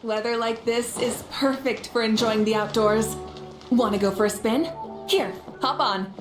Weather like this is perfect for enjoying the outdoors. Want to go for a spin? Here, hop on.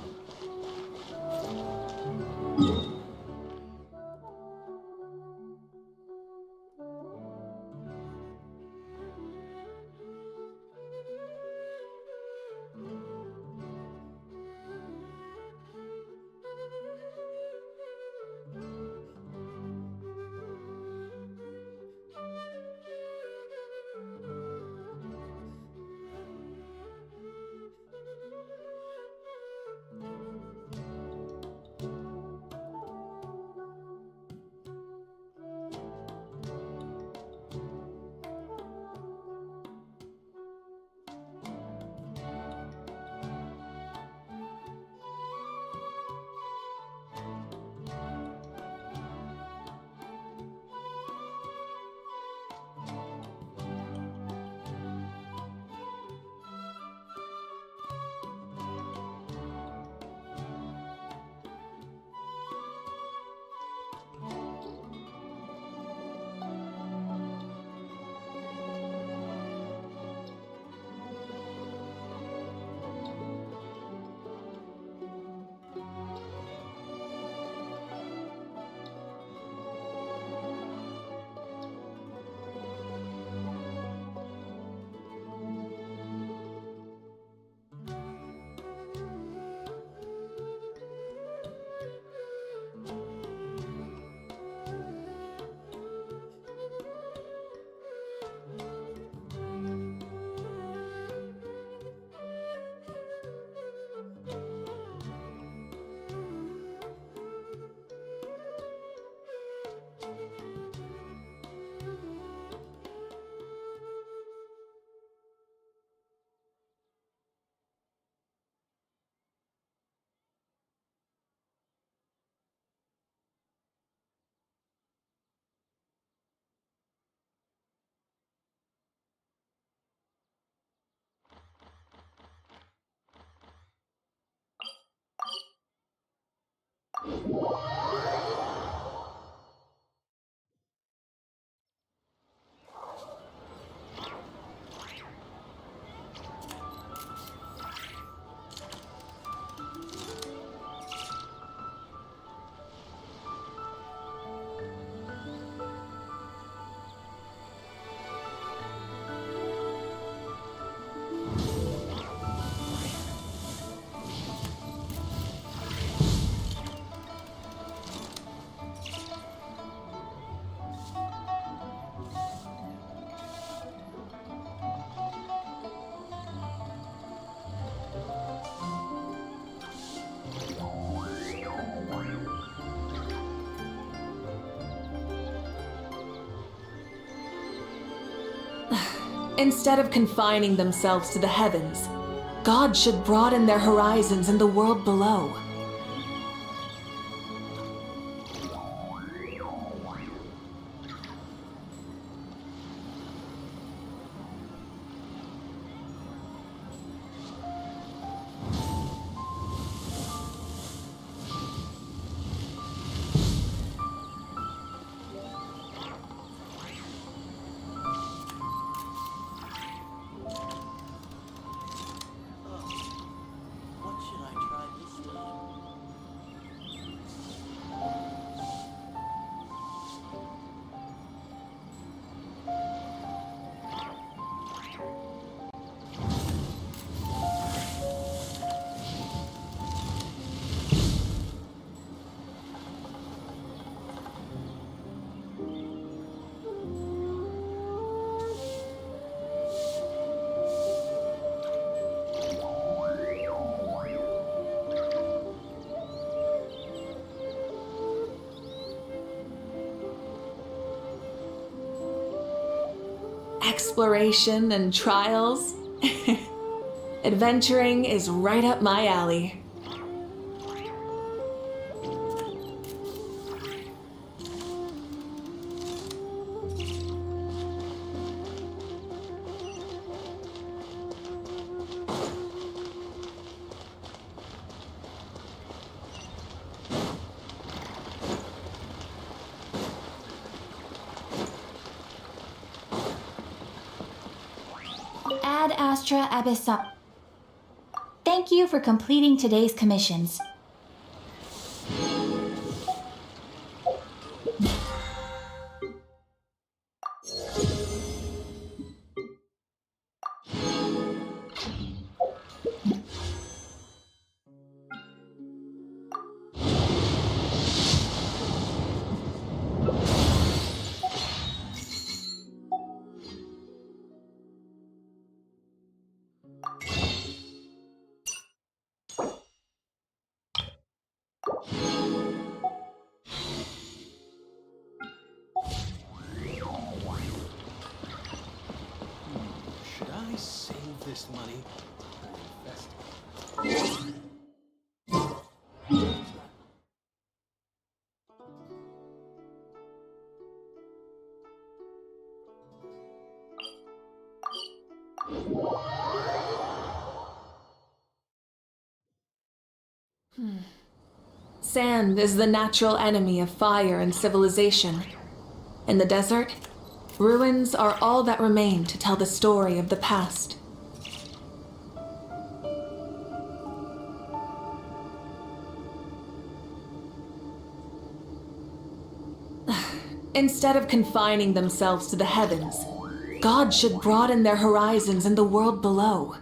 Instead of confining themselves to the heavens, God should broaden their horizons in the world below. What should I try this time? exploration and trials. Adventuring is right up my alley. Ad Astra Abyssal. Thank you for completing today's commissions. Should I save this money or invest it? Sand is the natural enemy of fire and civilization. In the desert, ruins are all that remain to tell the story of the past. Instead of confining themselves to the heavens, God should broaden their horizons in the world below.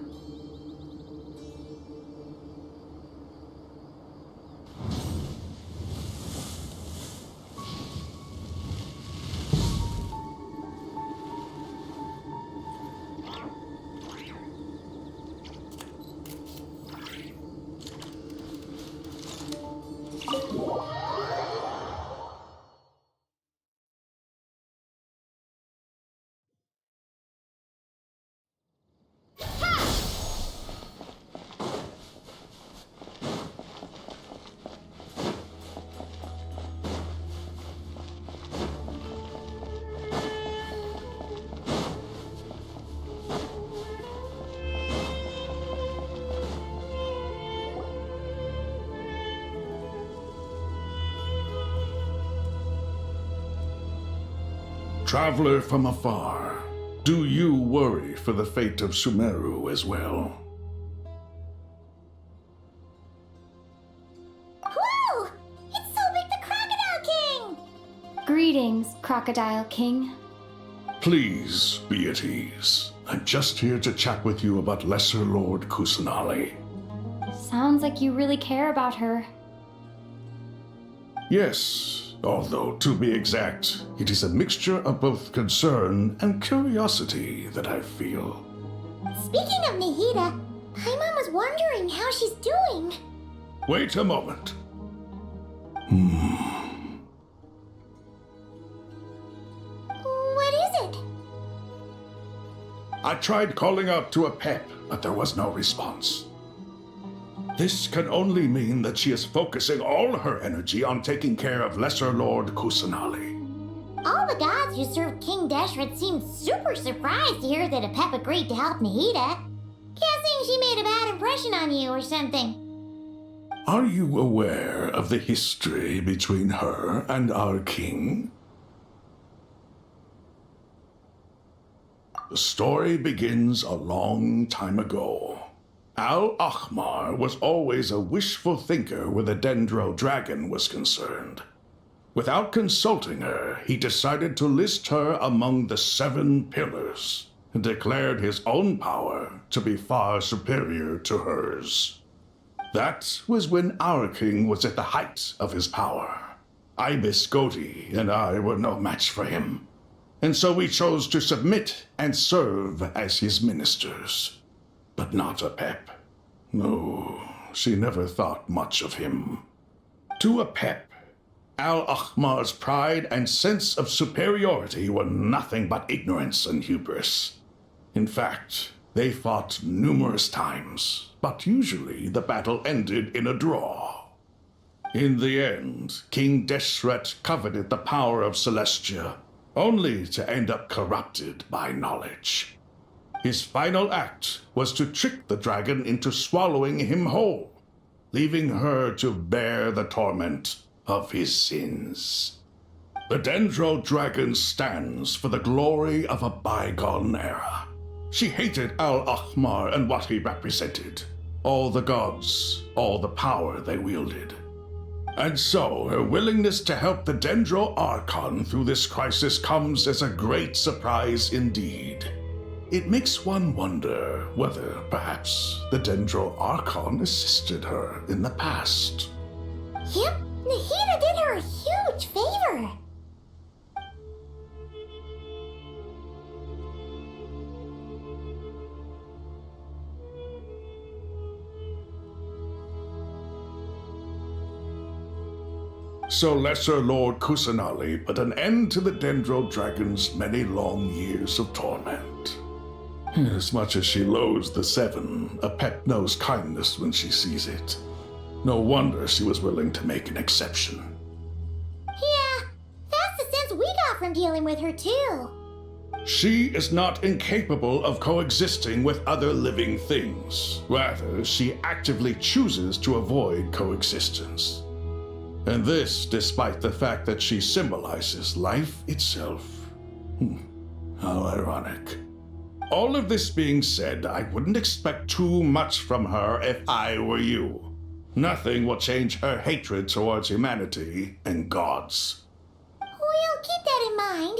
Traveler from afar, do you worry for the fate of Sumeru as well? Whoa! It's so big the Crocodile King! Greetings, Crocodile King. Please be at ease. I'm just here to chat with you about Lesser Lord Kusanali. Sounds like you really care about her. Yes, although to be exact, it is a mixture of both concern and curiosity that I feel. Speaking of Nahida, Paimon was wondering how she's doing. Wait a moment. What is it? I tried calling out to a pep, but there was no response. This can only mean that she is focusing all her energy on taking care of Lesser Lord Kusanali. All the gods who served King Deshret seemed super surprised to hear that Apep agreed to help Nahida. Guessing she made a bad impression on you or something. Are you aware of the history between her and our king? The story begins a long time ago. Al-Ahmar was always a wishful thinker where the Dendro dragon was concerned. Without consulting her, he decided to list her among the 7 pillars and declared his own power to be far superior to hers. That was when our king was at the height of his power. Ibis Goti and I were no match for him, and so we chose to submit and serve as his ministers. But not Apep. No, she never thought much of him. To Apep, Al-Ahmar's pride and sense of superiority were nothing but ignorance and hubris. In fact, they fought numerous times, but usually the battle ended in a draw. In the end, King Deshret coveted the power of Celestia, only to end up corrupted by knowledge. His final act was to trick the dragon into swallowing him whole, leaving her to bear the torment of his sins. The Dendro Dragon stands for the glory of a bygone era. She hated Al-Ahmar and what he represented, all the gods, all the power they wielded. And so her willingness to help the Dendro Archon through this crisis comes as a great surprise indeed. It makes one wonder whether perhaps the Dendro Archon assisted her in the past. Yep, Nahida did her a huge favor. So Lesser Lord Kusanali put an end to the Dendro Dragon's many long years of torment. As much as she loathes the Seven, a pet knows kindness when she sees it. No wonder she was willing to make an exception. Yeah, that's the sense we got from dealing with her too. She is not incapable of coexisting with other living things. Rather, she actively chooses to avoid coexistence. And this despite the fact that she symbolizes life itself. How ironic. All of this being said, I wouldn't expect too much from her if I were you. Nothing will change her hatred towards humanity and gods. We'll keep that in mind.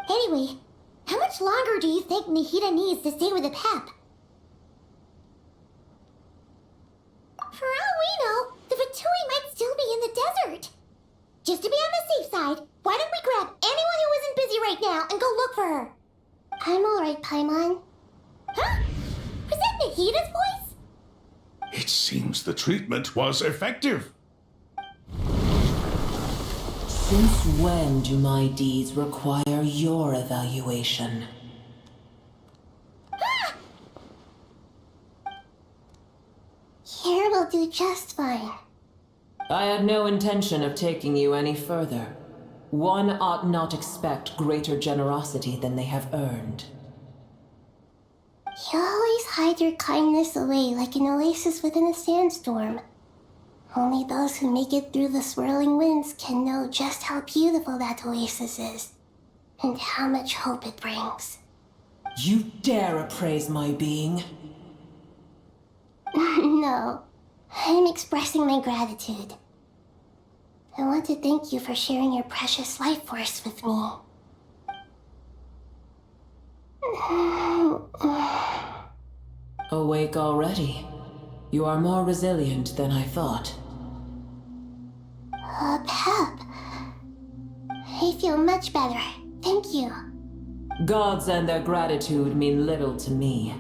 Anyway, how much longer do you think Nahida needs to stay with the Pep? For all we know, the Fatui might still be in the desert. Just to be on the safe side, why don't we grab anyone who isn't busy right now and go look for her? I'm alright, Paimon. Huh? Was that Nahida's voice? It seems the treatment was effective. Since when do my deeds require your evaluation? Here will do just fine. I had no intention of taking you any further. One ought not expect greater generosity than they have earned. You always hide your kindness away like an oasis within a sandstorm. Only those who make it through the swirling winds can know just how beautiful that oasis is, and how much hope it brings. You dare appraise my being? No, I'm expressing my gratitude. I want to thank you for sharing your precious life force with me. Awake already? You are more resilient than I thought. Pep. I feel much better. Thank you. Gods and their gratitude mean little to me.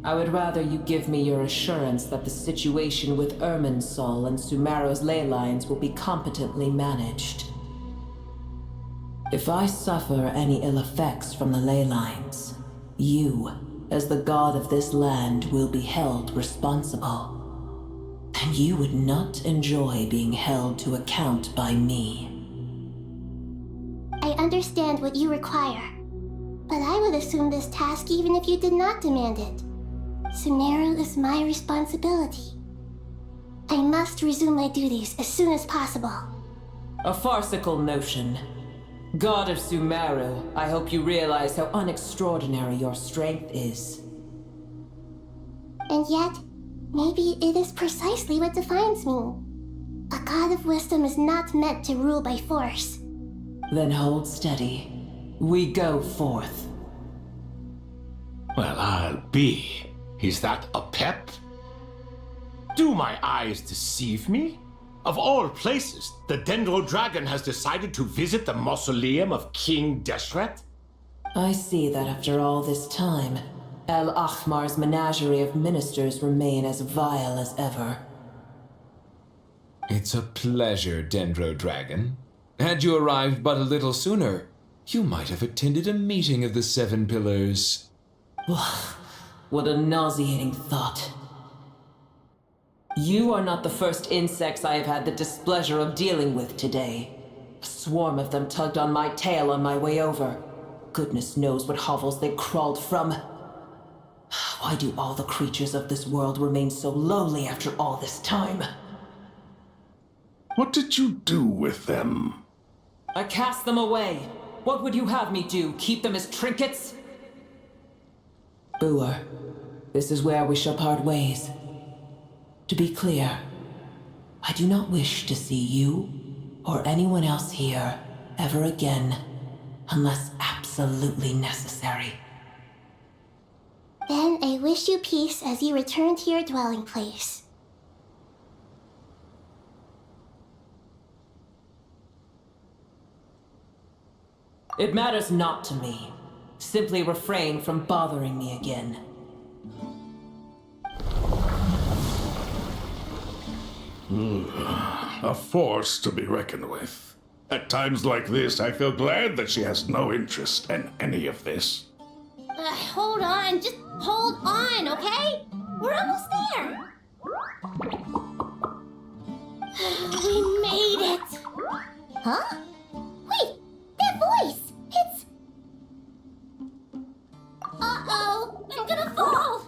I would rather you give me your assurance that the situation with Irminsul and Sumeru's ley lines will be competently managed. If I suffer any ill effects from the ley lines, you, as the god of this land, will be held responsible. And you would not enjoy being held to account by me. I understand what you require, but I would assume this task even if you did not demand it. Sumeru is my responsibility. I must resume my duties as soon as possible. A farcical notion. God of Sumeru, I hope you realize how unextraordinary your strength is. And yet, maybe it is precisely what defines me. A god of wisdom is not meant to rule by force. Then hold steady. We go forth. Well, I'll be. Is that a pep? Do my eyes deceive me? Of all places, the Dendro Dragon has decided to visit the mausoleum of King Deshret? I see that after all this time, Al-Ahmar's menagerie of ministers remain as vile as ever. It's a pleasure, Dendro Dragon. Had you arrived but a little sooner, you might have attended a meeting of the Seven Pillars. What a nauseating thought. You are not the first insects I have had the displeasure of dealing with today. A swarm of them tugged on my tail on my way over. Goodness knows what hovels they crawled from. Why do all the creatures of this world remain so lowly after all this time? What did you do with them? I cast them away. What would you have me do? Keep them as trinkets? Boer, this is where we shall part ways. To be clear, I do not wish to see you or anyone else here ever again, unless absolutely necessary. Then I wish you peace as you return to your dwelling place. It matters not to me. Simply refrain from bothering me again. A force to be reckoned with. At times like this, I feel glad that she has no interest in any of this. Hold on, just hold on, okay? We're almost there. We made it. Huh? Wait, that voice. It's... Uh-oh, I'm gonna fall.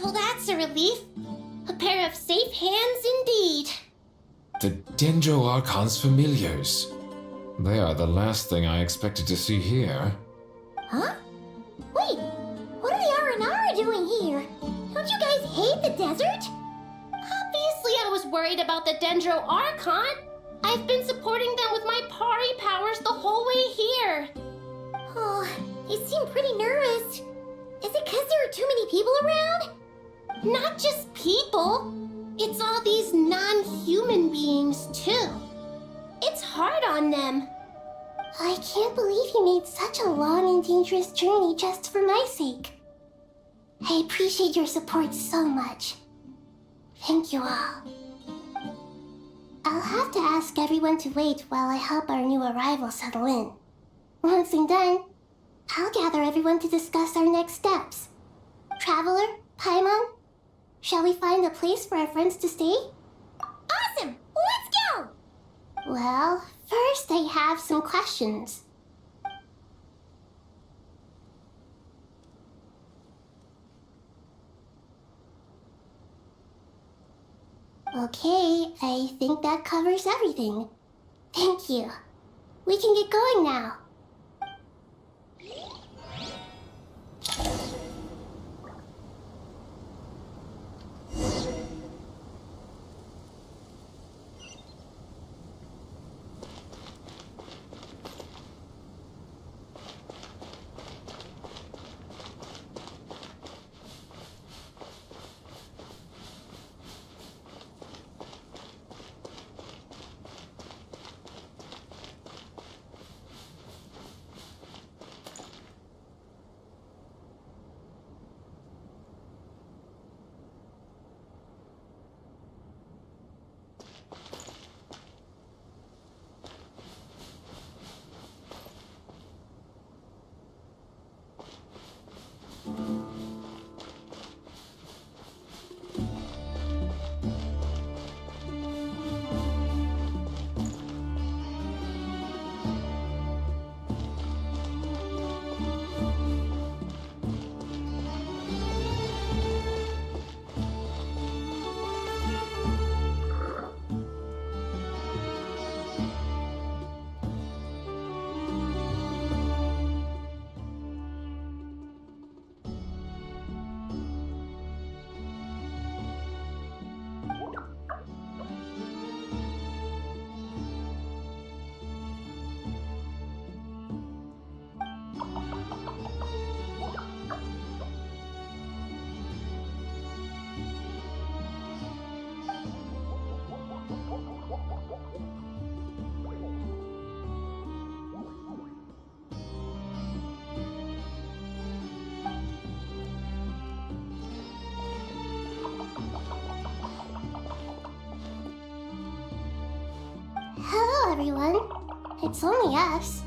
Well, that's a relief. A pair of safe hands indeed. The Dendro Archon's familiars. They are the last thing I expected to see here. Huh? Wait, what are the R&R doing here? Don't you guys hate the desert? Obviously I was worried about the Dendro Archon. I've been supporting them with my Pari powers the whole way here. Oh, they seem pretty nervous. Is it because there are too many people around? Not just people. It's all these non-human beings, too. It's hard on them. I can't believe you made such a long and dangerous journey just for my sake. I appreciate your support so much. Thank you all. I'll have to ask everyone to wait while I help our new arrival settle in. Once I'm done, I'll gather everyone to discuss our next steps. Traveler, Paimon, shall we find a place for our friends to stay? Awesome! Let's go! Well, first I have some questions. Okay, I think that covers everything. Thank you. We can get going now. everyone. It's only us.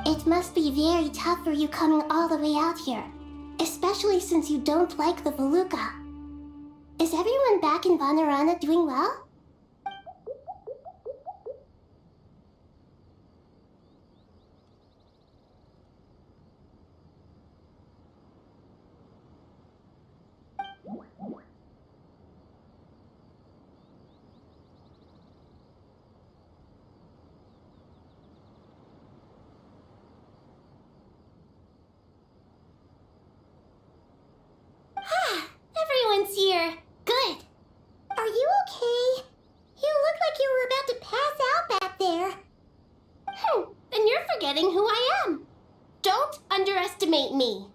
It must be very tough for you coming all the way out here, especially since you don't like the Veluca. Is everyone back in VALORANT doing well? Everyone's here. Good. Are you okay? You look like you were about to pass out back there. Then you're forgetting who I am. Don't underestimate me.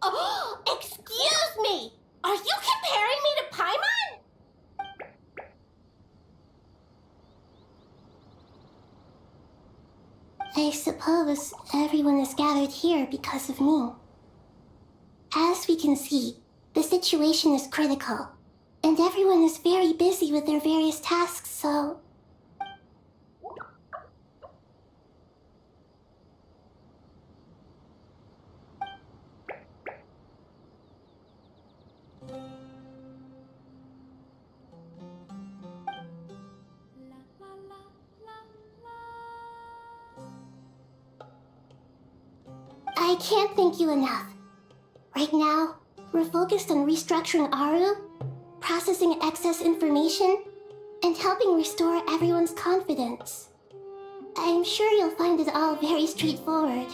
Oh, excuse me. Are you comparing me to Paimon? I suppose everyone is gathered here because of me. As we can see, the situation is critical, and everyone is very busy with their various tasks, so... I can't thank you enough. Right now, we're focused on restructuring Aru, processing excess information, and helping restore everyone's confidence. I'm sure you'll find it all very straightforward.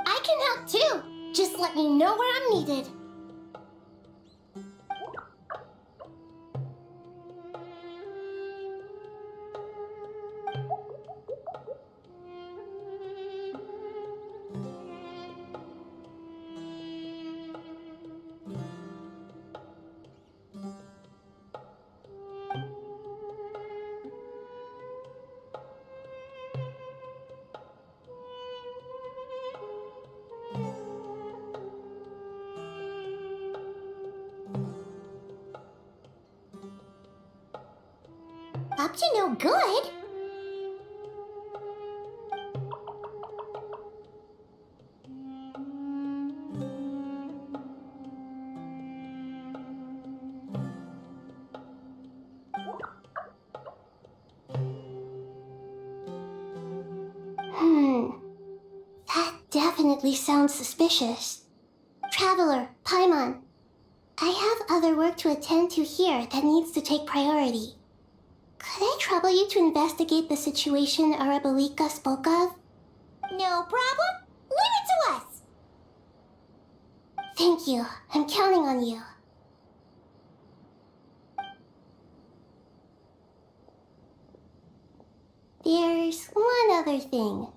I can help too. Just let me know where I'm needed. Up to no good? That definitely sounds suspicious. Traveler, Paimon, I have other work to attend to here that needs to take priority. Could I trouble you to investigate the situation Arabalika spoke of? No problem. Leave it to us. Thank you. I'm counting on you. There's one other thing.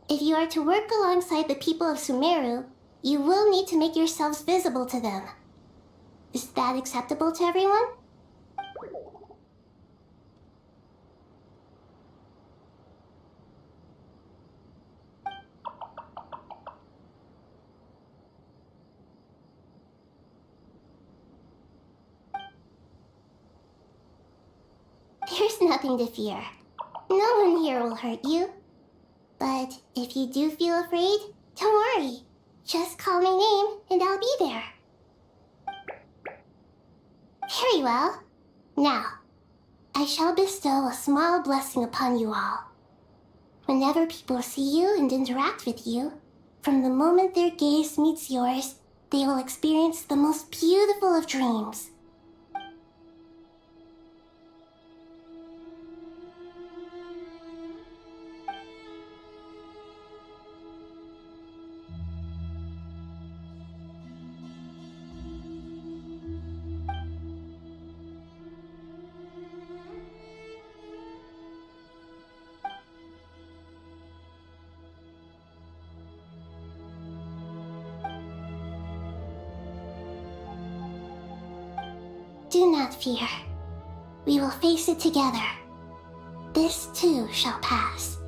If you are to work alongside the people of Sumeru, you will need to make yourselves visible to them. Is that acceptable to everyone? There's nothing to fear. No one here will hurt you. But if you do feel afraid, don't worry. Just call my name and I'll be there. Very well. Now, I shall bestow a small blessing upon you all. Whenever people see you and interact with you, from the moment their gaze meets yours, they will experience the most beautiful of dreams. Do not fear. We will face it together. This too shall pass.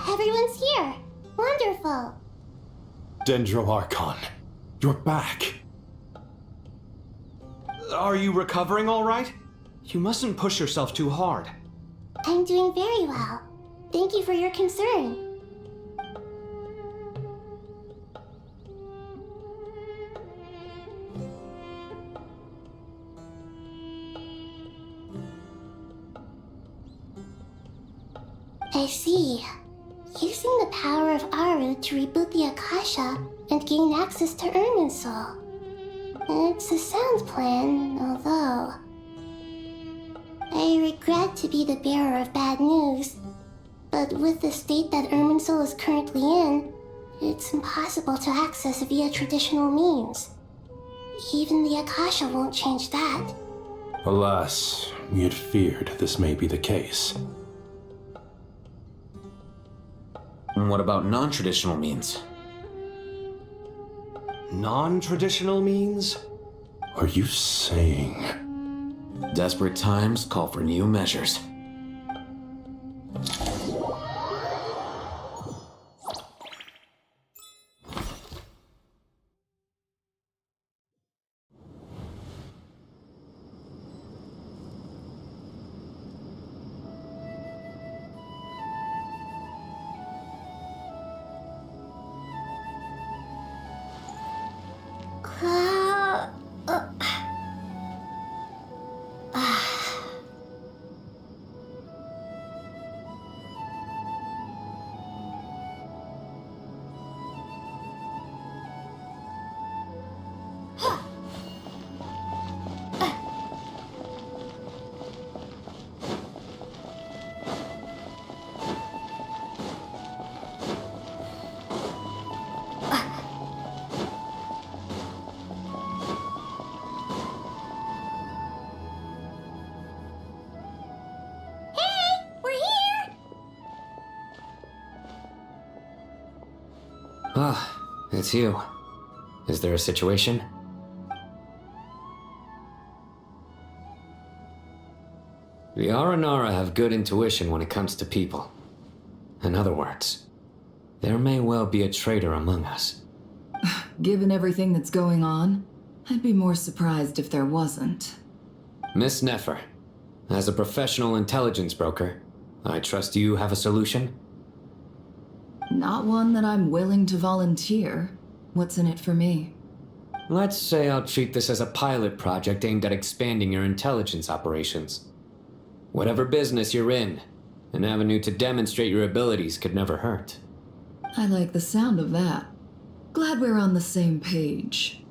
Everyone's here. Wonderful. Dendro-Archon, you're back. Are you recovering all right? You mustn't push yourself too hard. I'm doing very well. Thank you for your concern. I see. Using the power of Aru to reboot the Akasha and gain access to Irminsul. It's a sound plan, although... I regret to be the bearer of bad news, but with the state that Irminsul is currently in, it's impossible to access via traditional means. Even the Akasha won't change that. Alas, we had feared this may be the case. And what about non-traditional means? Non-traditional means? Are you saying... Desperate times call for new measures. Ah, it's you. Is there a situation? The Aranara have good intuition when it comes to people. In other words, there may well be a traitor among us. Given everything that's going on, I'd be more surprised if there wasn't. Miss Nefer, as a professional intelligence broker, I trust you have a solution? Not one that I'm willing to volunteer. What's in it for me? Let's say I'll treat this as a pilot project aimed at expanding your intelligence operations. Whatever business you're in, an avenue to demonstrate your abilities could never hurt. I like the sound of that. Glad we're on the same page.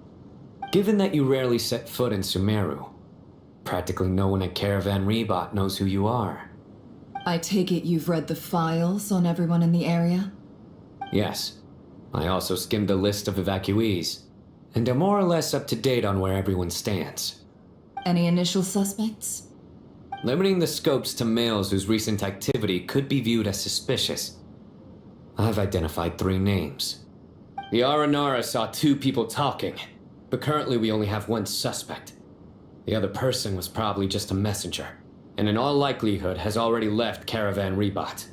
Given that you rarely set foot in Sumeru, practically no one at Caravan Rebot knows who you are. I take it you've read the files on everyone in the area? Yes. I also skimmed the list of evacuees, and am more or less up to date on where everyone stands. Any initial suspects? Limiting the scopes to males whose recent activity could be viewed as suspicious. I've identified 3 names. The Aranara saw 2 people talking, but currently we only have 1 suspect. The other person was probably just a messenger, and in all likelihood has already left Caravan Rebot.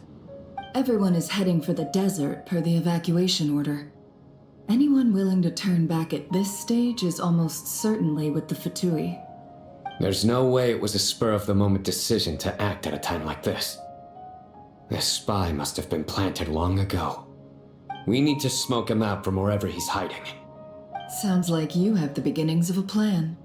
Everyone is heading for the desert per the evacuation order. Anyone willing to turn back at this stage is almost certainly with the Fatui. There's no way it was a spur-of-the-moment decision to act at a time like this. This spy must have been planted long ago. We need to smoke him out from wherever he's hiding. Sounds like you have the beginnings of a plan.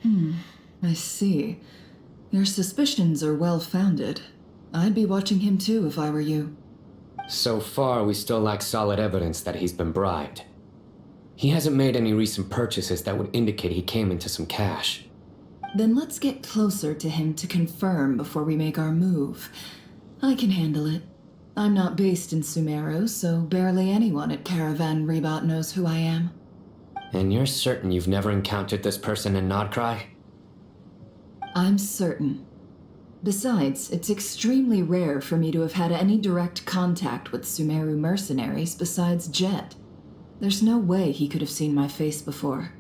I see. Your suspicions are well founded. I'd be watching him too if I were you. So far, we still lack solid evidence that he's been bribed. He hasn't made any recent purchases that would indicate he came into some cash. Then let's get closer to him to confirm before we make our move. I can handle it. I'm not based in Sumeru, so barely anyone at Caravan Rebot knows who I am. And you're certain you've never encountered this person in Nodcry? I'm certain. Besides, it's extremely rare for me to have had any direct contact with Sumeru mercenaries besides Jet. There's no way he could have seen my face before.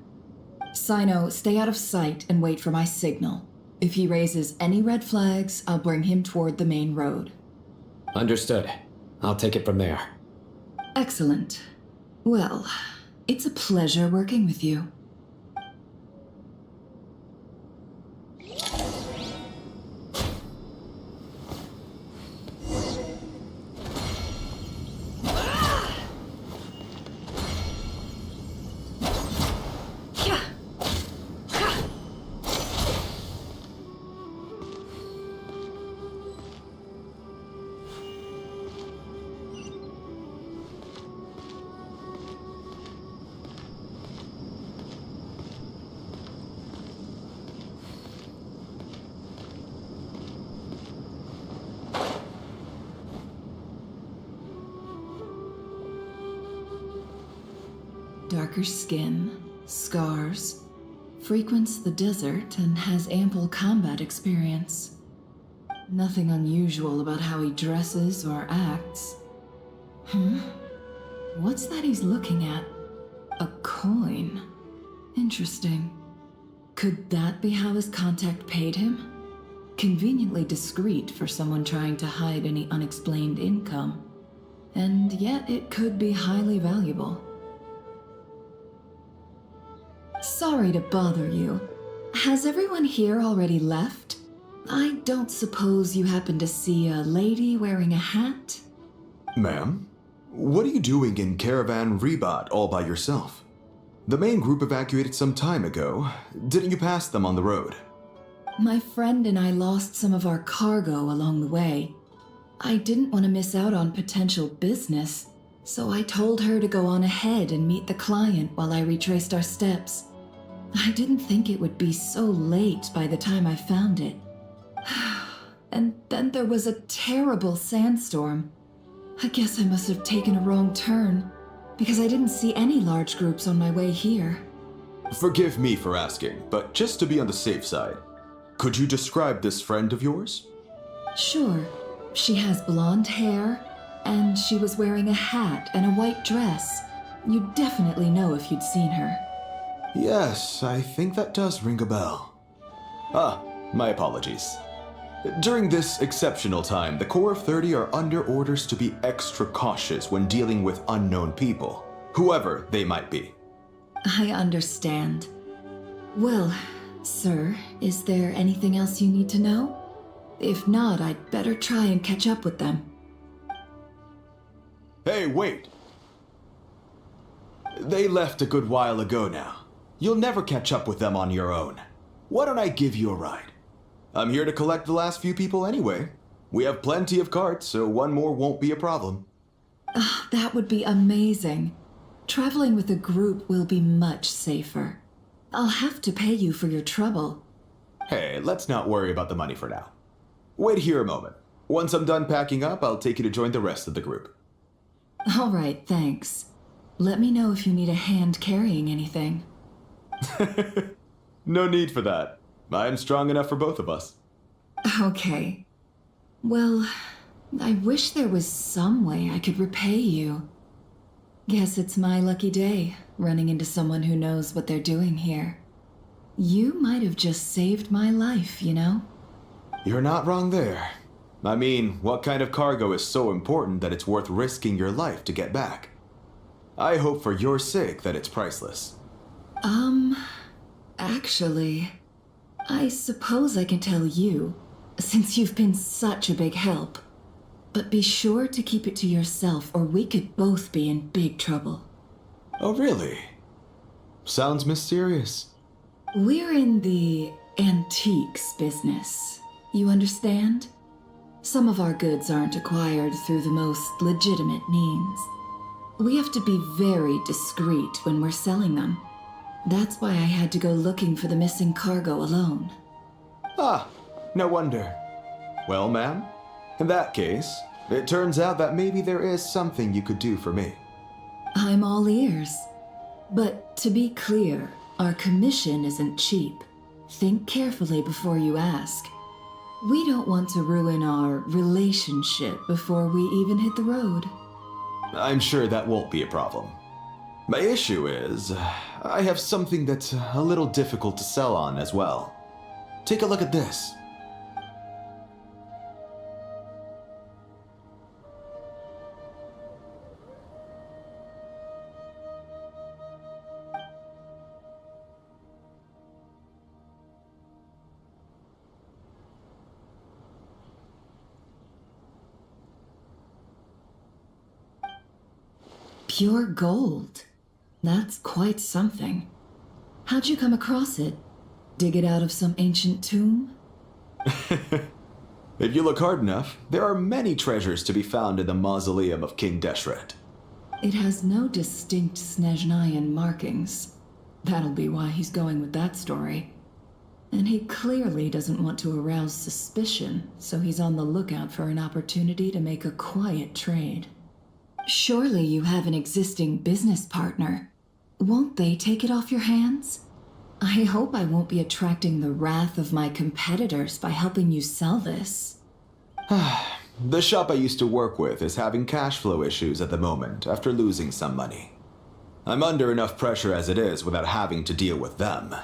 Sino, stay out of sight and wait for my signal. If he raises any red flags, I'll bring him toward the main road. Understood. I'll take it from there. Excellent. Well, it's a pleasure working with you. Darker skin, scars, frequents the desert and has ample combat experience. Nothing unusual about how he dresses or acts. What's that he's looking at? A coin. Interesting. Could that be how his contact paid him? Conveniently discreet for someone trying to hide any unexplained income. And yet it could be highly valuable. Sorry to bother you. Has everyone here already left? I don't suppose you happen to see a lady wearing a hat? Ma'am, what are you doing in Caravan Rebot all by yourself? The main group evacuated some time ago. Didn't you pass them on the road? My friend and I lost some of our cargo along the way. I didn't want to miss out on potential business, so I told her to go on ahead and meet the client while I retraced our steps. I didn't think it would be so late by the time I found it. And then there was a terrible sandstorm. I guess I must have taken a wrong turn, because I didn't see any large groups on my way here. Forgive me for asking, but just to be on the safe side, could you describe this friend of yours? Sure. She has blonde hair, and she was wearing a hat and a white dress. You'd definitely know if you'd seen her. Yes, I think that does ring a bell. My apologies. During this exceptional time, the Core of 30 are under orders to be extra cautious when dealing with unknown people, whoever they might be. I understand. Well, sir, is there anything else you need to know? If not, I'd better try and catch up with them. Hey, wait! They left a good while ago now. You'll never catch up with them on your own. Why don't I give you a ride? I'm here to collect the last few people anyway. We have plenty of carts, so one more won't be a problem. That would be amazing. Traveling with a group will be much safer. I'll have to pay you for your trouble. Hey, let's not worry about the money for now. Wait here a moment. Once I'm done packing up, I'll take you to join the rest of the group. All right, thanks. Let me know if you need a hand carrying anything. No need for that. I'm strong enough for both of us. Okay. Well, I wish there was some way I could repay you. Guess it's my lucky day, running into someone who knows what they're doing here. You might have just saved my life, you know? You're not wrong there. I mean, what kind of cargo is so important that it's worth risking your life to get back? I hope for your sake that it's priceless. Actually, I suppose I can tell you, since you've been such a big help. But be sure to keep it to yourself, or we could both be in big trouble. Oh, really? Sounds mysterious. We're in the antiques business. You understand? Some of our goods aren't acquired through the most legitimate means. We have to be very discreet when we're selling them. That's why I had to go looking for the missing cargo alone. Ah, no wonder. Well, ma'am, in that case, it turns out that maybe there is something you could do for me. I'm all ears. But to be clear, our commission isn't cheap. Think carefully before you ask. We don't want to ruin our relationship before we even hit the road. I'm sure that won't be a problem. My issue is, I have something that's a little difficult to sell on as well. Take a look at this. Pure gold. That's quite something. How'd you come across it? Dig it out of some ancient tomb? If you look hard enough, there are many treasures to be found in the mausoleum of King Deshret. It has no distinct Snezhnayan markings. That'll be why he's going with that story. And he clearly doesn't want to arouse suspicion, so he's on the lookout for an opportunity to make a quiet trade. Surely you have an existing business partner. Won't they take it off your hands? I hope I won't be attracting the wrath of my competitors by helping you sell this. The shop I used to work with is having cash flow issues at the moment after losing some money. I'm under enough pressure as it is without having to deal with them.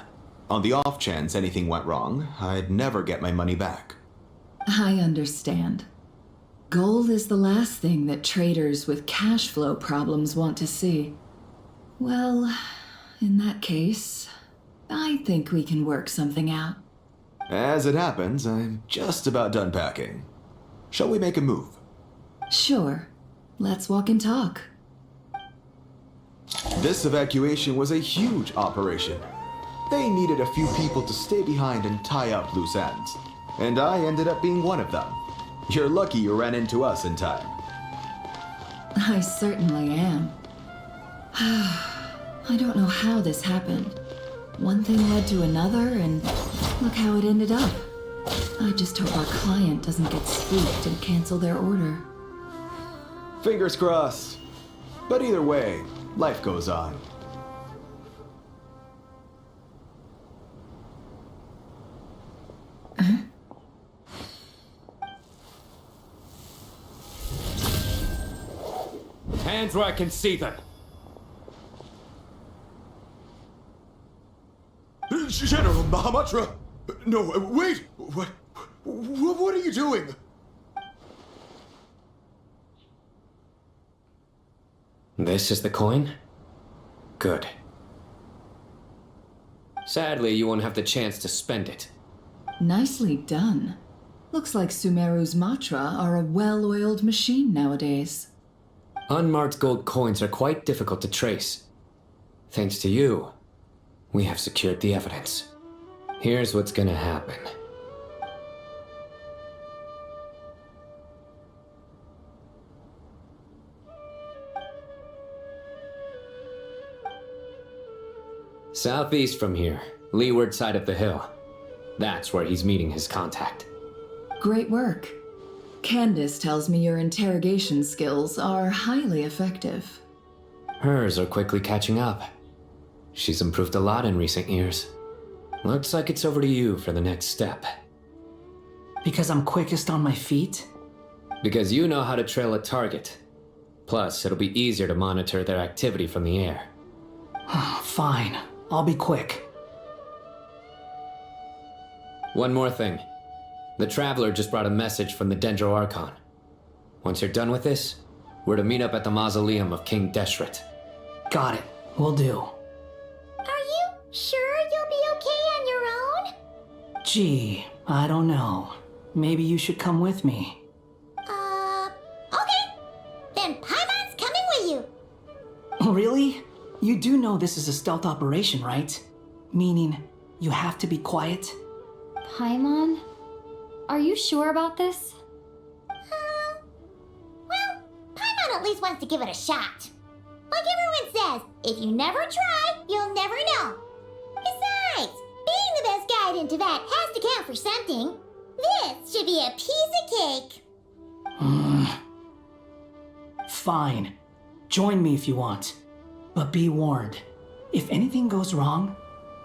On the off chance anything went wrong, I'd never get my money back. I understand. Gold is the last thing that traders with cash flow problems want to see. Well, in that case, I think we can work something out. As it happens, I'm just about done packing. Shall we make a move? Sure. Let's walk and talk. This evacuation was a huge operation. They needed a few people to stay behind and tie up loose ends. And I ended up being one of them. You're lucky you ran into us in time. I certainly am. I don't know how this happened. One thing led to another, and look how it ended up. I just hope our client doesn't get spooked and cancel their order. Fingers crossed. But either way, life goes on. Hands where I can see them. General Mahamatra! No, wait! What are you doing? This is the coin? Good. Sadly, you won't have the chance to spend it. Nicely done. Looks like Sumeru's Matra are a well-oiled machine nowadays. Unmarked gold coins are quite difficult to trace. Thanks to you, we have secured the evidence. Here's what's gonna happen. Southeast from here, leeward side of the hill. That's where he's meeting his contact. Great work. Candace tells me your interrogation skills are highly effective. Hers are quickly catching up. She's improved a lot in recent years. Looks like it's over to you for the next step. Because I'm quickest on my feet? Because you know how to trail a target. Plus, it'll be easier to monitor their activity from the air. Fine. I'll be quick. One more thing. The Traveler just brought a message from the Dendro Archon. Once you're done with this, we're to meet up at the mausoleum of King Deshret. Got it. Will do. Are you sure you'll be okay on your own? Gee, I don't know. Maybe you should come with me. Okay. Then Paimon's coming with you. Really? You do know this is a stealth operation, right? Meaning, You have to be quiet. Paimon? Are you sure about this? Well, Paimon at least wants to give it a shot. Like everyone says, if you never try, you'll never know. Besides, being the best guide into that has to count for something. This should be a piece of cake. Fine. Join me if you want. But be warned, if anything goes wrong,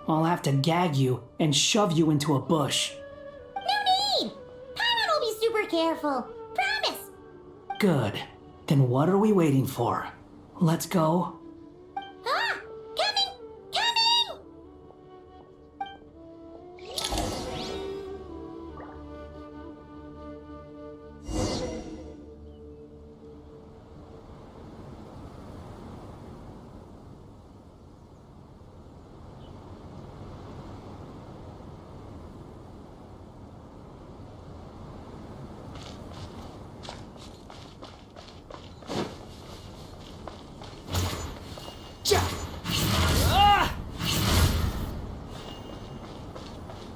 I'll have to gag you and shove you into a bush. No need! Paimon will be super careful. Promise! Good. Then what are we waiting for? Let's go. Ah! Coming! Coming!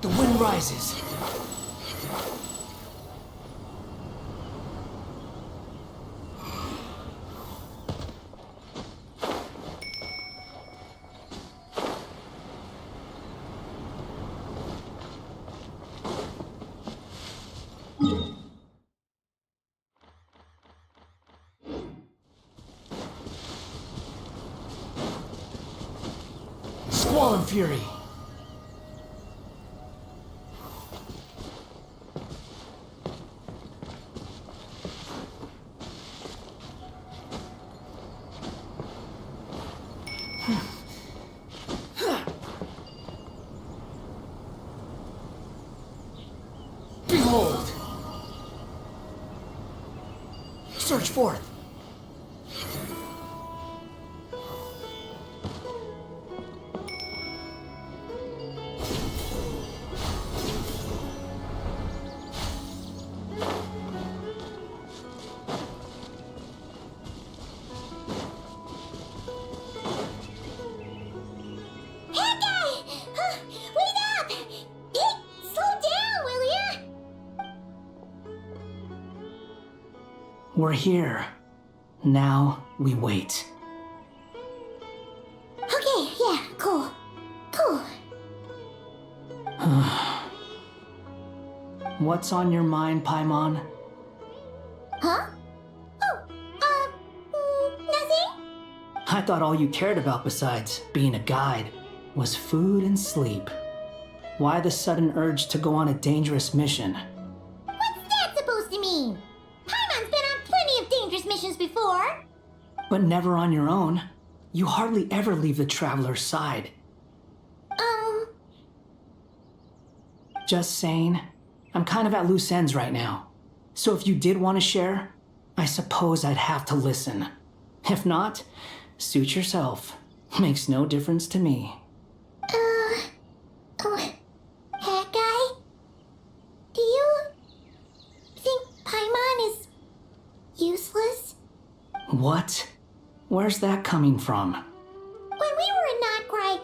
The wind rises. Squall and fury. Behold! Search forth! We're here. Now we wait. Okay, yeah, cool. Cool. What's on your mind, Paimon? Huh? Nothing? I thought all you cared about besides being a guide was food and sleep. Why the sudden urge to go on a dangerous mission? What's that supposed to mean? Paimon's been on plenty of dangerous missions before. But never on your own. You hardly ever leave the traveler's side. Just saying, I'm kind of at loose ends right now. So if you did want to share, I suppose I'd have to listen. If not, suit yourself. Makes no difference to me. Hat guy? Do you think Paimon is useless? What? Where's that coming from? When we were in Notcry,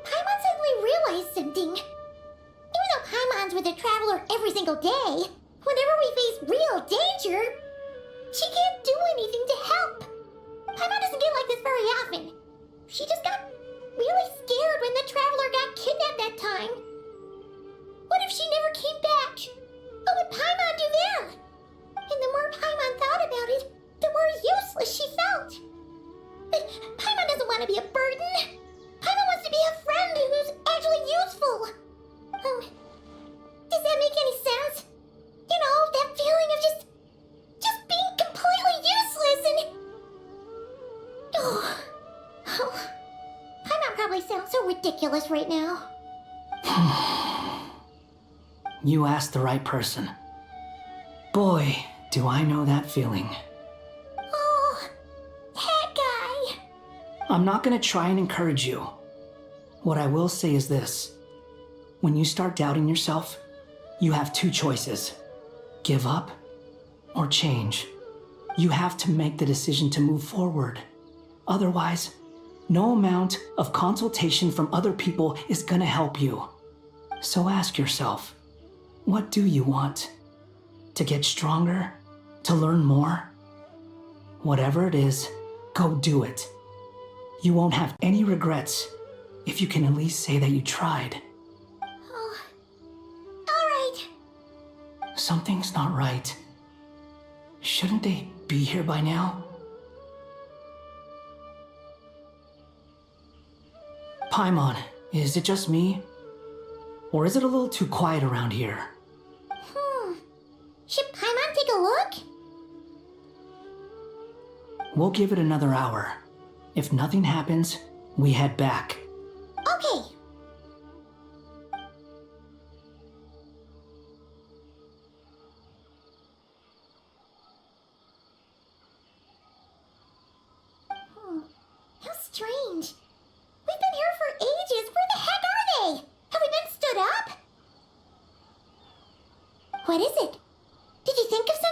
Paimon suddenly realized something. Even though Paimon's with a traveler every single day, whenever we face real danger, she can't do anything to help. Paimon doesn't get like this very often. She just got really scared when the traveler got kidnapped that time. What if she never came back? What would Paimon do then? And the more Paimon thought about it, the more useless she felt. But Paimon doesn't want to be a burden. Paimon wants to be a friend who's actually useful. Oh, does that make any sense? You know, that feeling of just being completely useless and... Oh, Paimon probably sounds so ridiculous right now. You asked the right person. Boy, do I know that feeling. Oh, hat guy. I'm not gonna try and encourage you. What I will say is this. When you start doubting yourself, you have two choices. Give up or change. You have to make the decision to move forward. Otherwise, no amount of consultation from other people is gonna help you. So ask yourself, what do you want? To get stronger? To learn more? Whatever it is, go do it. You won't have any regrets if you can at least say that you tried. Oh, all right. Something's not right. Shouldn't they be here by now? Paimon, is it just me? Or is it a little too quiet around here? Should Paimon take a look? We'll give it another hour. If nothing happens, we head back. Okay. How strange. We've been here for ages. Where the heck are they? Have we been stood up? What is it? Did you think of something?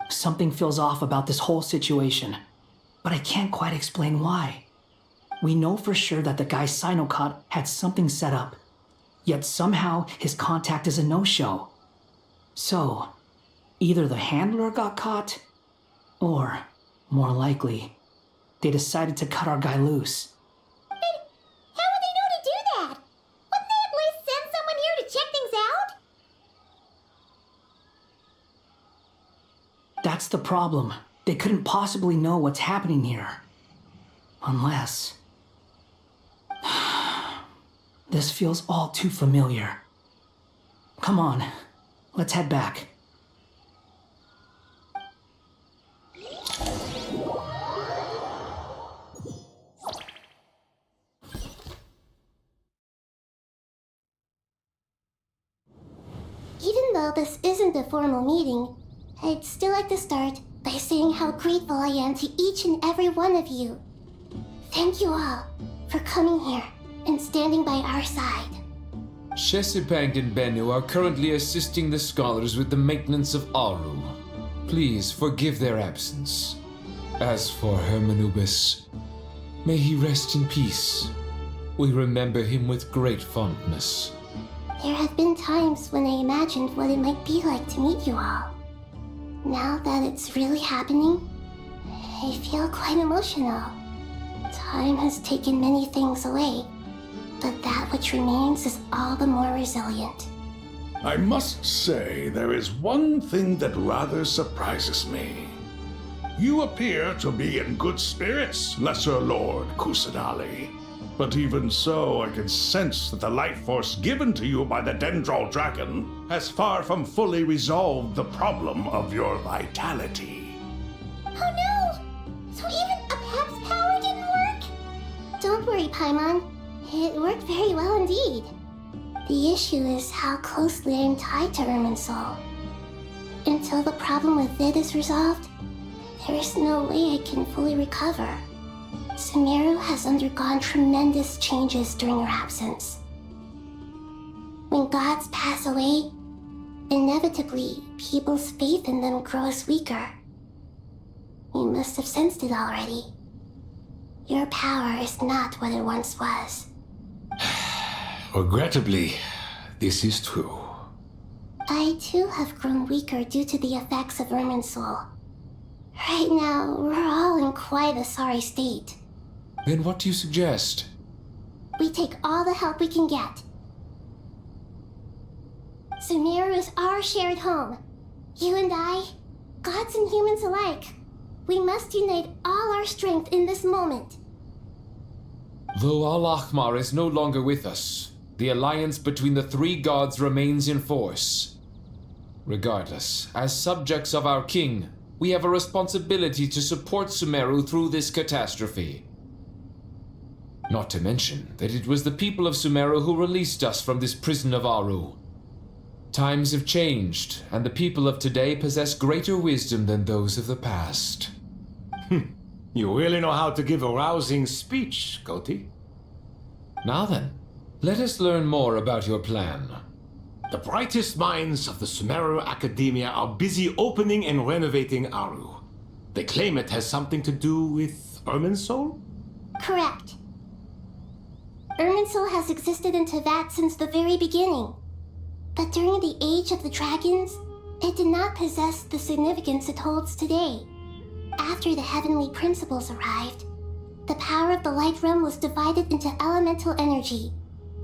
Something feels off about this whole situation, but I can't quite explain why. We know for sure that the guy Sinocot had something set up, yet somehow his contact is a no-show. So, either the handler got caught, or, more likely, they decided to cut our guy loose. Then how would they know to do that? Wouldn't they at least send someone here to check things out? That's the problem. They couldn't possibly know what's happening here. Unless... This feels all too familiar. Come on, let's head back. Even though this isn't a formal meeting, I'd still like to start by saying how grateful I am to each and every one of you. Thank you all for coming here and standing by our side. Shesipang and Bennu are currently assisting the scholars with the maintenance of Aru. Please forgive their absence. As for Hermanubis, may he rest in peace. We remember him with great fondness. There have been times when I imagined what it might be like to meet you all. Now that it's really happening, I feel quite emotional. Time has taken many things away, but that which remains is all the more resilient. I must say, there is one thing that rather surprises me. You appear to be in good spirits, Lesser Lord Kusadali. But even so, I can sense that the life force given to you by the Dendral Dragon has far from fully resolved the problem of your vitality. Oh no! So even a pep's power didn't work? Don't worry, Paimon. It worked very well indeed. The issue is how closely I'm tied to Irminsul. Until the problem with it is resolved, there is no way I can fully recover. Sumeru has undergone tremendous changes during your absence. When gods pass away, inevitably, people's faith in them grows weaker. You must have sensed it already. Your power is not what it once was. Regrettably, this is true. I too have grown weaker due to the effects of Irminsul. Right now, we're all in quite a sorry state. Then what do you suggest? We take all the help we can get. Sumeru is our shared home. You and I, gods and humans alike, we must unite all our strength in this moment. Though Al-Ahmar is no longer with us, the alliance between the three gods remains in force. Regardless, as subjects of our king, we have a responsibility to support Sumeru through this catastrophe. Not to mention that it was the people of Sumeru who released us from this prison of Aru. Times have changed, and the people of today possess greater wisdom than those of the past. You really know how to give a rousing speech, Koti. Now then, let us learn more about your plan. The brightest minds of the Sumeru Academia are busy opening and renovating Aru. They claim it has something to do with Irminsul? Correct. Irminsul has existed in Tevat since the very beginning. But during the Age of the Dragons, it did not possess the significance it holds today. After the heavenly principles arrived, the power of the Light Realm was divided into elemental energy,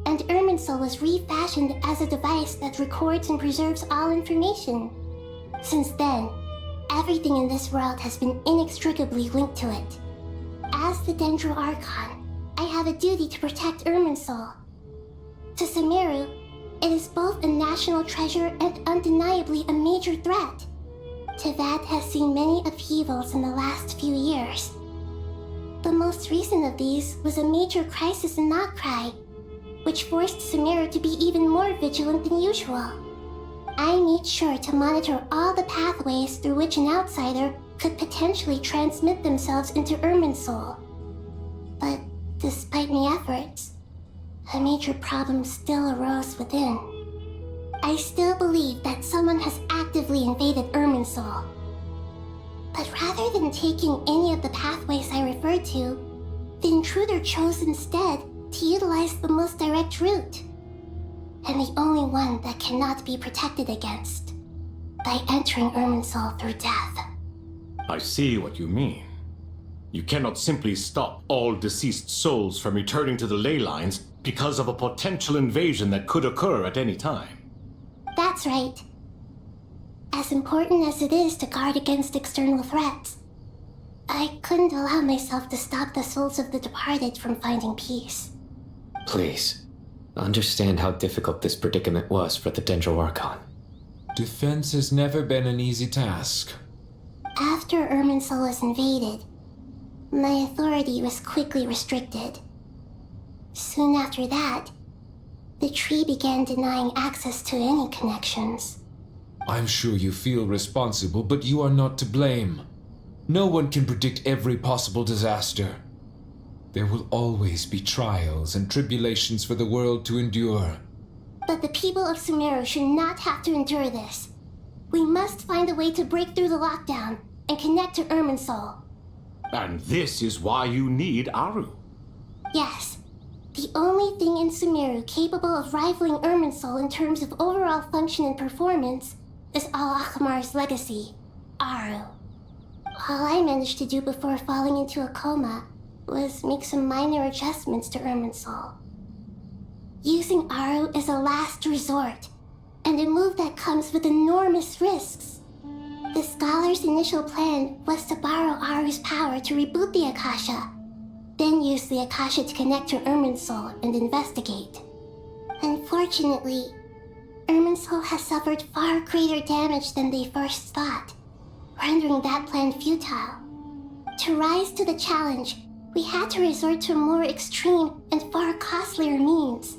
and Irminsul was refashioned as a device that records and preserves all information. Since then, everything in this world has been inextricably linked to it. As the Dendro Archon, I have a duty to protect Irminsul. To Sumeru, it is both a national treasure and undeniably a major threat. Tevat has seen many upheavals in the last few years. The most recent of these was a major crisis in Nokrai, which forced Sumeru to be even more vigilant than usual. I made sure to monitor all the pathways through which an outsider could potentially transmit themselves into Irminsul. But despite my efforts, a major problem still arose within. I still believe that someone has actively invaded Irminsul. But rather than taking any of the pathways I referred to, the intruder chose instead to utilize the most direct route, and the only one that cannot be protected against, by entering Irminsul through death. I see what you mean. You cannot simply stop all deceased souls from returning to the ley lines because of a potential invasion that could occur at any time. That's right. As important as it is to guard against external threats, I couldn't allow myself to stop the souls of the departed from finding peace. Please, understand how difficult this predicament was for the Dendro Archon. Defense has never been an easy task. After Irminsul was invaded, my authority was quickly restricted. Soon after that, the tree began denying access to any connections. I'm sure you feel responsible, but you are not to blame. No one can predict every possible disaster. There will always be trials and tribulations for the world to endure. But the people of Sumeru should not have to endure this. We must find a way to break through the lockdown and connect to Irminsul. And this is why you need Aru. Yes. The only thing in Sumeru capable of rivaling Irminsul in terms of overall function and performance is Al-Akhmar's legacy, Aru. All I managed to do before falling into a coma was make some minor adjustments to Irminsul. Using Aru is a last resort, and a move that comes with enormous risks. The scholar's initial plan was to borrow Aru's power to reboot the Akasha, then use the Akasha to connect to Irminsul and investigate. Unfortunately, Irminsul has suffered far greater damage than they first thought, rendering that plan futile. To rise to the challenge, we had to resort to a more extreme and far costlier means.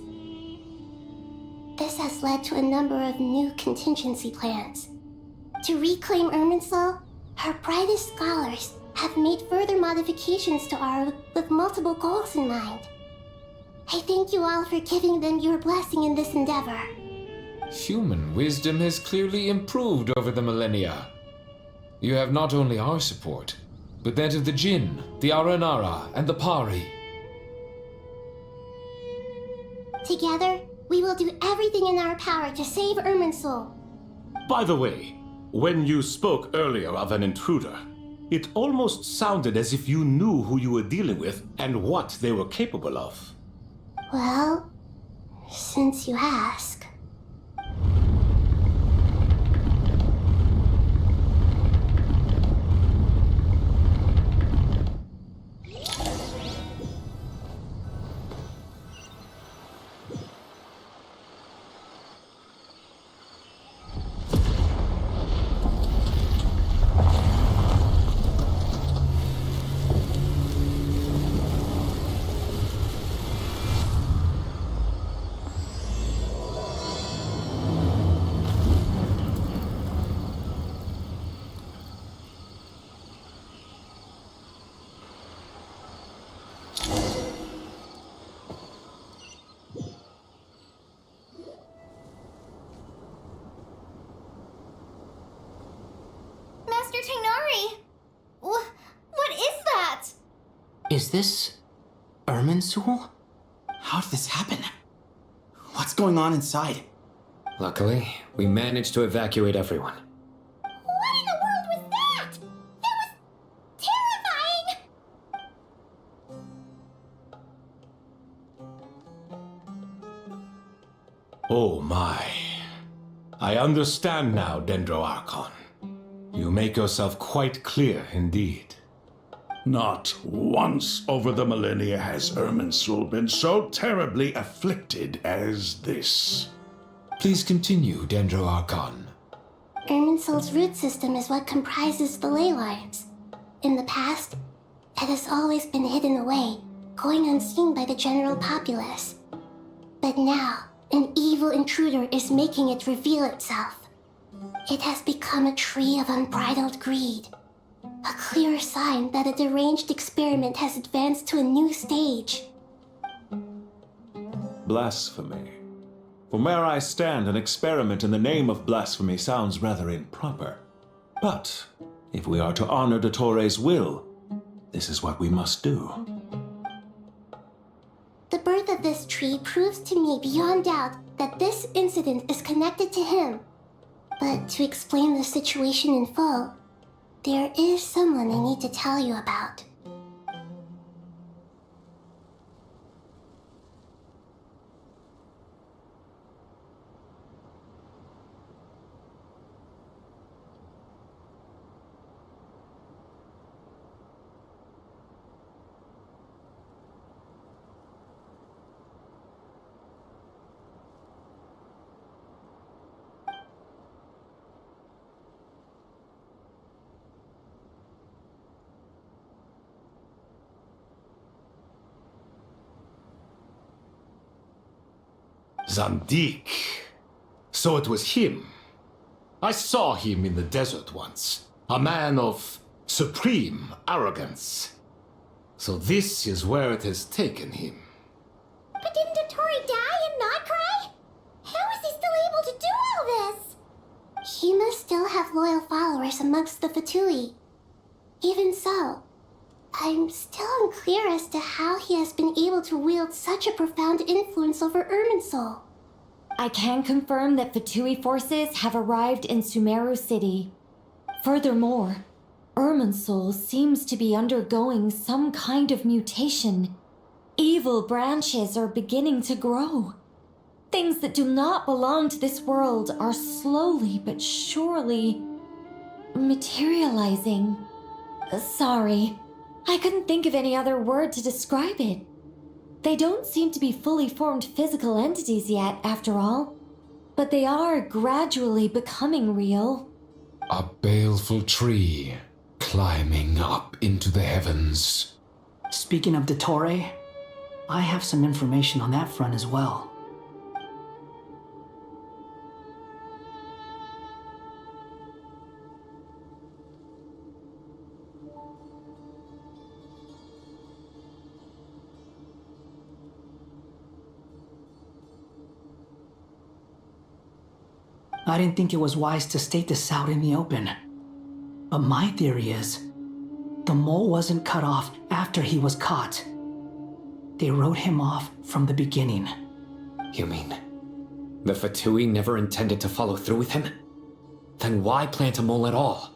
This has led to a number of new contingency plans. To reclaim Irminsul, our brightest scholars have made further modifications to Aru with multiple goals in mind. I thank you all for giving them your blessing in this endeavor. Human wisdom has clearly improved over the millennia. You have not only our support, but that of the Jinn, the Aranara, and the Pari. Together, we will do everything in our power to save Irminsul. By the way, when you spoke earlier of an intruder, it almost sounded as if you knew who you were dealing with and what they were capable of. Well, since you ask. Master Tainari! What is that? Is this Irminsul? How did this happen? What's going on inside? Luckily, we managed to evacuate everyone. What in the world was that? That was terrifying! Oh my. I understand now, Dendro Archon. You make yourself quite clear indeed. Not once over the millennia has Irminsul been so terribly afflicted as this. Please continue, Dendro Archon. Irminsul's root system is what comprises the ley lines. In the past, it has always been hidden away, going unseen by the general populace. But now, an evil intruder is making it reveal itself. It has become a tree of unbridled greed. A clear sign that a deranged experiment has advanced to a new stage. Blasphemy. From where I stand, an experiment in the name of blasphemy sounds rather improper. But if we are to honor Dottores' will, this is what we must do. The birth of this tree proves to me beyond doubt that this incident is connected to him. But to explain the situation in full, there is someone I need to tell you about. Zandik. So it was him. I saw him in the desert once. A man of supreme arrogance. So this is where it has taken him. But didn't Dottore die and not cry? How is he still able to do all this? He must still have loyal followers amongst the Fatui. Even so, I'm still unclear as to how he has been able to wield such a profound influence over Irminsul. I can confirm that Fatui forces have arrived in Sumeru City. Furthermore, Irminsul seems to be undergoing some kind of mutation. Evil branches are beginning to grow. Things that do not belong to this world are slowly but surely materializing. Sorry, I couldn't think of any other word to describe it. They don't seem to be fully formed physical entities yet, after all. But they are gradually becoming real. A baleful tree climbing up into the heavens. Speaking of Dottore, I have some information on that front as well. I didn't think it was wise to state this out in the open. But my theory is, the mole wasn't cut off after he was caught. They wrote him off from the beginning. You mean, the Fatui never intended to follow through with him? Then why plant a mole at all?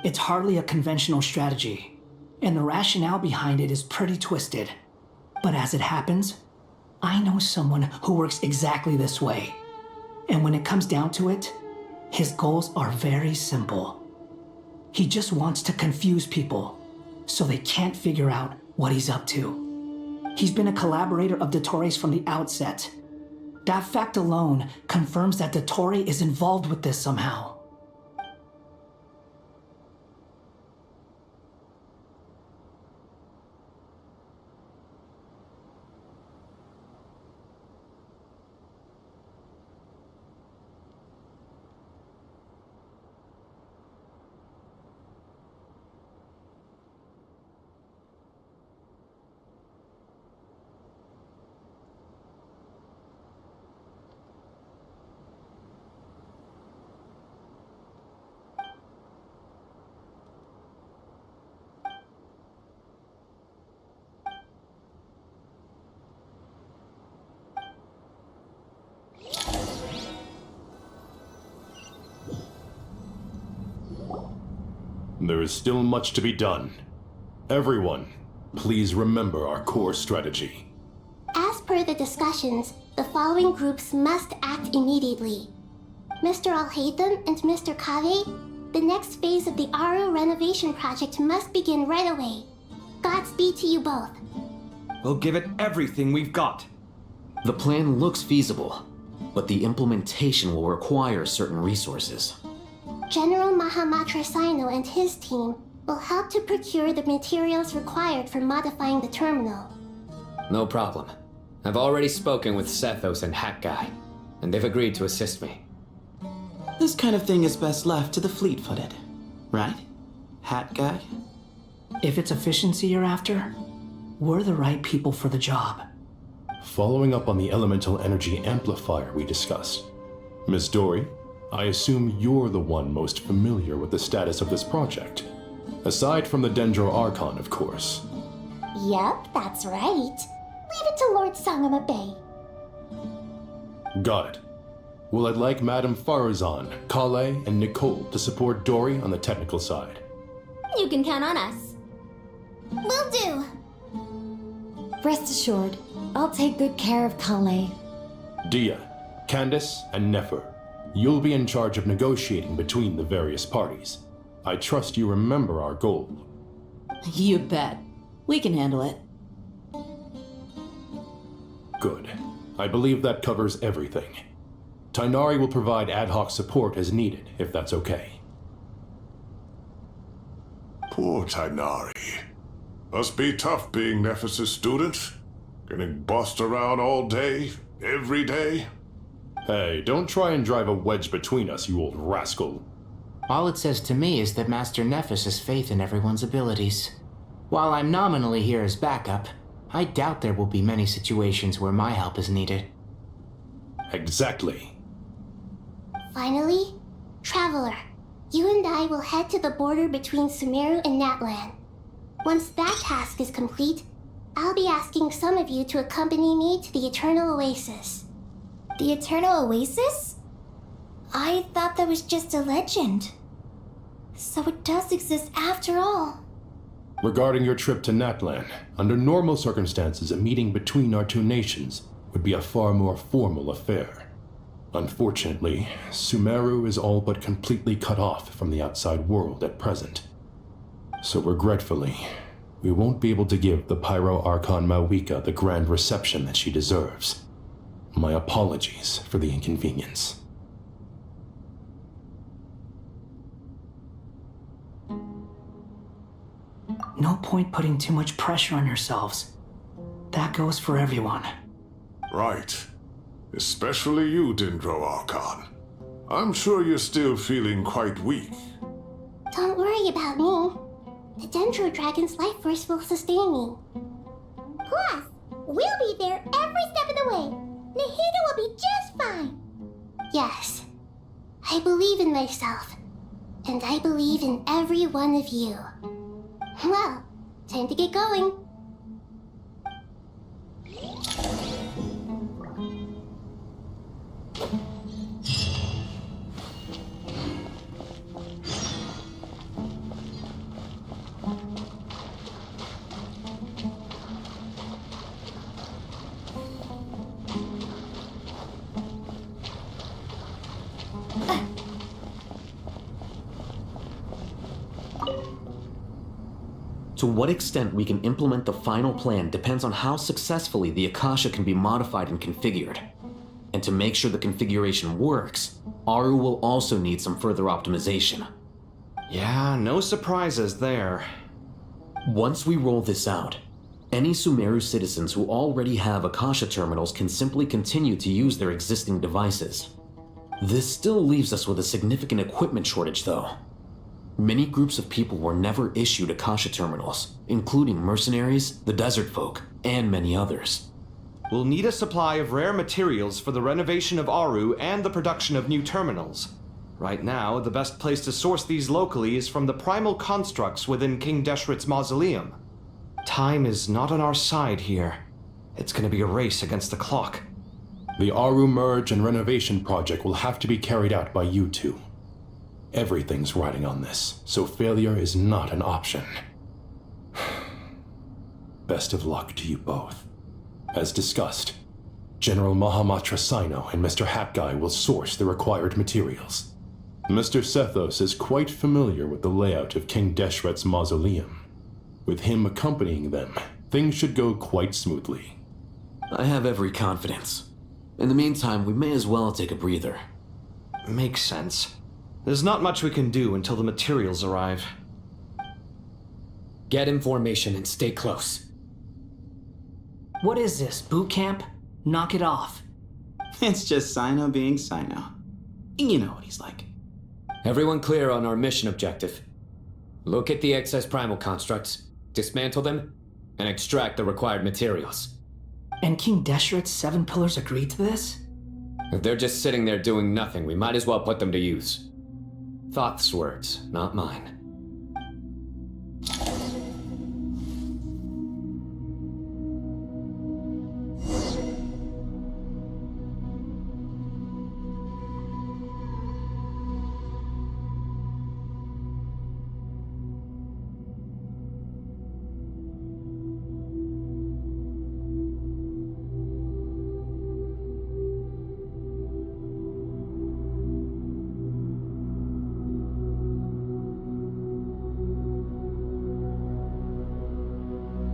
It's hardly a conventional strategy, and the rationale behind it is pretty twisted. But as it happens, I know someone who works exactly this way. And when it comes down to it, his goals are very simple. He just wants to confuse people, so they can't figure out what he's up to. He's been a collaborator of Dottore's from the outset. That fact alone confirms that Dottore is involved with this somehow. There is still much to be done. Everyone, please remember our core strategy. As per the discussions, the following groups must act immediately. Mr. Alhaitham and Mr. Kave, the next phase of the Aru renovation project must begin right away. Godspeed to you both. We'll give it everything we've got. The plan looks feasible, but the implementation will require certain resources. General Mahamatra Sino and his team will help to procure the materials required for modifying the terminal. No problem. I've already spoken with Sethos and Hat Guy, and they've agreed to assist me. This kind of thing is best left to the fleet-footed, right? Hat Guy? If it's efficiency you're after, we're the right people for the job. Following up on the elemental energy amplifier we discussed, Miss Dory, I assume you're the one most familiar with the status of this project. Aside from the Dendro Archon, of course. Yep, that's right. Leave it to Lord Sangama Bay. Got it. Well, I'd like Madame Farazan, Kale, and Nicole to support Dory on the technical side. You can count on us. Will do. Rest assured, I'll take good care of Kale. Dia, Candace, and Nefer, you'll be in charge of negotiating between the various parties. I trust you remember our goal. You bet. We can handle it. Good. I believe that covers everything. Tainari will provide ad hoc support as needed, if that's okay. Poor Tainari. Must be tough being Nephis' student. Getting bossed around all day, every day. Hey, don't try and drive a wedge between us, you old rascal. All it says to me is that Master Nephis has faith in everyone's abilities. While I'm nominally here as backup, I doubt there will be many situations where my help is needed. Exactly. Finally, Traveler, you and I will head to the border between Sumeru and Natlan. Once that task is complete, I'll be asking some of you to accompany me to the Eternal Oasis. The Eternal Oasis? I thought that was just a legend. So it does exist after all. Regarding your trip to Natlan, under normal circumstances, a meeting between our two nations would be a far more formal affair. Unfortunately, Sumeru is all but completely cut off from the outside world at present. So regretfully, we won't be able to give the Pyro Archon Mawika the grand reception that she deserves. My apologies for the inconvenience. No point putting too much pressure on yourselves. That goes for everyone. Right. Especially you, Dendro Archon. I'm sure you're still feeling quite weak. Don't worry about me. The Dendro Dragon's life force will sustain me. Plus, we'll be there every step of the way. Nahida will be just fine. Yes. I believe in myself. And I believe in every one of you. Well, time to get going. To what extent we can implement the final plan depends on how successfully the Akasha can be modified and configured. And to make sure the configuration works, Aru will also need some further optimization. Yeah, no surprises there. Once we roll this out, any Sumeru citizens who already have Akasha terminals can simply continue to use their existing devices. This still leaves us with a significant equipment shortage, though. Many groups of people were never issued Akasha terminals, including mercenaries, the desert folk, and many others. We'll need a supply of rare materials for the renovation of Aru and the production of new terminals. Right now, the best place to source these locally is from the primal constructs within King Deshret's mausoleum. Time is not on our side here. It's gonna be a race against the clock. The Aru merge and renovation project will have to be carried out by you two. Everything's riding on this, so failure is not an option. Best of luck to you both. As discussed, General Mahamatra Sino and Mr. Hatguy will source the required materials. Mr. Sethos is quite familiar with the layout of King Deshret's mausoleum. With him accompanying them, things should go quite smoothly. I have every confidence. In the meantime, we may as well take a breather. Makes sense. There's not much we can do until the materials arrive. Get in formation and stay close. What is this, boot camp? Knock it off. It's just Sino being Sino. You know what he's like. Everyone clear on our mission objective. Locate the excess primal constructs, dismantle them, and extract the required materials. And King Deshret's 7 pillars agreed to this? If they're just sitting there doing nothing, we might as well put them to use. Thoth's words, not mine.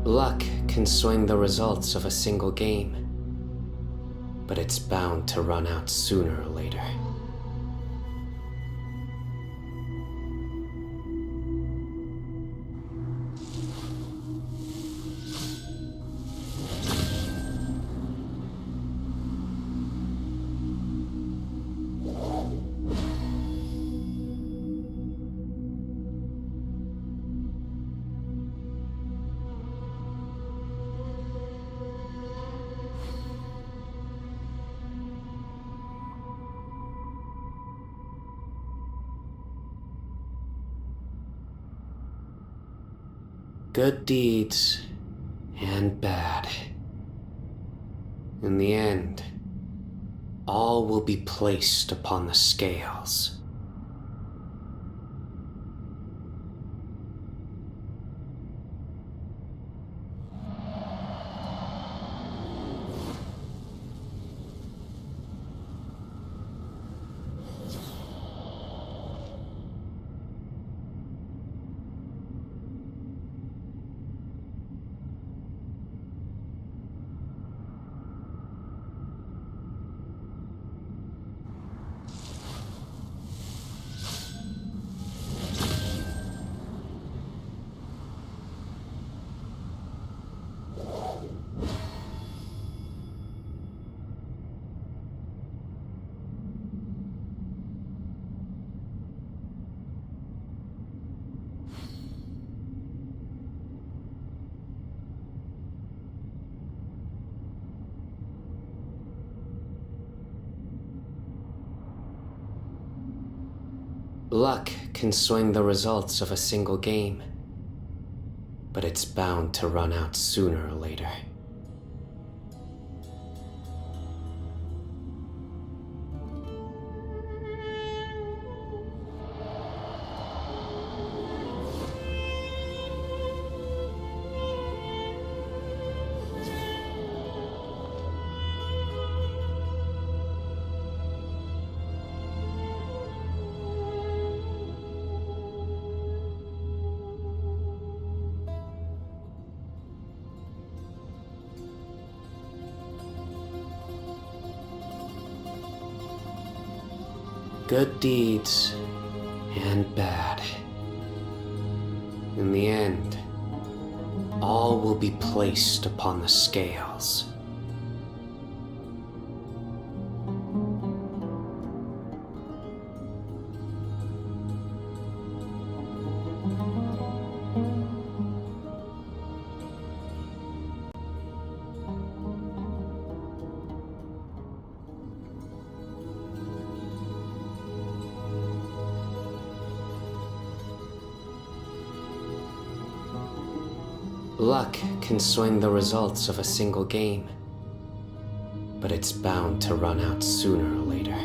Luck can swing the results of a single game, but it's bound to run out sooner or later. Good deeds and bad. In the end, all will be placed upon the scales. Luck can swing the results of a single game, but it's bound to run out sooner or later. Good deeds and bad. In the end, all will be placed upon the scales. Luck can swing the results of a single game, but it's bound to run out sooner or later.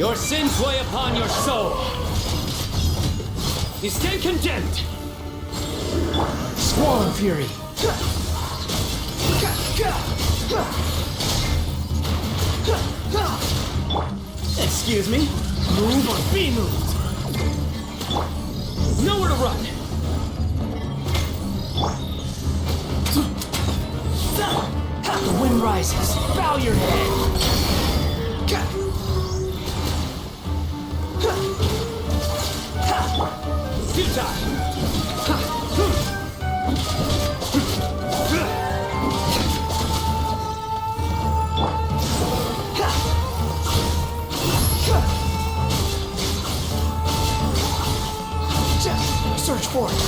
Your sins weigh upon your soul. You stand condemned. Squall Fury. Excuse me? Move or be moved. Nowhere to run. The wind rises. Bow your head. Search for it.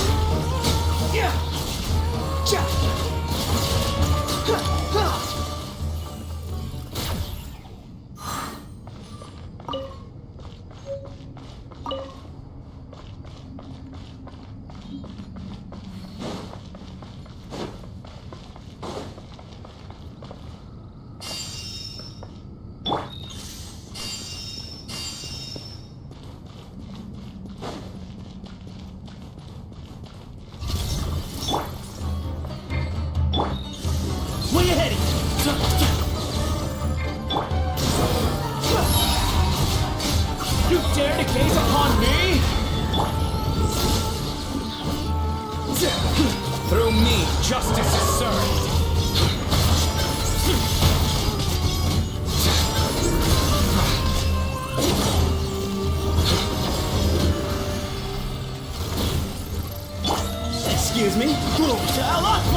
Where you heading? You dare to gaze upon me? Through me, justice is served. Excuse me? Move to ARkiGG!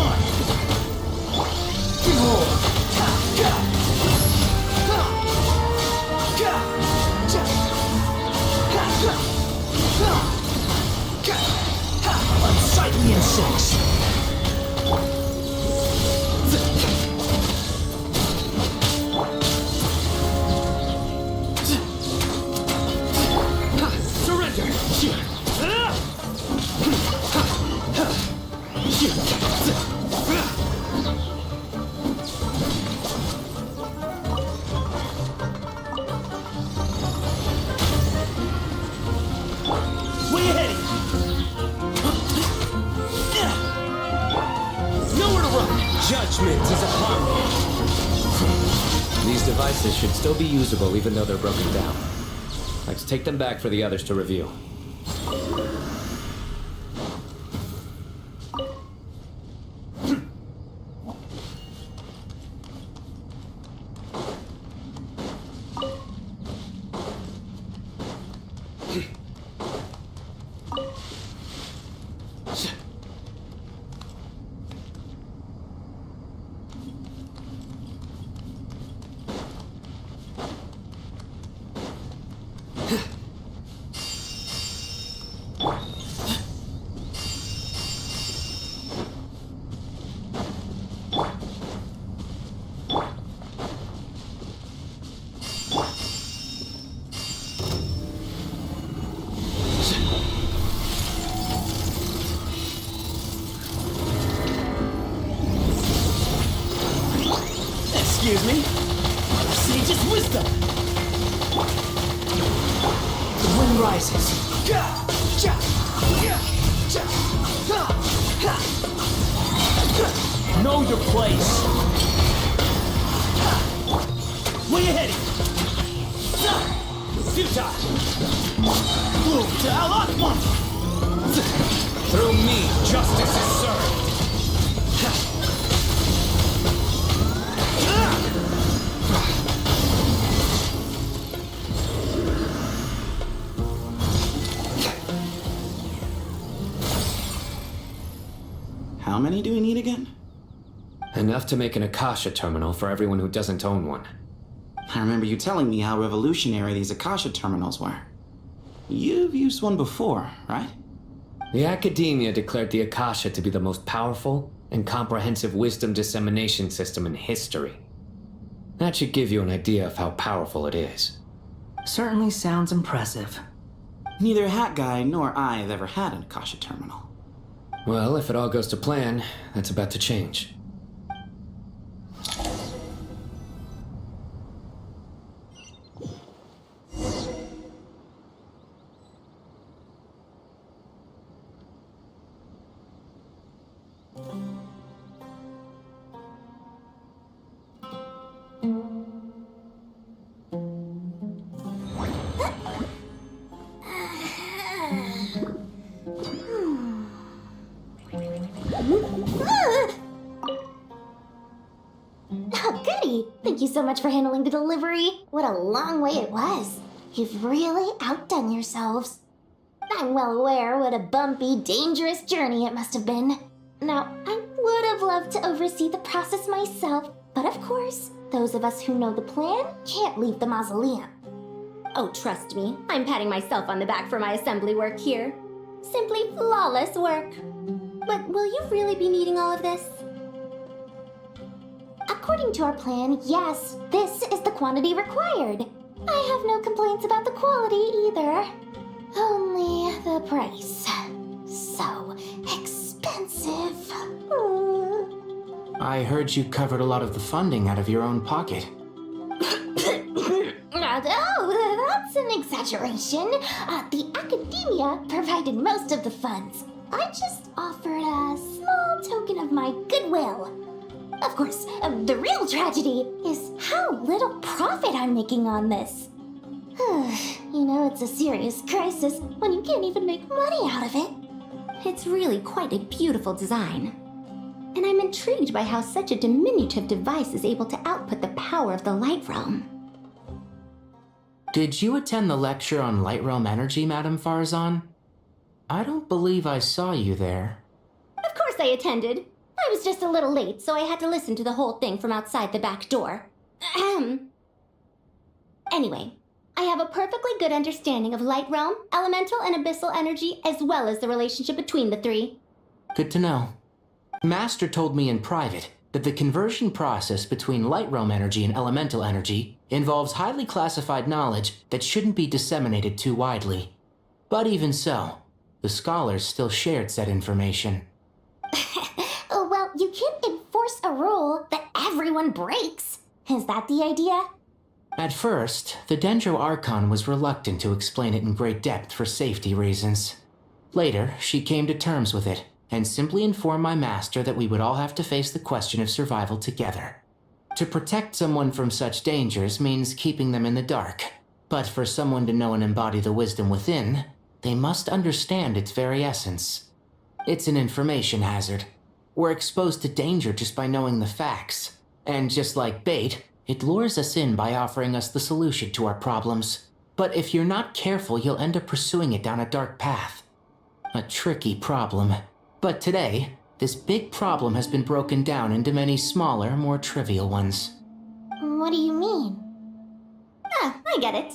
Unsightly insects. Surrender! Where you heading? Nowhere to run! Judgment is upon me. These devices should still be usable even though they're broken down. Let's take them back for the others to review. Excuse me? Sage's wisdom! The wind rises. Know your place. Where you heading? Futile! Move to ARkiGG! Through me, justice is served. How many do we need again? Enough to make an Akasha terminal for everyone who doesn't own one. I remember you telling me how revolutionary these Akasha terminals were. You've used one before, right? The academia declared the Akasha to be the most powerful and comprehensive wisdom dissemination system in history. That should give you an idea of how powerful it is. Certainly sounds impressive. Neither Hat Guy nor I have ever had an Akasha terminal. Well, if it all goes to plan, that's about to change. so much for handling the delivery. What a long way it was. You've really outdone yourselves. I'm well aware what a bumpy, dangerous journey it must have been. Now, I would have loved to oversee the process myself, but of course, those of us who know the plan can't leave the mausoleum. Oh, trust me, I'm patting myself on the back for my assembly work here. Simply flawless work. But will you really be needing all of this? According to our plan, yes, this is the quantity required. I have no complaints about the quality either. Only the price. So expensive. I heard you covered a lot of the funding out of your own pocket. Oh, that's an exaggeration. The academia provided most of the funds. I just offered a small token of my goodwill. Of course, the real tragedy is how little profit I'm making on this. You know, it's a serious crisis when you can't even make money out of it. It's really quite a beautiful design. And I'm intrigued by how such a diminutive device is able to output the power of the Light Realm. Did you attend the lecture on Light Realm energy, Madame Farzan? I don't believe I saw you there. Of course I attended. I was just a little late, so I had to listen to the whole thing from outside the back door. Anyway, I have a perfectly good understanding of Light Realm, elemental and abyssal energy, as well as the relationship between the three. Good to know. Master told me in private that the conversion process between Light Realm energy and elemental energy involves highly classified knowledge that shouldn't be disseminated too widely. But even so, the scholars still shared said information. Well, you can't enforce a rule that everyone breaks. Is that the idea? At first, the Dendro Archon was reluctant to explain it in great depth for safety reasons. Later, she came to terms with it, and simply informed my master that we would all have to face the question of survival together. To protect someone from such dangers means keeping them in the dark, but for someone to know and embody the wisdom within, they must understand its very essence. It's an information hazard. We're exposed to danger just by knowing the facts, and just like bait, it lures us in by offering us the solution to our problems. But if you're not careful, you'll end up pursuing it down a dark path. A tricky problem. But today, this big problem has been broken down into many smaller, more trivial ones. What do you mean? I get it.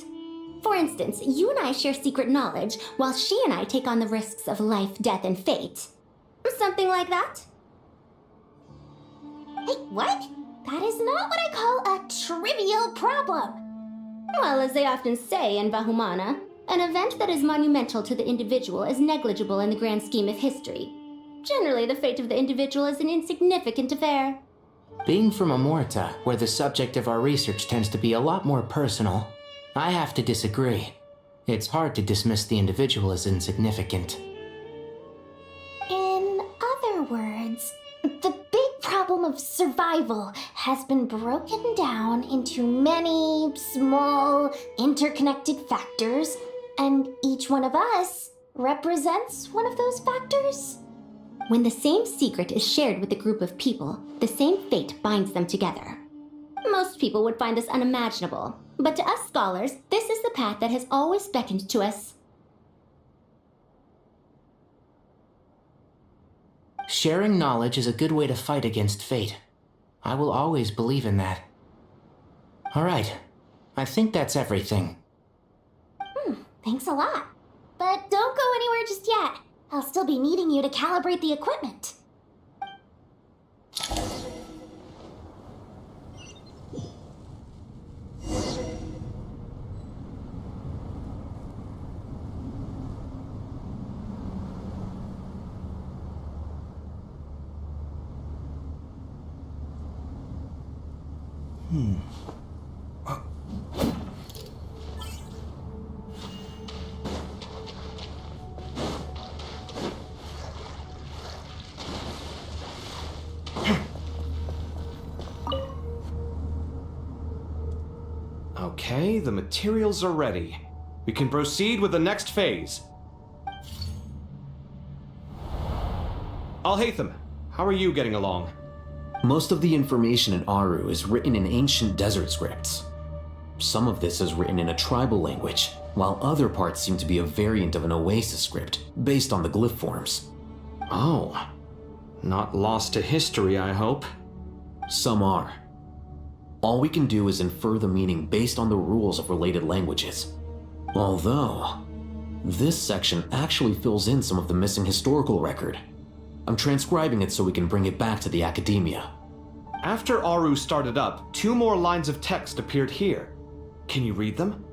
For instance, you and I share secret knowledge, while she and I take on the risks of life, death, and fate. Something like that? Hey, what? That is not what I call a trivial problem. Well, as they often say in Vahumana, an event that is monumental to the individual is negligible in the grand scheme of history. Generally, the fate of the individual is an insignificant affair. Being from Amorta, where the subject of our research tends to be a lot more personal, I have to disagree. It's hard to dismiss the individual as insignificant. In other words, the big problem of survival has been broken down into many small, interconnected factors, and each one of us represents one of those factors. When the same secret is shared with a group of people, the same fate binds them together. Most people would find this unimaginable, but to us scholars, this is the path that has always beckoned to us. Sharing knowledge is a good way to fight against fate. I will always believe in that. All right, I think that's everything. Thanks a lot. But don't go anywhere just yet. I'll still be needing you to calibrate the equipment. Okay, the materials are ready. We can proceed with the next phase. Al-Haytham, how are you getting along? Most of the information in Aru is written in ancient desert scripts. Some of this is written in a tribal language, while other parts seem to be a variant of an Oasis script, based on the glyph forms. Oh. Not lost to history, I hope. Some are. All we can do is infer the meaning based on the rules of related languages. Although, this section actually fills in some of the missing historical record. I'm transcribing it so we can bring it back to the academia. After Aru started up, 2 more lines of text appeared here. Can you read them?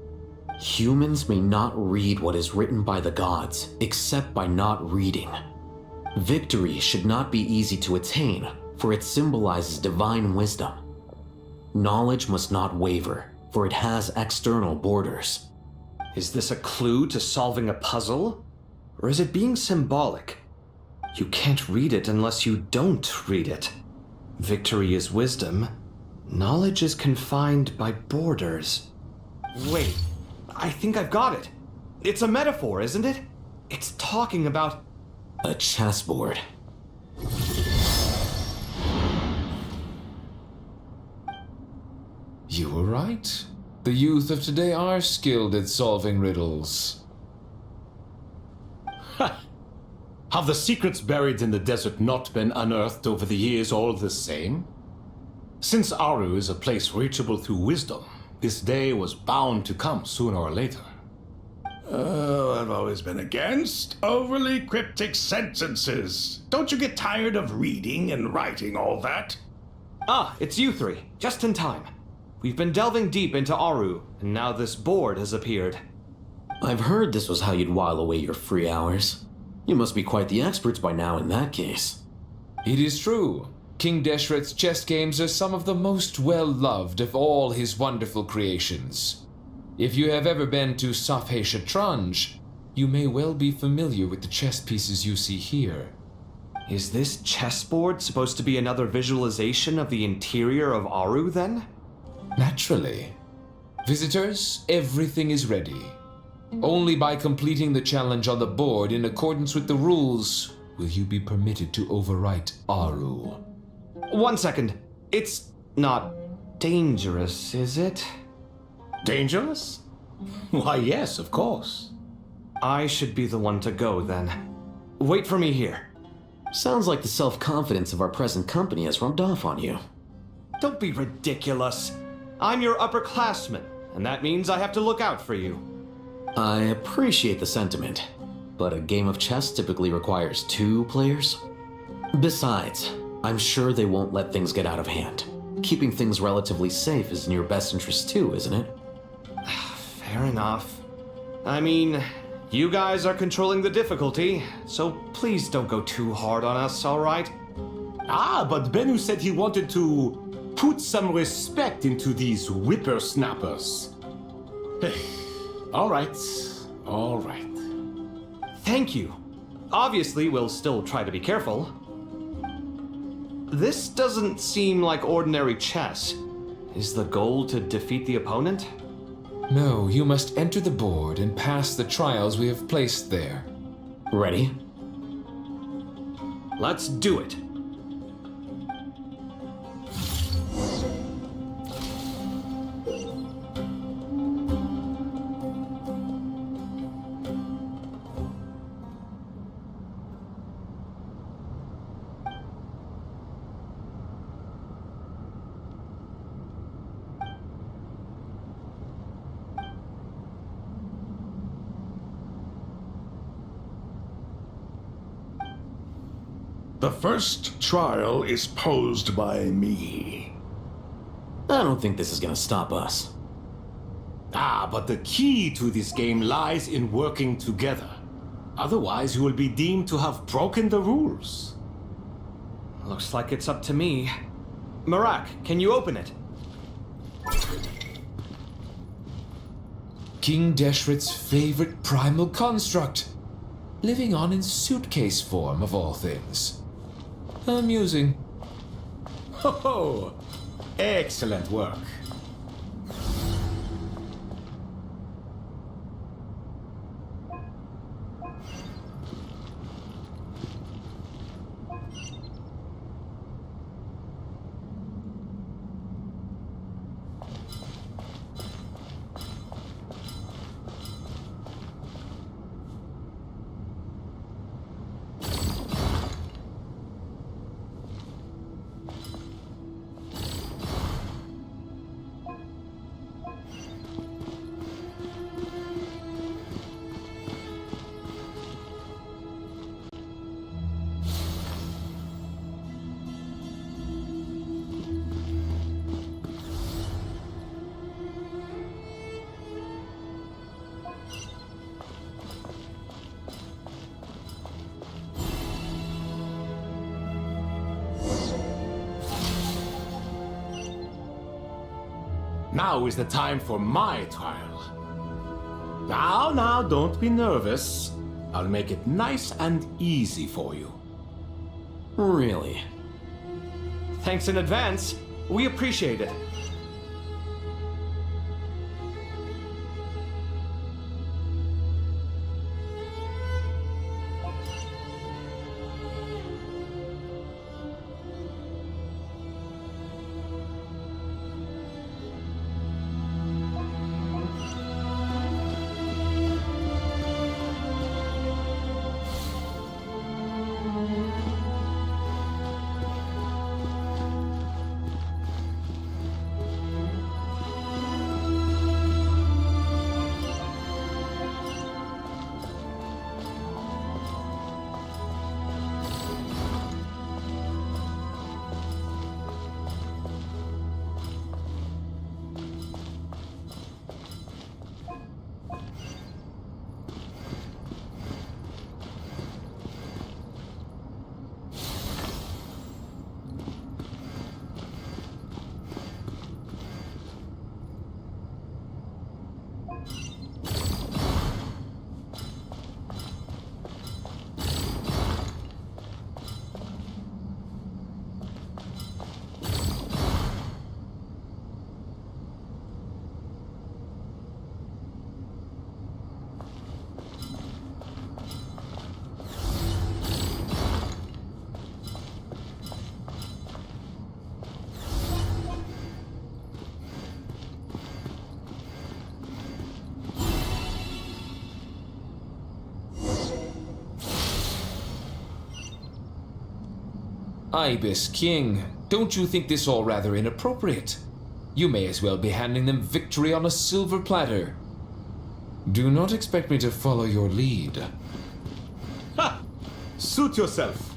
Humans may not read what is written by the gods, except by not reading. Victory should not be easy to attain, for it symbolizes divine wisdom. Knowledge must not waver, for it has external borders. Is this a clue to solving a puzzle? Or is it being symbolic? You can't read it unless you don't read it. Victory is wisdom. Knowledge is confined by borders. Wait, I think I've got it. It's a metaphor, isn't it? It's talking about... a chessboard. You were right. The youth of today are skilled at solving riddles. Have the secrets buried in the desert not been unearthed over the years all the same? Since Aru is a place reachable through wisdom, this day was bound to come sooner or later. Oh, I've always been against overly cryptic sentences. Don't you get tired of reading and writing all that? Ah, it's you 3. Just in time. We've been delving deep into Aru, and now this board has appeared. I've heard this was how you'd while away your free hours. You must be quite the experts by now in that case. It is true. King Deshret's chess games are some of the most well-loved of all his wonderful creations. If you have ever been to Safhe Shatranj, you may well be familiar with the chess pieces you see here. Is this chessboard supposed to be another visualization of the interior of Aru, then? Naturally. Visitors, everything is ready. Only by completing the challenge on the board in accordance with the rules will you be permitted to overwrite Aru. 1 second. It's not dangerous, is it? Dangerous? Why, yes, of course. I should be the one to go, then. Wait for me here. Sounds like the self-confidence of our present company has rubbed off on you. Don't be ridiculous. I'm your upperclassman, and that means I have to look out for you. I appreciate the sentiment, but a game of chess typically requires 2 players. Besides, I'm sure they won't let things get out of hand. Keeping things relatively safe is in your best interest too, isn't it? Fair enough. I mean, you guys are controlling the difficulty, so please don't go too hard on us, alright? Ah, but Bennu said he wanted to put some respect into these whippersnappers. All right. Thank you. Obviously, we'll still try to be careful. This doesn't seem like ordinary chess. Is the goal to defeat the opponent? No, you must enter the board and pass the trials we have placed there. Ready? Let's do it. The first trial is posed by me. I don't think this is gonna stop us. Ah, but the key to this game lies in working together. Otherwise, you will be deemed to have broken the rules. Looks like it's up to me. Marak, can you open it? King Deshret's favorite primal construct. Living on in suitcase form, of all things. Amusing. Ho! Excellent work. Now is the time for my trial. Now, don't be nervous. I'll make it nice and easy for you. Really? Thanks in advance. We appreciate it. Ibis King, don't you think this all rather inappropriate? You may as well be handing them victory on a silver platter. Do not expect me to follow your lead. Ha! Suit yourself.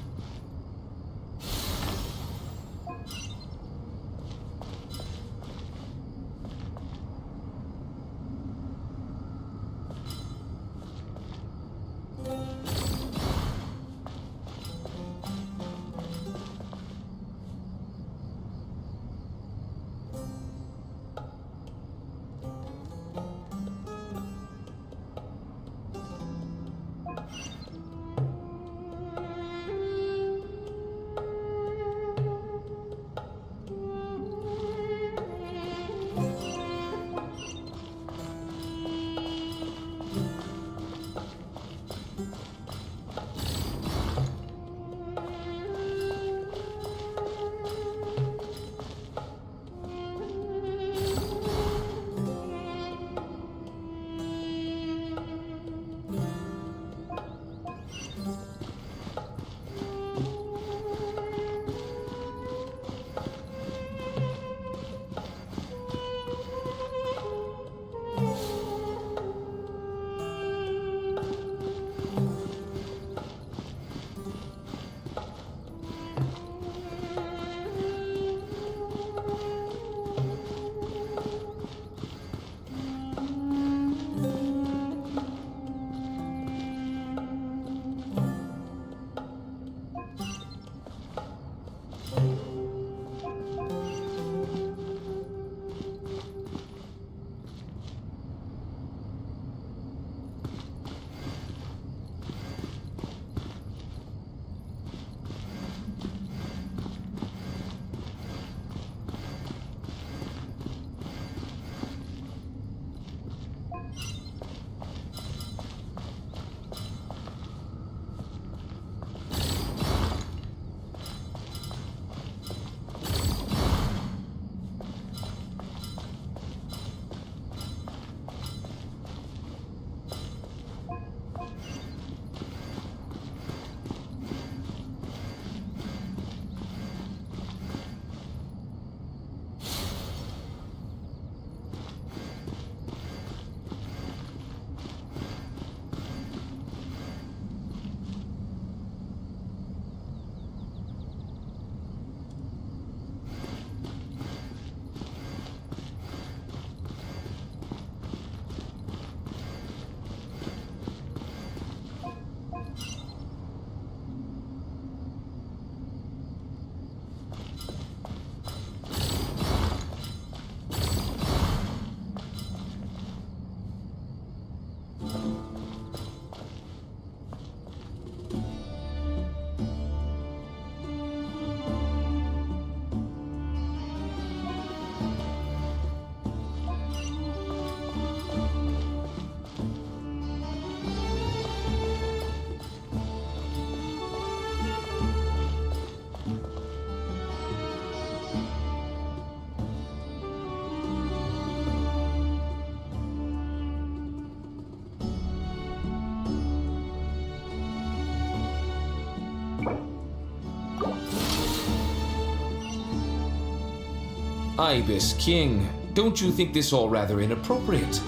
Ibis King, don't you think this all rather inappropriate?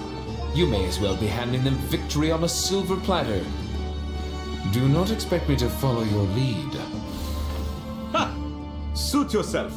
You may as well be handing them victory on a silver platter. Do not expect me to follow your lead. Ha! Suit yourself.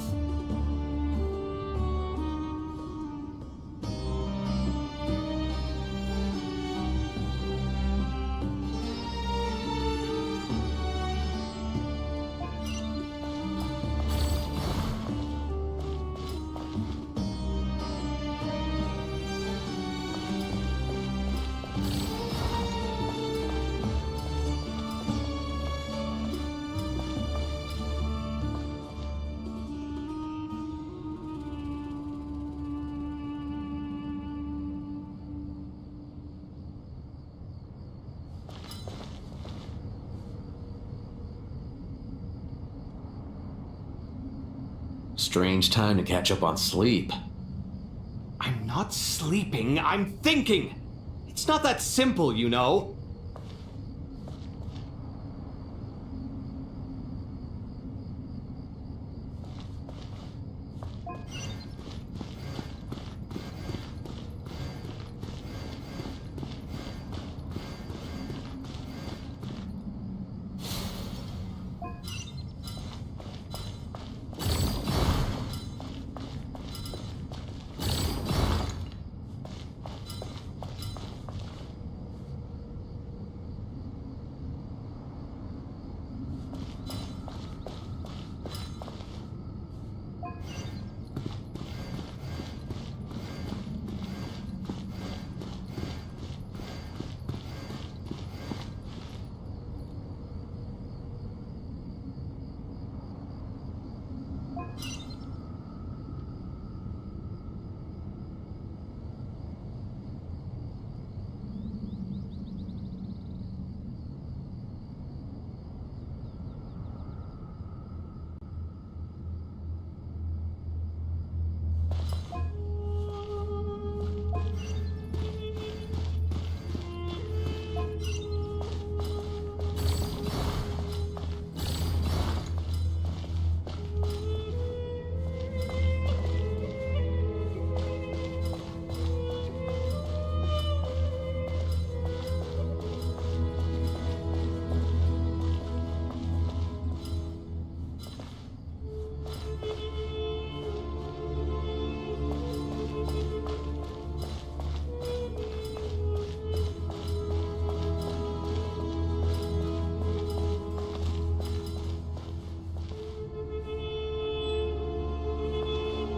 Strange time to catch up on sleep. I'm not sleeping, I'm thinking! It's not that simple, you know.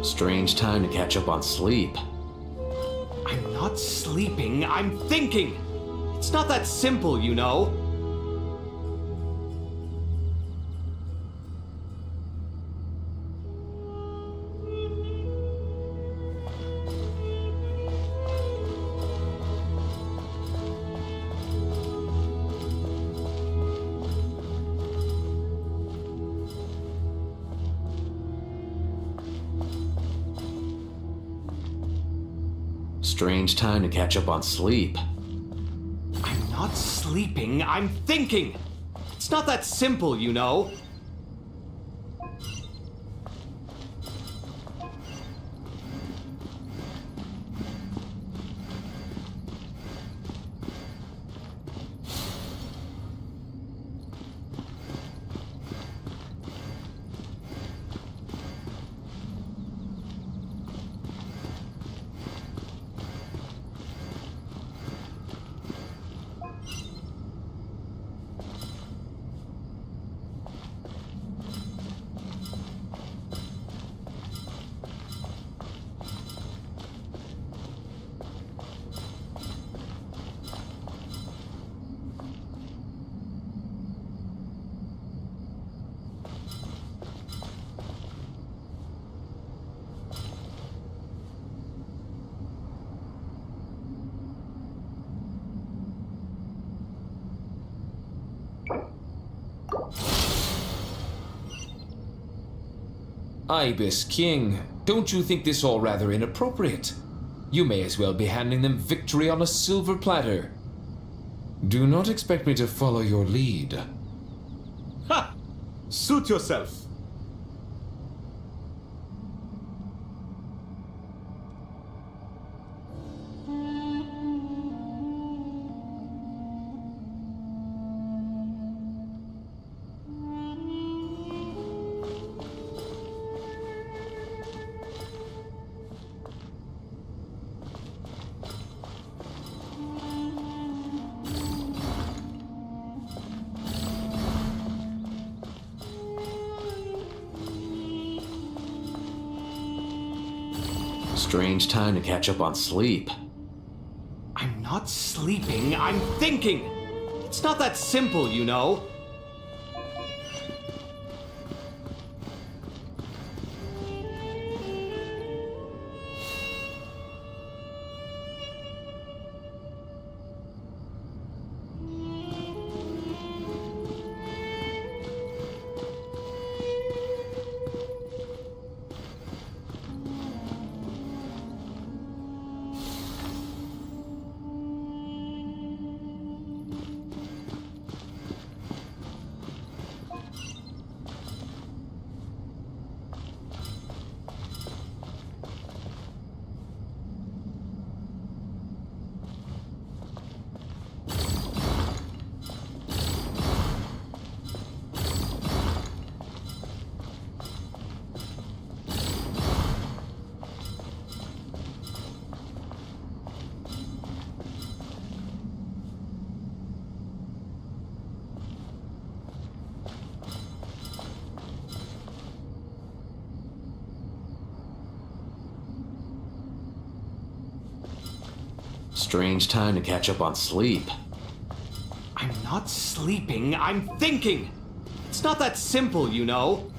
Strange time to catch up on sleep. I'm not sleeping, I'm thinking! It's not that simple, you know. Strange time to catch up on sleep. I'm not sleeping, I'm thinking! It's not that simple, you know. Ibis King, don't you think this all rather inappropriate? You may as well be handing them victory on a silver platter. Do not expect me to follow your lead. Ha! Suit yourself. Strange time to catch up on sleep. I'm not sleeping, I'm thinking! It's not that simple, you know. Strange time to catch up on sleep. I'm not sleeping, I'm thinking! It's not that simple, you know.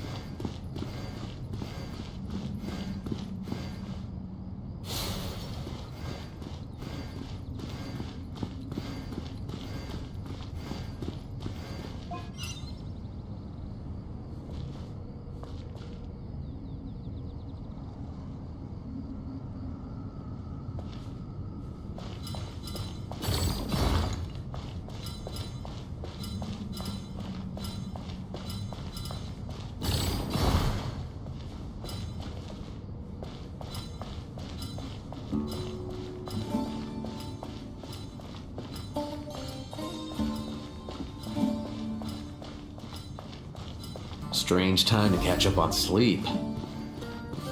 Strange time to catch up on sleep.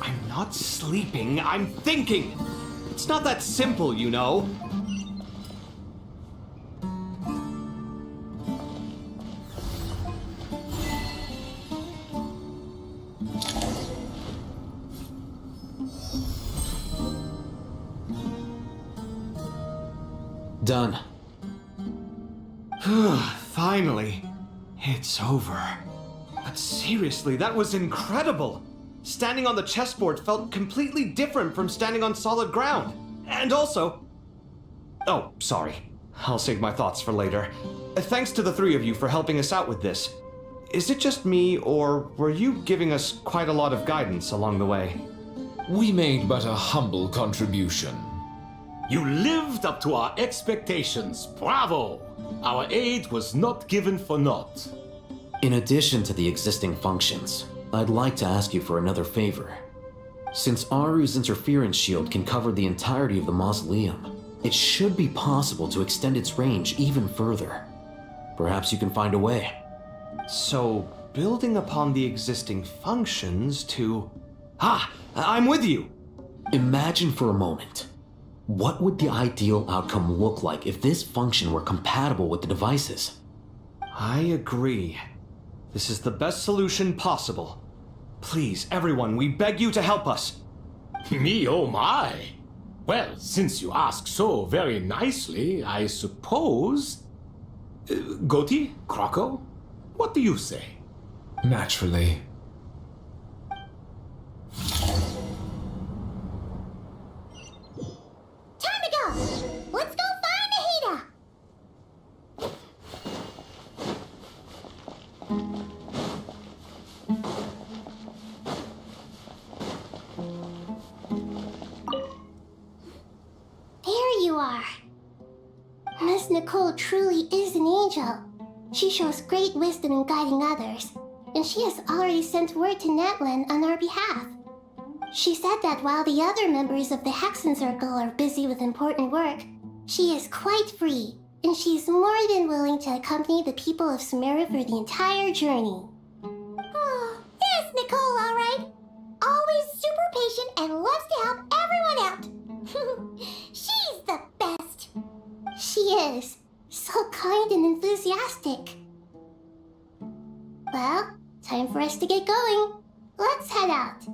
I'm not sleeping, I'm thinking! It's not that simple, you know. Done. Finally, it's over. But seriously, that was incredible! Standing on the chessboard felt completely different from standing on solid ground. And also... Oh, sorry. I'll save my thoughts for later. Thanks to the three of you for helping us out with this. Is it just me, or were you giving us quite a lot of guidance along the way? We made but a humble contribution. You lived up to our expectations. Bravo! Our aid was not given for naught. In addition to the existing functions, I'd like to ask you for another favor. Since Aru's interference shield can cover the entirety of the mausoleum, it should be possible to extend its range even further. Perhaps you can find a way. So, building upon the existing functions to... Ah! I'm with you! Imagine for a moment. What would the ideal outcome look like if this function were compatible with the devices? I agree. This is the best solution possible. Please, everyone, we beg you to help us. Me, oh my! Well, since you ask so very nicely, I suppose... Goti? Croco? What do you say? Naturally. Time to go! Let's go find Nahida! There you are. Miss Nicole truly is an angel. She shows great wisdom in guiding others, and she has already sent word to Natlan on our behalf. She said that while the other members of the Hexen Circle are busy with important work, she is quite free, and she's more than willing to accompany the people of Sumeru for the entire journey. Oh, there's Nicole, all right. Always super patient and loves to help everyone out. She's the best. She is. So kind and enthusiastic. Well, time for us to get going. Let's head out.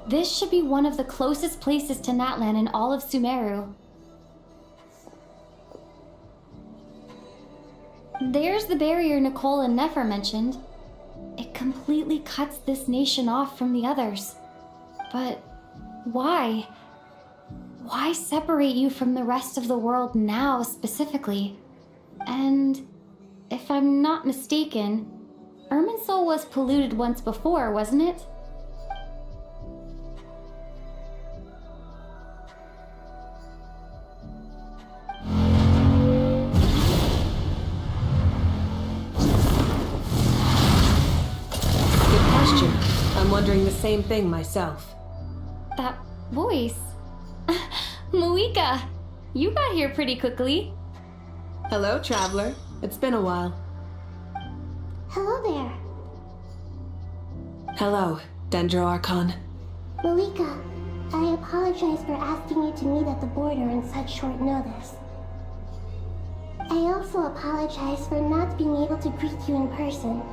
This should be one of the closest places to Natlan in all of Sumeru. There's the barrier Nicole and Nefer mentioned. It completely cuts this nation off from the others. But why? Why separate you from the rest of the world now specifically? And if I'm not mistaken, Irminsul was polluted once before, wasn't it? I'm wondering the same thing myself. That voice. Malika, you got here pretty quickly. Hello, traveler. It's been a while. Hello there. Hello, Dendro Archon. Malika, I apologize for asking you to meet at the border on such short notice. I also apologize for not being able to greet you in person.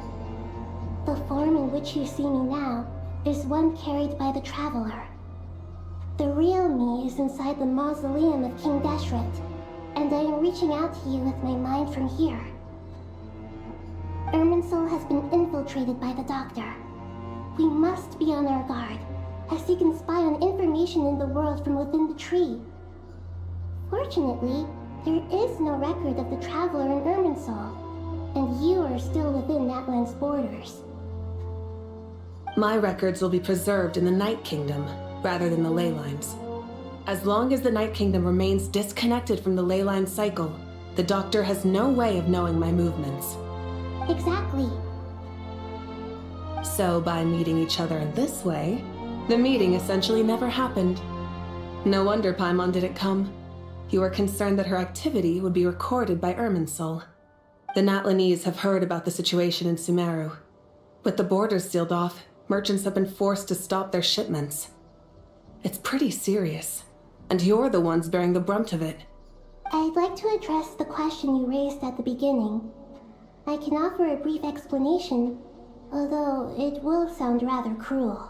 The form in which you see me now is one carried by the Traveler. The real me is inside the mausoleum of King Deshret, and I am reaching out to you with my mind from here. Irminsul has been infiltrated by the Doctor. We must be on our guard, as he can spy on information in the world from within the tree. Fortunately, there is no record of the Traveler in Irminsul, and you are still within Natlan's borders. My records will be preserved in the Night Kingdom, rather than the ley lines. As long as the Night Kingdom remains disconnected from the ley line cycle, the Doctor has no way of knowing my movements. Exactly. So by meeting each other in this way, the meeting essentially never happened. No wonder Paimon didn't come. You were concerned that her activity would be recorded by Irminsul. The Natlanese have heard about the situation in Sumeru. With the borders sealed off, merchants have been forced to stop their shipments. It's pretty serious, and you're the ones bearing the brunt of it. I'd like to address the question you raised at the beginning. I can offer a brief explanation, although it will sound rather cruel.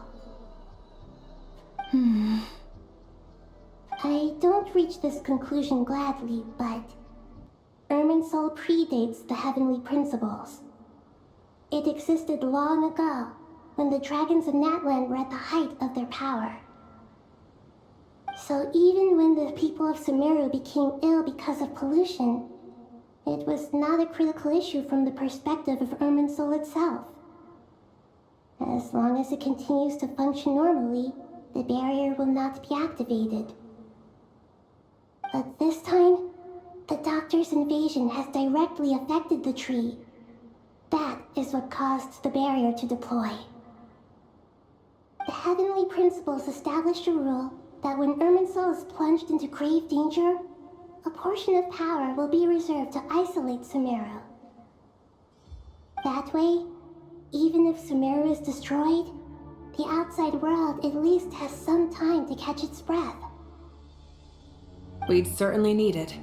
I don't reach this conclusion gladly, but Irminsul predates the heavenly principles. It existed long ago, when the dragons of Natlan were at the height of their power. So even when the people of Sumeru became ill because of pollution, it was not a critical issue from the perspective of Irminsul itself. As long as it continues to function normally, the barrier will not be activated. But this time, the Doctor's invasion has directly affected the tree. That is what caused the barrier to deploy. The heavenly principles established a rule that when Irminsul is plunged into grave danger, a portion of power will be reserved to isolate Sumeru. That way, even if Sumeru is destroyed, the outside world at least has some time to catch its breath. We'd certainly need it.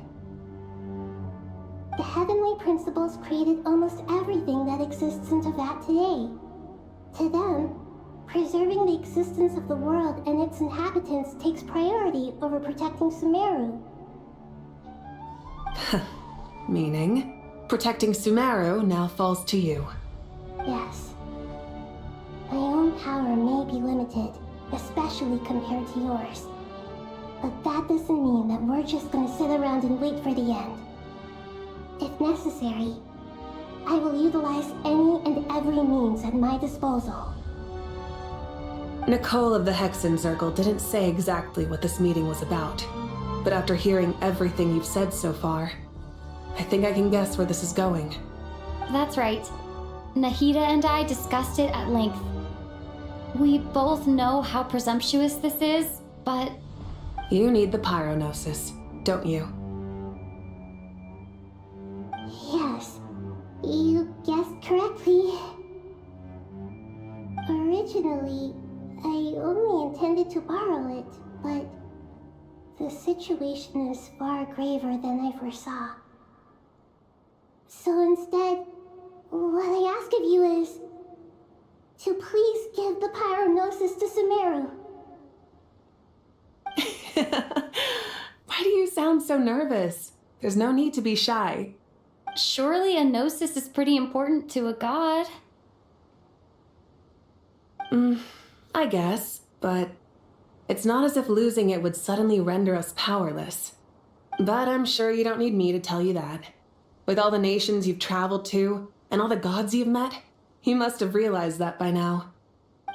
The heavenly principles created almost everything that exists in Teyvat today. To them, preserving the existence of the world and its inhabitants takes priority over protecting Sumeru. Meaning, protecting Sumeru now falls to you. Yes. My own power may be limited, especially compared to yours. But that doesn't mean that we're just gonna sit around and wait for the end. If necessary, I will utilize any and every means at my disposal. Nicole of the Hexen Circle didn't say exactly what this meeting was about, but after hearing everything you've said so far, I think I can guess where this is going. That's right. Nahida and I discussed it at length. We both know how presumptuous this is, but... You need the pyronosis, don't you? Yes, you guessed correctly. Originally, I only intended to borrow it, but the situation is far graver than I foresaw. So instead, what I ask of you is to please give the pyronosis to Sumeru. Why do you sound so nervous? There's no need to be shy. Surely a gnosis is pretty important to a god. I guess, but it's not as if losing it would suddenly render us powerless. But I'm sure you don't need me to tell you that. With all the nations you've traveled to, and all the gods you've met, you must have realized that by now.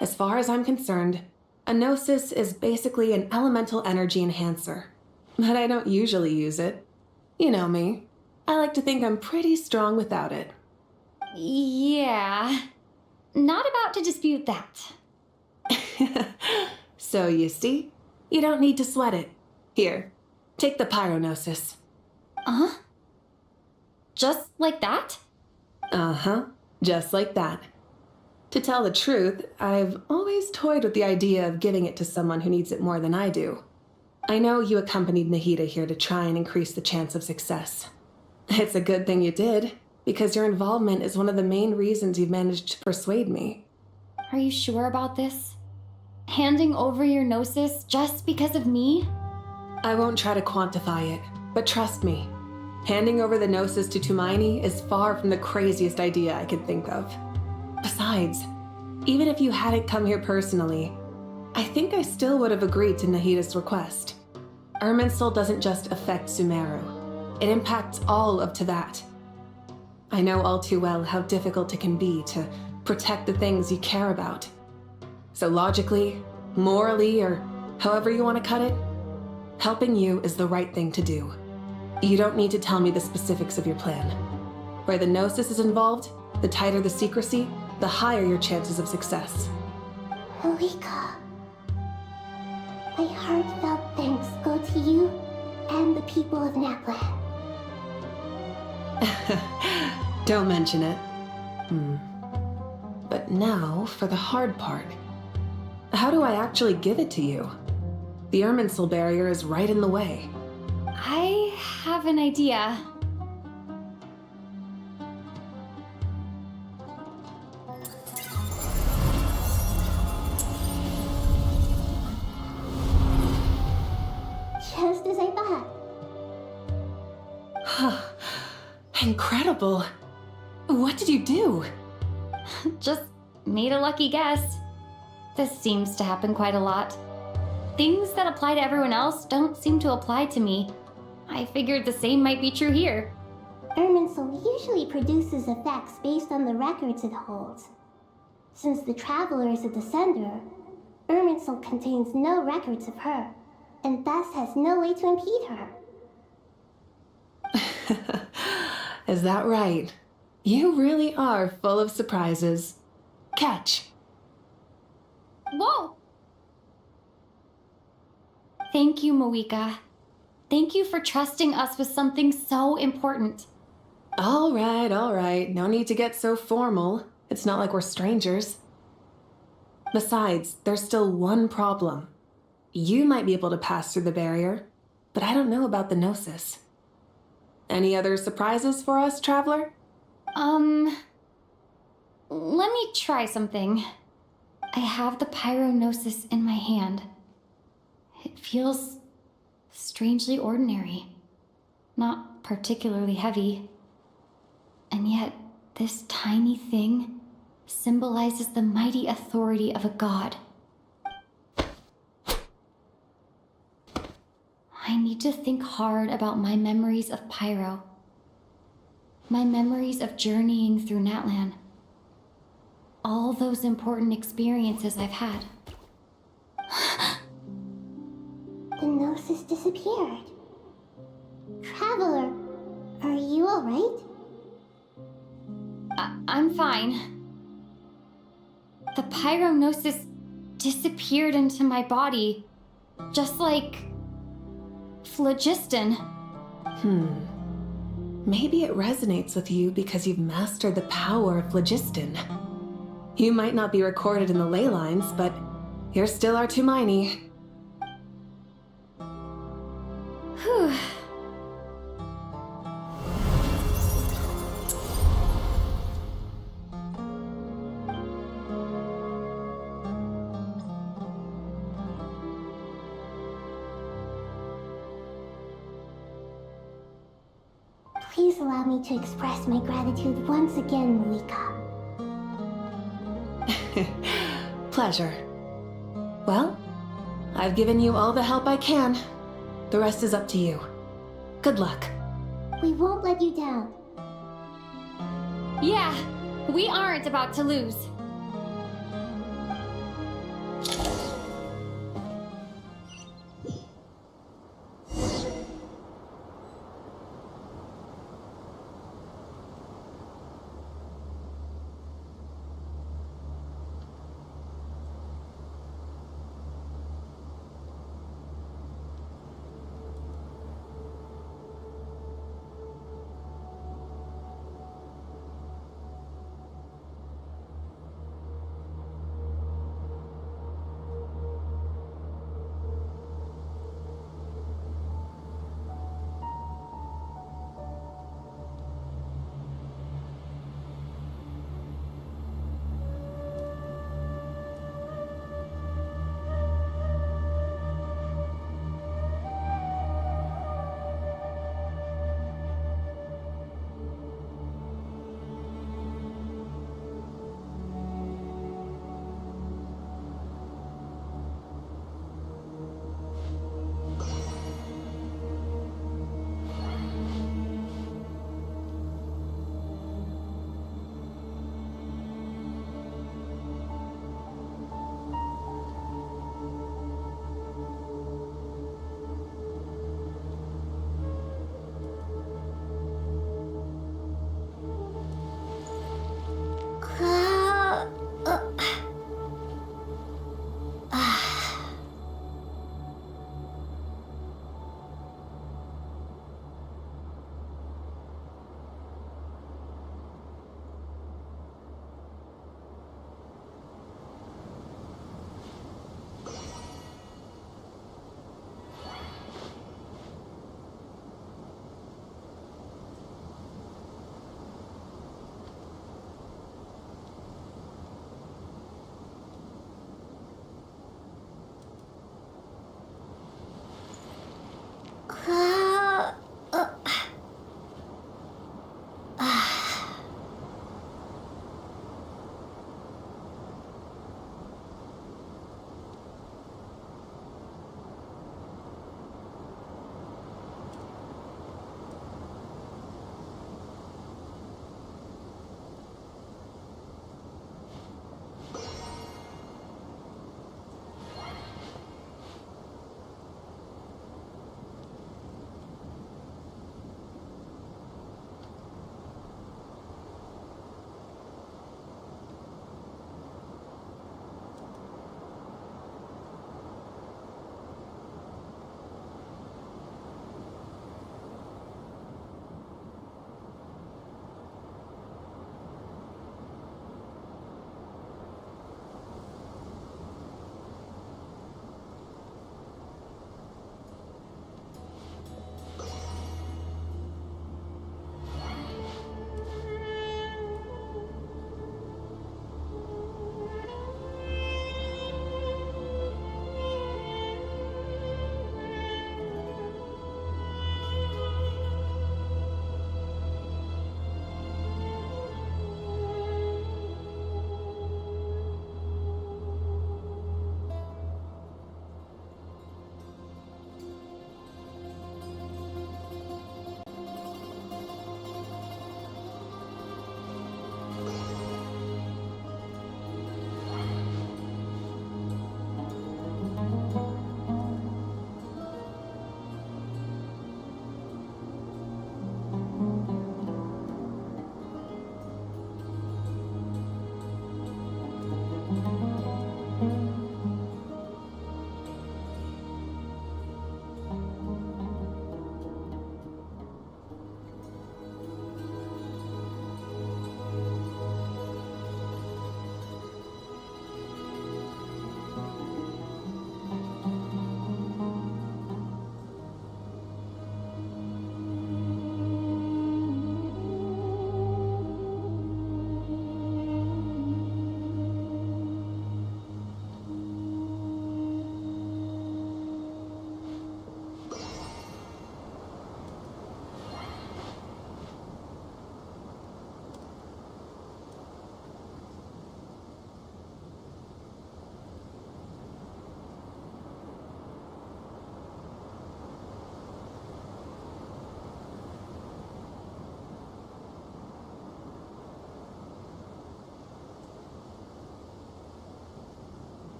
As far as I'm concerned, a gnosis is basically an elemental energy enhancer. But I don't usually use it. You know me. I like to think I'm pretty strong without it. Yeah. Not about to dispute that. So you see, you don't need to sweat it. Here, take the pyronosis. Just like that? Just like that. To tell the truth, I've always toyed with the idea of giving it to someone who needs it more than I do. I know you accompanied Nahida here to try and increase the chance of success. It's a good thing you did, because your involvement is one of the main reasons you've managed to persuade me. Are you sure about this? Handing over your gnosis just because of me? I won't try to quantify it, but trust me, handing over the gnosis to Tumaini is far from the craziest idea I could think of. Besides, even if you hadn't come here personally, I think I still would have agreed to Nahida's request. Irminsul doesn't just affect Sumeru. It impacts all of Teyvat. I know all too well how difficult it can be to protect the things you care about. So logically, morally, or however you want to cut it, helping you is the right thing to do. You don't need to tell me the specifics of your plan. Where the gnosis is involved, the tighter the secrecy, the higher your chances of success. Malika, my heartfelt thanks go to you and the people of Naplan. Don't mention it. But now for the hard part. How do I actually give it to you? The Irminsul barrier is right in the way. I have an idea. Just as I thought. Incredible. What did you do? Just made a lucky guess. This seems to happen quite a lot. Things that apply to everyone else don't seem to apply to me. I figured the same might be true here. Irminsul usually produces effects based on the records it holds. Since the Traveler is a descender, Irminsul contains no records of her, and thus has no way to impede her. Is that right? You really are full of surprises. Catch. Whoa! Thank you, Moika. Thank you for trusting us with something so important. All right. No need to get so formal. It's not like we're strangers. Besides, there's still one problem. You might be able to pass through the barrier, but I don't know about the gnosis. Any other surprises for us, Traveler? Let me try something. I have the pyronosis in my hand. It feels strangely ordinary, not particularly heavy. And yet, this tiny thing symbolizes the mighty authority of a god. I need to think hard about my memories of Pyro. My memories of journeying through Natlan. All those important experiences I've had. The gnosis disappeared. Traveler, are you alright? I'm fine. The pyronosis disappeared into my body, just like phlogiston. Maybe it resonates with you because you've mastered the power of phlogiston. You might not be recorded in the ley lines, but you're still our Tumaini. Whew. Please allow me to express my gratitude once again, Malika. Pleasure. Well, I've given you all the help I can. The rest is up to you. Good luck. We won't let you down. Yeah, we aren't about to lose.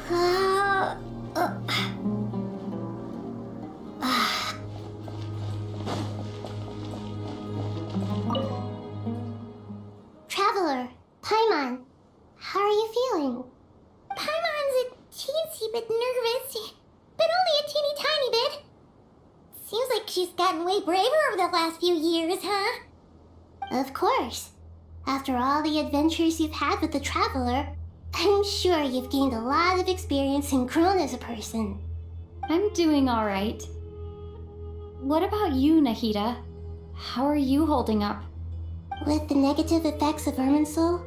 Traveler, Paimon, how are you feeling? Paimon's a teensy bit nervous, but only a teeny tiny bit. Seems like she's gotten way braver over the last few years, huh? Of course. After all the adventures you've had with the Traveler, I'm sure you've gained a lot of experience and grown as a person. I'm doing alright. What about you, Nahida? How are you holding up? With the negative effects of Irminsul,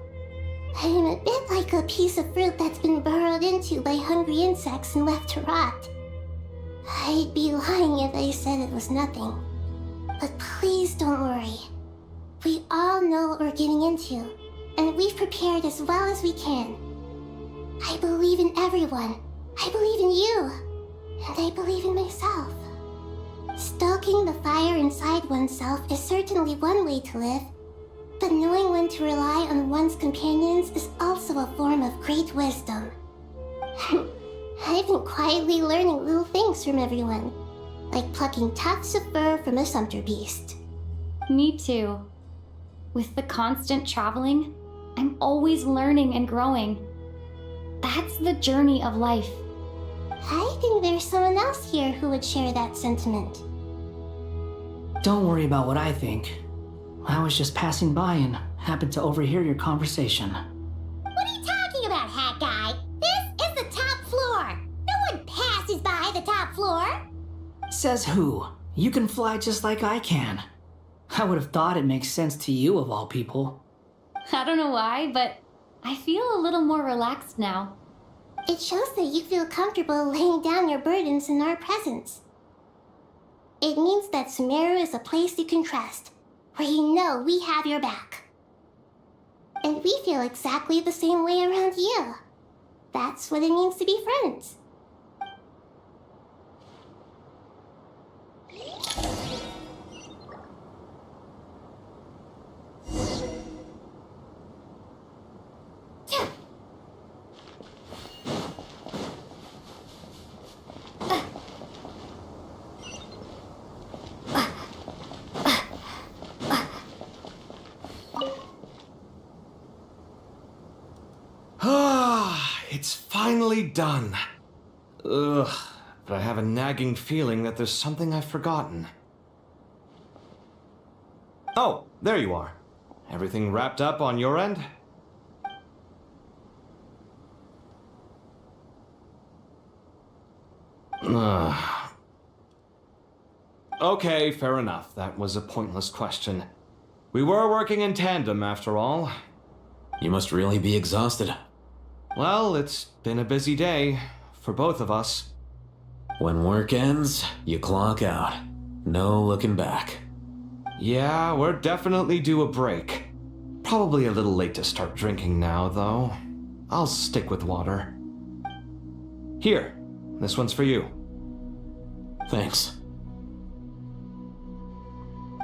I am a bit like a piece of fruit that's been burrowed into by hungry insects and left to rot. I'd be lying if I said it was nothing. But please don't worry. We all know what we're getting into, and we've prepared as well as we can. I believe in everyone. I believe in you. And I believe in myself. Stoking the fire inside oneself is certainly one way to live, but knowing when to rely on one's companions is also a form of great wisdom. I've been quietly learning little things from everyone, like plucking tufts of fur from a sumpter beast. Me too. With the constant traveling, I'm always learning and growing. That's the journey of life. I think there's someone else here who would share that sentiment. Don't worry about what I think. I was just passing by and happened to overhear your conversation. What are you talking about, Hat Guy? This is the top floor. No one passes by the top floor. Says who? You can fly just like I can. I would have thought it makes sense to you of all people. I don't know why, but I feel a little more relaxed now. It shows that you feel comfortable laying down your burdens in our presence. It means that Sumeru is a place you can trust, where you know we have your back. And we feel exactly the same way around you. That's what it means to be friends. It's finally done. Ugh, but I have a nagging feeling that there's something I've forgotten. Oh, there you are. Everything wrapped up on your end? Okay, fair enough. That was a pointless question. We were working in tandem, after all. You must really be exhausted. Well, it's been a busy day for both of us. When work ends, you clock out. No looking back. Yeah, we're definitely due a break. Probably a little late to start drinking now, though. I'll stick with water. Here, this one's for you. Thanks.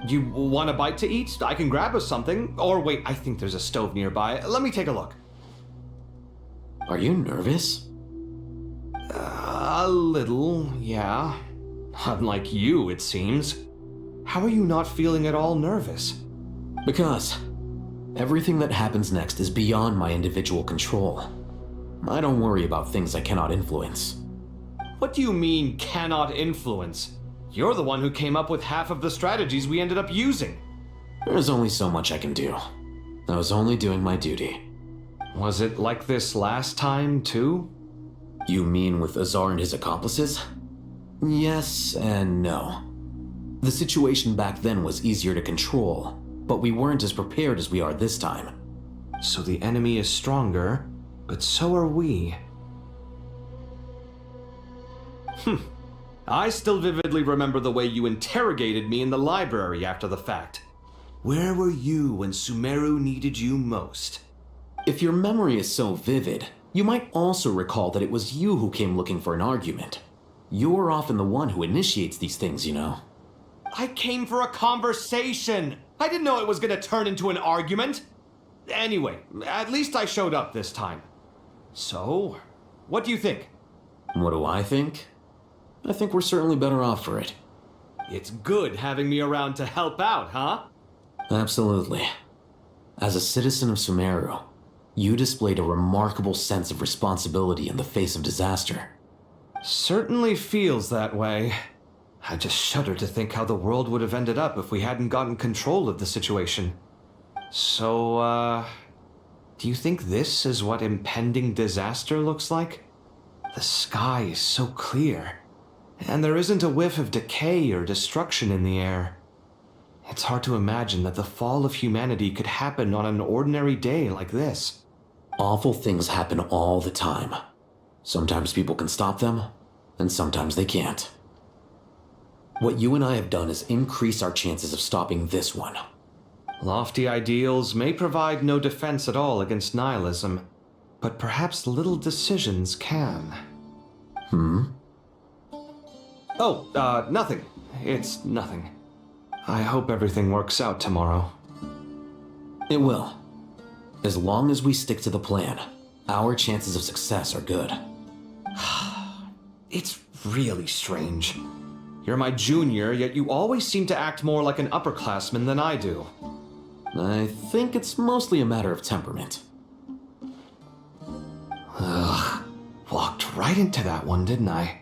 You want a bite to eat? I can grab us something. Or wait, I think there's a stove nearby. Let me take a look. Are you nervous? A little, yeah. Unlike you, it seems. How are you not feeling at all nervous? Because everything that happens next is beyond my individual control. I don't worry about things I cannot influence. What do you mean, cannot influence? You're the one who came up with half of the strategies we ended up using. There's only so much I can do. I was only doing my duty. Was it like this last time, too? You mean with Azar and his accomplices? Yes and no. The situation back then was easier to control, but we weren't as prepared as we are this time. So the enemy is stronger, but so are we. I still vividly remember the way you interrogated me in the library after the fact. Where were you when Sumeru needed you most? If your memory is so vivid, you might also recall that it was you who came looking for an argument. You're often the one who initiates these things, you know. I came for a conversation! I didn't know it was gonna turn into an argument! Anyway, at least I showed up this time. So, What do you think? What do I think? I think we're certainly better off for it. It's good having me around to help out, huh? Absolutely. As a citizen of Sumeru, you displayed a remarkable sense of responsibility in the face of disaster. Certainly feels that way. I just shudder to think how the world would have ended up if we hadn't gotten control of the situation. So, do you think this is what impending disaster looks like? The sky is so clear, and there isn't a whiff of decay or destruction in the air. It's hard to imagine that the fall of humanity could happen on an ordinary day like this. Awful things happen all the time. Sometimes people can stop them, and sometimes they can't. What you and I have done is increase our chances of stopping this one. Lofty ideals may provide no defense at all against nihilism, but perhaps little decisions can. Oh, nothing. It's nothing. I hope everything works out tomorrow. It will. As long as we stick to the plan, our chances of success are good. It's really strange. You're my junior, yet you always seem to act more like an upperclassman than I do. I think it's mostly a matter of temperament. Ugh. Walked right into that one, didn't I?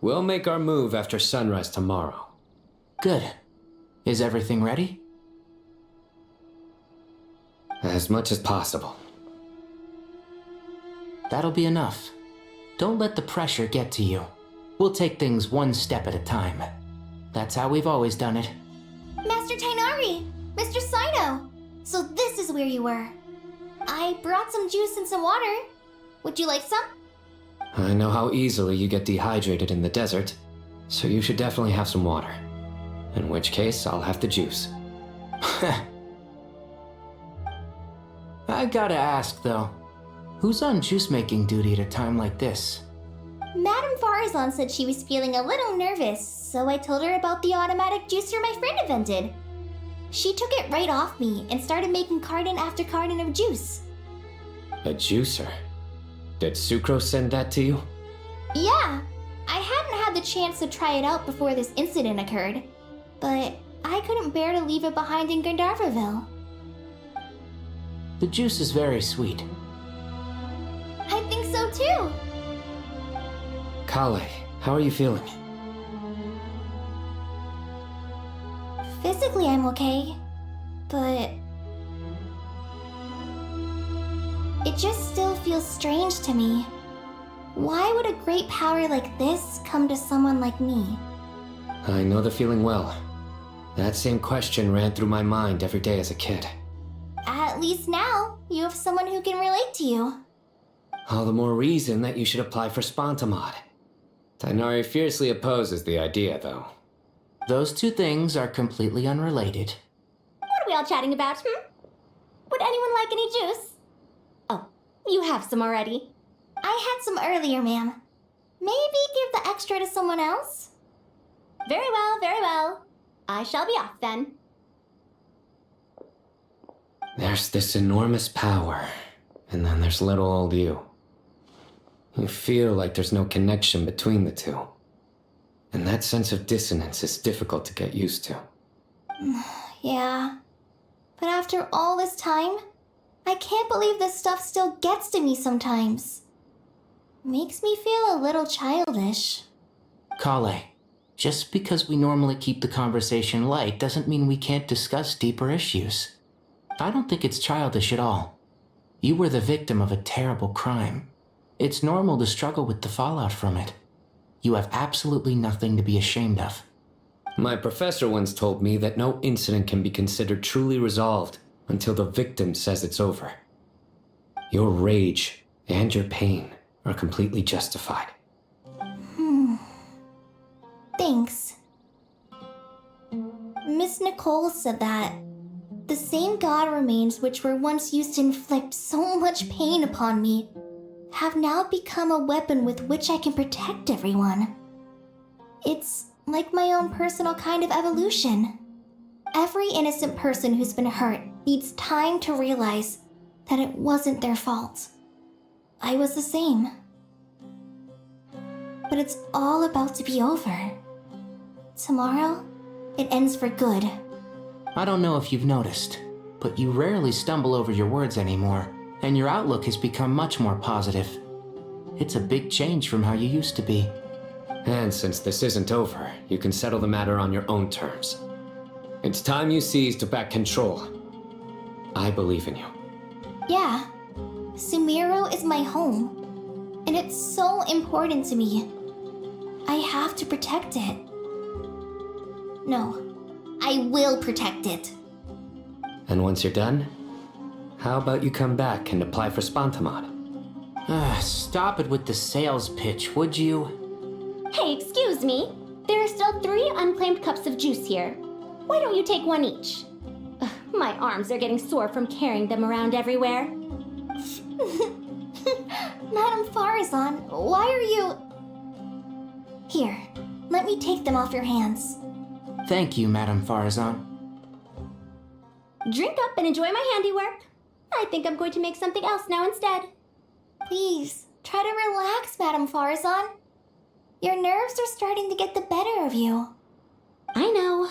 We'll make our move after sunrise tomorrow. Good. Is everything ready? As much as possible. That'll be enough. Don't let the pressure get to you. We'll take things one step at a time. That's how we've always done it. Master Tainari! Mr. Sino! So this is where you were. I brought some juice and some water. Would you like some? I know how easily you get dehydrated in the desert, so you should definitely have some water. In which case, I'll have the juice. I gotta ask, though. Who's on juice-making duty at a time like this? Madame Farazan said she was feeling a little nervous, so I told her about the automatic juicer my friend invented. She took it right off me and started making carton after carton of juice. A juicer? Did Sucro send that to you? Yeah, I hadn't had the chance to try it out before this incident occurred, but I couldn't bear to leave it behind in Gandharvaville. The juice is very sweet. I think so too. Kale, how are you feeling? Physically, I'm okay, but it just still feels strange to me. Why would a great power like this come to someone like me? I know the feeling well. That same question ran through my mind every day as a kid. At least now, you have someone who can relate to you. All the more reason that you should apply for Spontamod. Tainari fiercely opposes the idea, though. Those two things are completely unrelated. What are we all chatting about, Would anyone like any juice? Oh, you have some already. I had some earlier, ma'am. Maybe give the extra to someone else? Very well, very well. I shall be off then. There's this enormous power, and then there's little old you. You feel like there's no connection between the two. And that sense of dissonance is difficult to get used to. Yeah. But after all this time, I can't believe this stuff still gets to me sometimes. Makes me feel a little childish. Kale, just because we normally keep the conversation light doesn't mean we can't discuss deeper issues. I don't think it's childish at all. You were the victim of a terrible crime. It's normal to struggle with the fallout from it. You have absolutely nothing to be ashamed of. My professor once told me that no incident can be considered truly resolved until the victim says it's over. Your rage and your pain are completely justified. Thanks. Miss Nicole said that the same god remains which were once used to inflict so much pain upon me have now become a weapon with which I can protect everyone. It's like my own personal kind of evolution. Every innocent person who's been hurt needs time to realize that it wasn't their fault. I was the same. But it's all about to be over. Tomorrow, it ends for good. I don't know if you've noticed, but you rarely stumble over your words anymore, and your outlook has become much more positive. It's a big change from how you used to be. And since this isn't over, you can settle the matter on your own terms. It's time you seized back control. I believe in you. Yeah, Sumeru is my home, and it's so important to me. I have to protect it. No, I will protect it. And once you're done, how about you come back and apply for Spontamod? Stop it with the sales pitch, would you? Hey, excuse me. There are still 3 unclaimed cups of juice here. Why don't you take one each? Ugh, my arms are getting sore from carrying them around everywhere. Madame Farazan, why are you... Here, let me take them off your hands. Thank you, Madame Farazan. Drink up and enjoy my handiwork. I think I'm going to make something else now instead. Please, try to relax, Madame Farazan. Your nerves are starting to get the better of you. I know.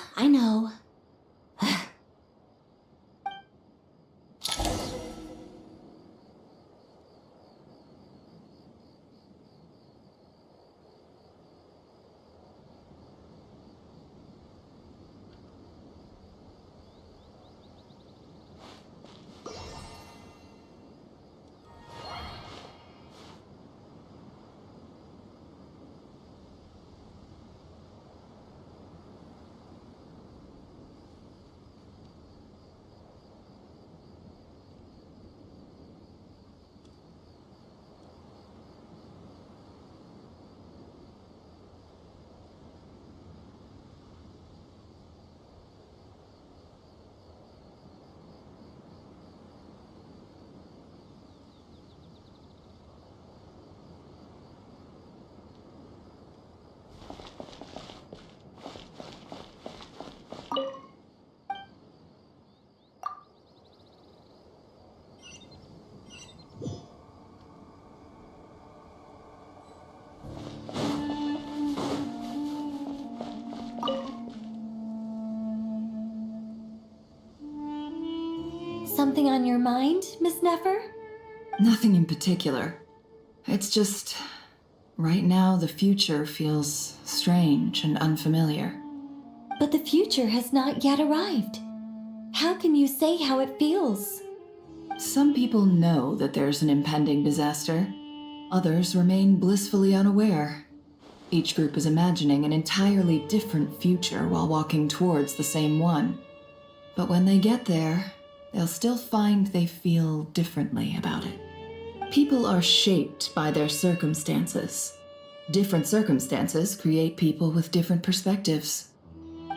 Something on your mind, Miss Nefer? Nothing in particular. It's just, right now the future feels strange and unfamiliar. But the future has not yet arrived. How can you say how it feels? Some people know that there's an impending disaster. Others remain blissfully unaware. Each group is imagining an entirely different future while walking towards the same one. But when they get there, they'll still find they feel differently about it. People are shaped by their circumstances. Different circumstances create people with different perspectives.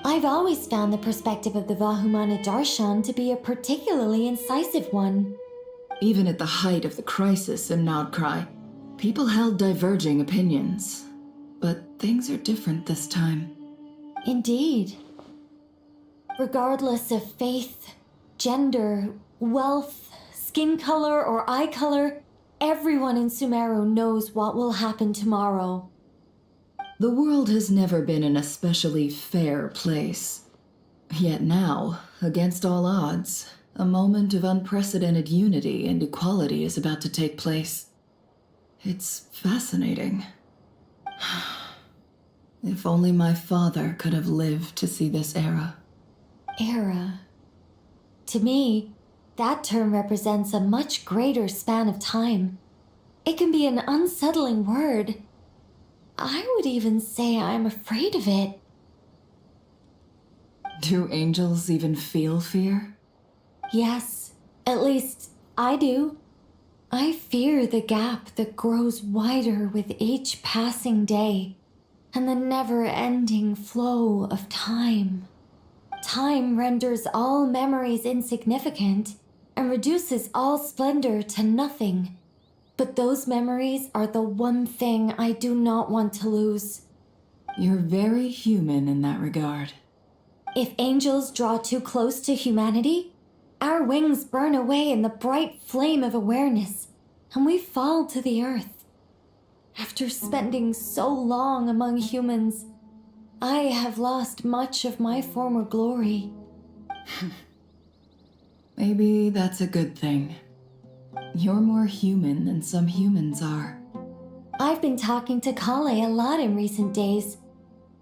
I've always found the perspective of the Vahumana Darshan to be a particularly incisive one. Even at the height of the crisis in Nodcry, people held diverging opinions. But things are different this time. Indeed. Regardless of faith, gender, wealth, skin color, or eye color, everyone in Sumeru knows what will happen tomorrow. The world has never been an especially fair place. Yet now, against all odds, a moment of unprecedented unity and equality is about to take place. It's fascinating. If only my father could have lived to see this era. Era. To me, that term represents a much greater span of time. It can be an unsettling word. I would even say I'm afraid of it. Do angels even feel fear? Yes, at least I do. I fear the gap that grows wider with each passing day, and the never-ending flow of time. Time renders all memories insignificant and reduces all splendor to nothing. But those memories are the one thing I do not want to lose. You're very human in that regard. If angels draw too close to humanity, our wings burn away in the bright flame of awareness, and we fall to the earth. After spending so long among humans, I have lost much of my former glory. Maybe that's a good thing. You're more human than some humans are. I've been talking to Kale a lot in recent days.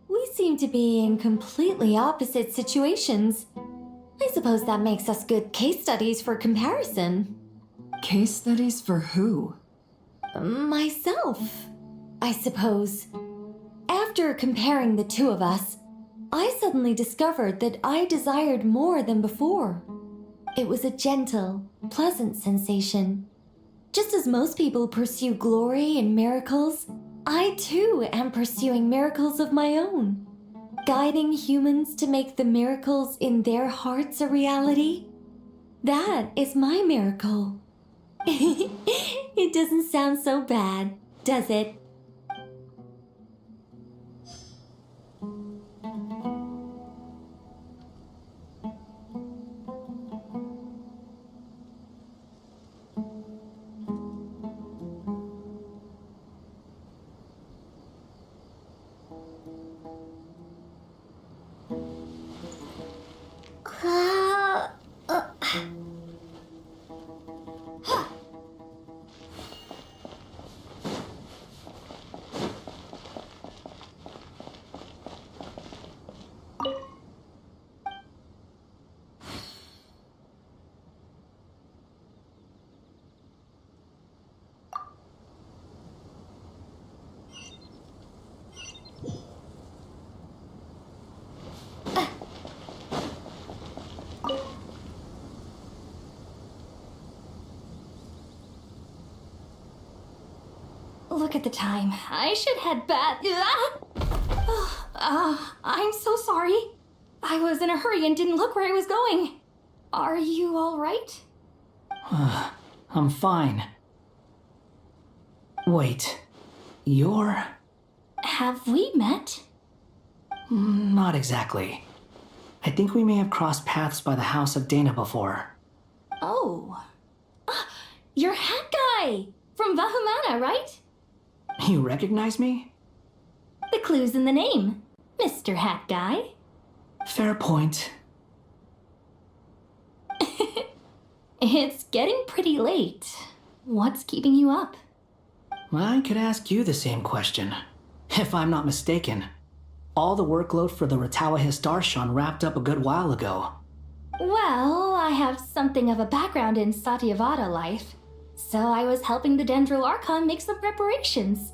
We seem to be in completely opposite situations. I suppose that makes us good case studies for comparison. Case studies for who? Myself, I suppose. After comparing the two of us, I suddenly discovered that I desired more than before. It was a gentle, pleasant sensation. Just as most people pursue glory and miracles, I too am pursuing miracles of my own. Guiding humans to make the miracles in their hearts a reality. That is my miracle. It doesn't sound so bad, does it? Look at the time. I should head back. I'm so sorry. I was in a hurry and didn't look where I was going. Are you all right? I'm fine. Wait, you're... Have we met? Not exactly. I think we may have crossed paths by the house of Dana before. Oh. You're Hat Guy! From Vahumana, right? You recognize me? The clue's in the name. Mr. Hat Guy. Fair point. It's getting pretty late. What's keeping you up? I could ask you the same question. If I'm not mistaken, all the workload for the Ratawa Histarshan wrapped up a good while ago. Well, I have something of a background in Satyavada life, so I was helping the Dendro Archon make some preparations.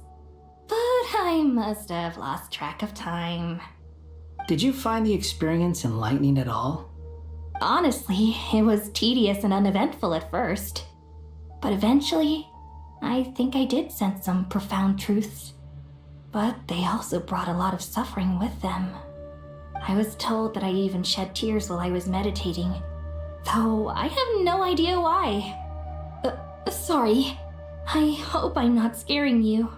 But I must have lost track of time. Did you find the experience enlightening at all? Honestly, it was tedious and uneventful at first. But eventually, I think I did sense some profound truths. But they also brought a lot of suffering with them. I was told that I even shed tears while I was meditating, though I have no idea why. Sorry. I hope I'm not scaring you.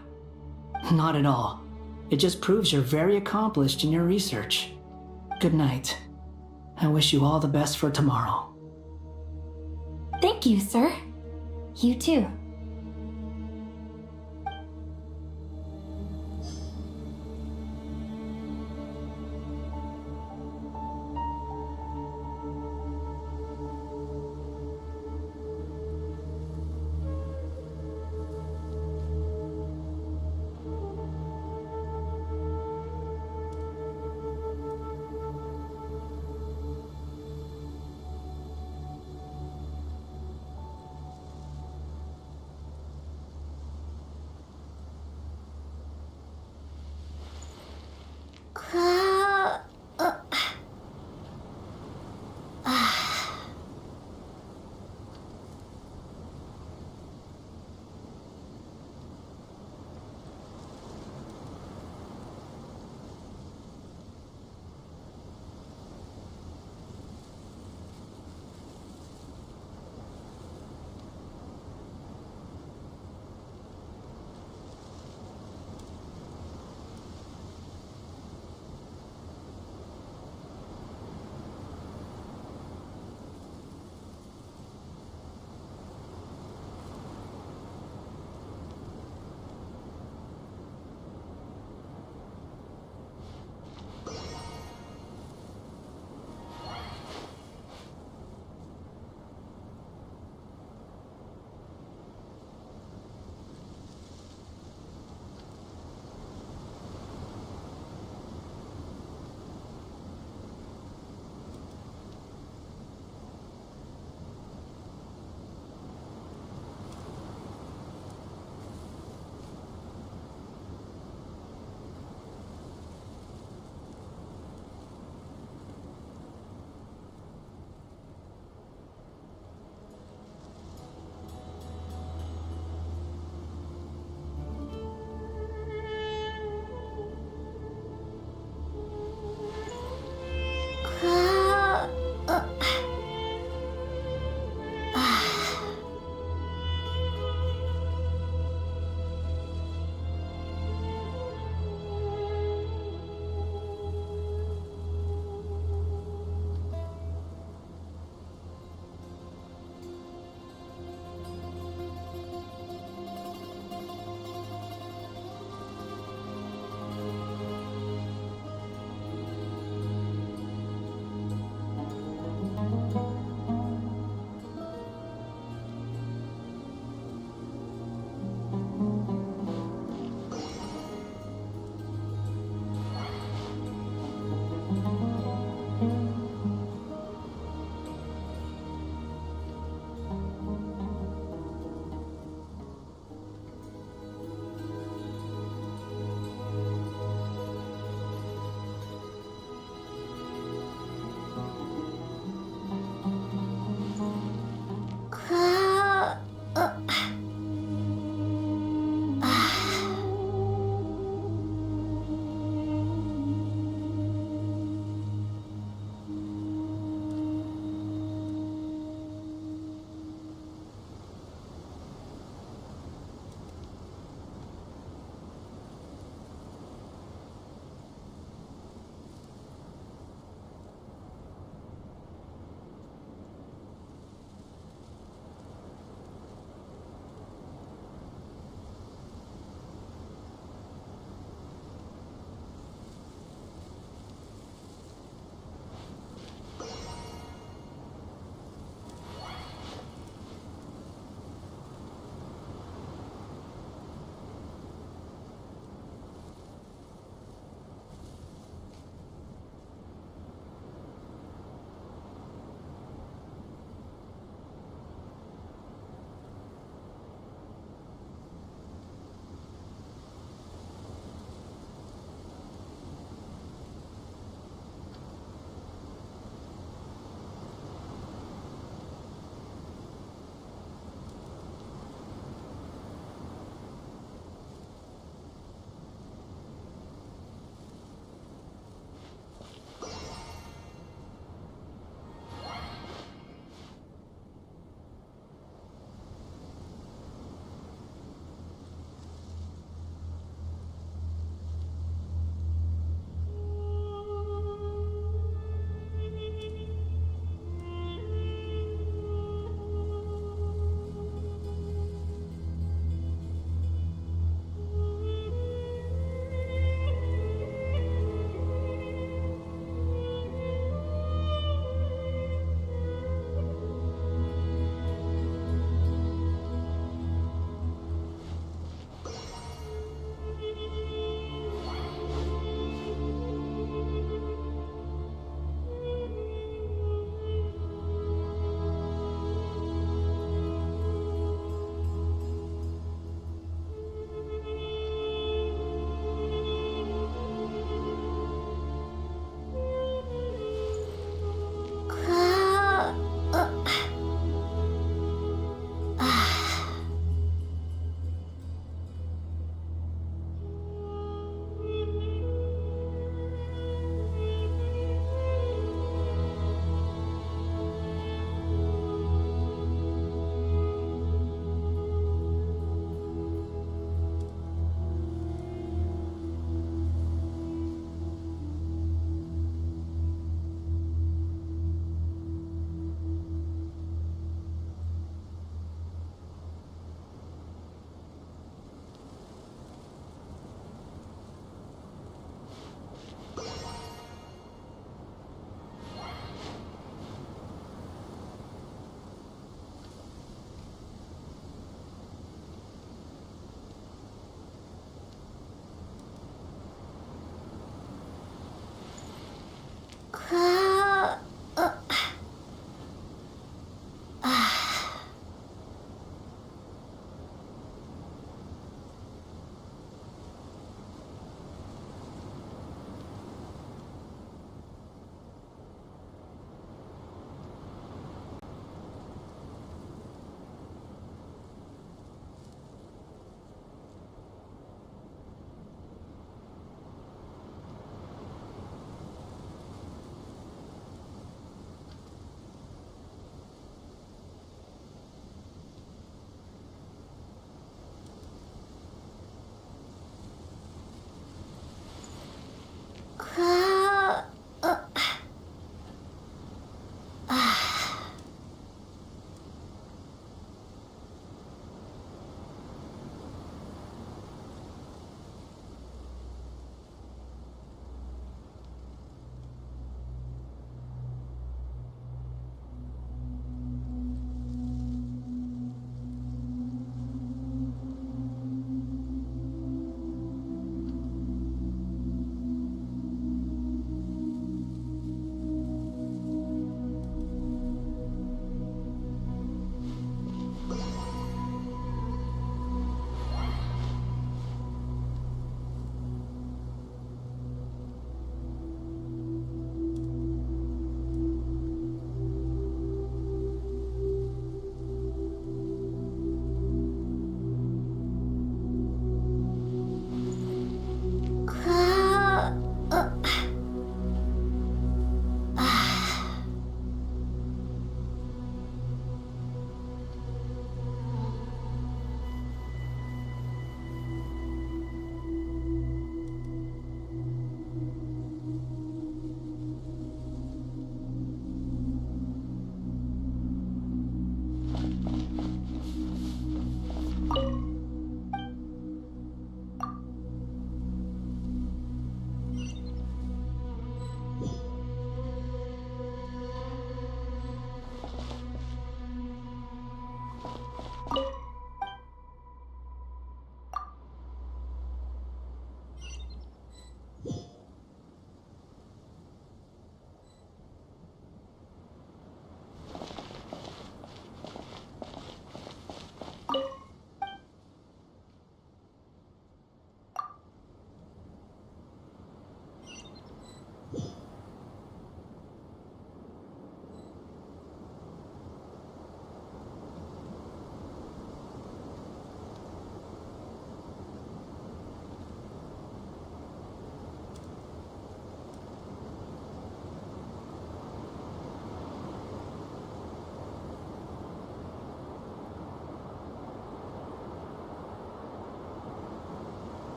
Not at all. It just proves you're very accomplished in your research. Good night. I wish you all the best for tomorrow. Thank you, sir. You too.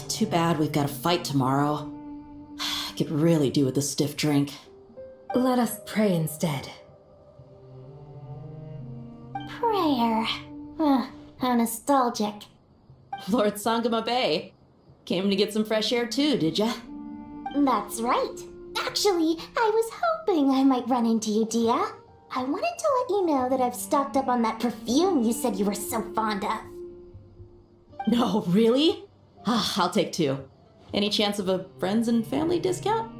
Too bad we've got a fight tomorrow. I could really do with a stiff drink. Let us pray instead. Prayer. How nostalgic. Lord Sangama Bay. Came to get some fresh air too, did ya? That's right. Actually, I was hoping I might run into you, Dia. I wanted to let you know that I've stocked up on that perfume you said you were so fond of. No, really? I'll take 2. Any chance of a friends and family discount?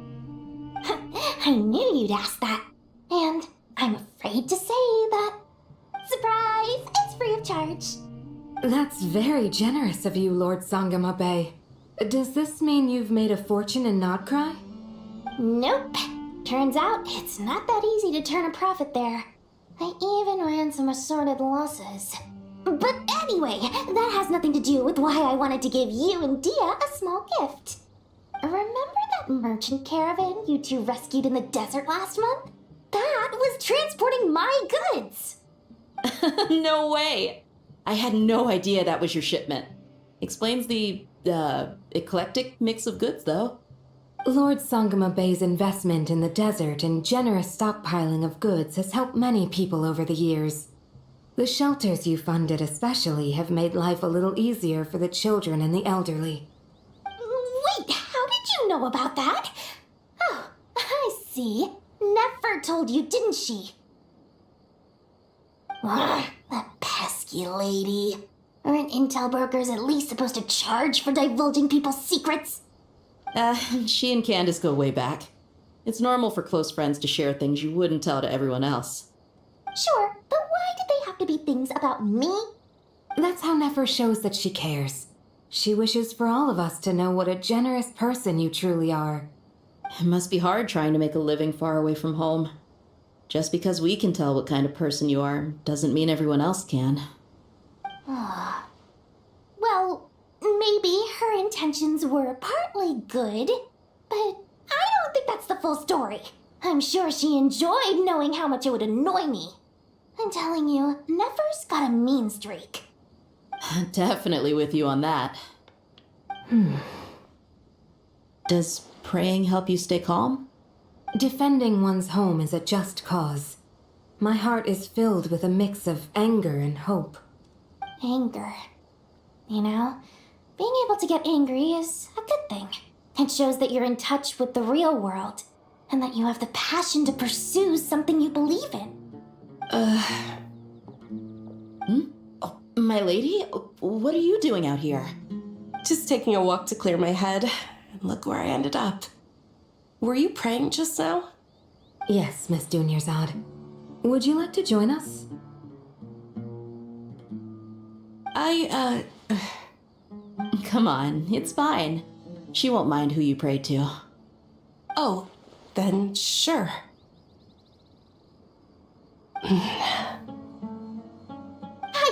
I knew you'd ask that. And I'm afraid to say that. Surprise! It's free of charge. That's very generous of you, Lord Sangama Bay. Does this mean you've made a fortune in Nodcry? Nope. Turns out it's not that easy to turn a profit there. I even ran some assorted losses. But anyway, that has nothing to do with why I wanted to give you and Dia a small gift. Remember that merchant caravan you two rescued in the desert last month? That was transporting my goods! No way! I had no idea that was your shipment. Explains the, eclectic mix of goods, though. Lord Sangama Bay's investment in the desert and generous stockpiling of goods has helped many people over the years. The shelters you funded especially have made life a little easier for the children and the elderly. Wait, how did you know about that? Oh, I see. Never told you, didn't she? Ugh, that pesky lady. Aren't intel brokers at least supposed to charge for divulging people's secrets? She and Candace go way back. It's normal for close friends to share things you wouldn't tell to everyone else. Sure, but why did they have to be things about me? That's how Nefer shows that she cares. She wishes for all of us to know what a generous person you truly are. It must be hard trying to make a living far away from home. Just because we can tell what kind of person you are doesn't mean everyone else can. Well, maybe her intentions were partly good, but I don't think that's the full story. I'm sure she enjoyed knowing how much it would annoy me. I'm telling you, Nefer's got a mean streak. Definitely with you on that. Does praying help you stay calm? Defending one's home is a just cause. My heart is filled with a mix of anger and hope. Anger. You know, being able to get angry is a good thing. It shows that you're in touch with the real world, and that you have the passion to pursue something you believe in. Oh, my lady? What are you doing out here? Just taking a walk to clear my head, and look where I ended up. Were you praying just now? Yes, Miss Dunyarzad. Would you like to join us? Come on, it's fine. She won't mind who you pray to. Oh, then sure. I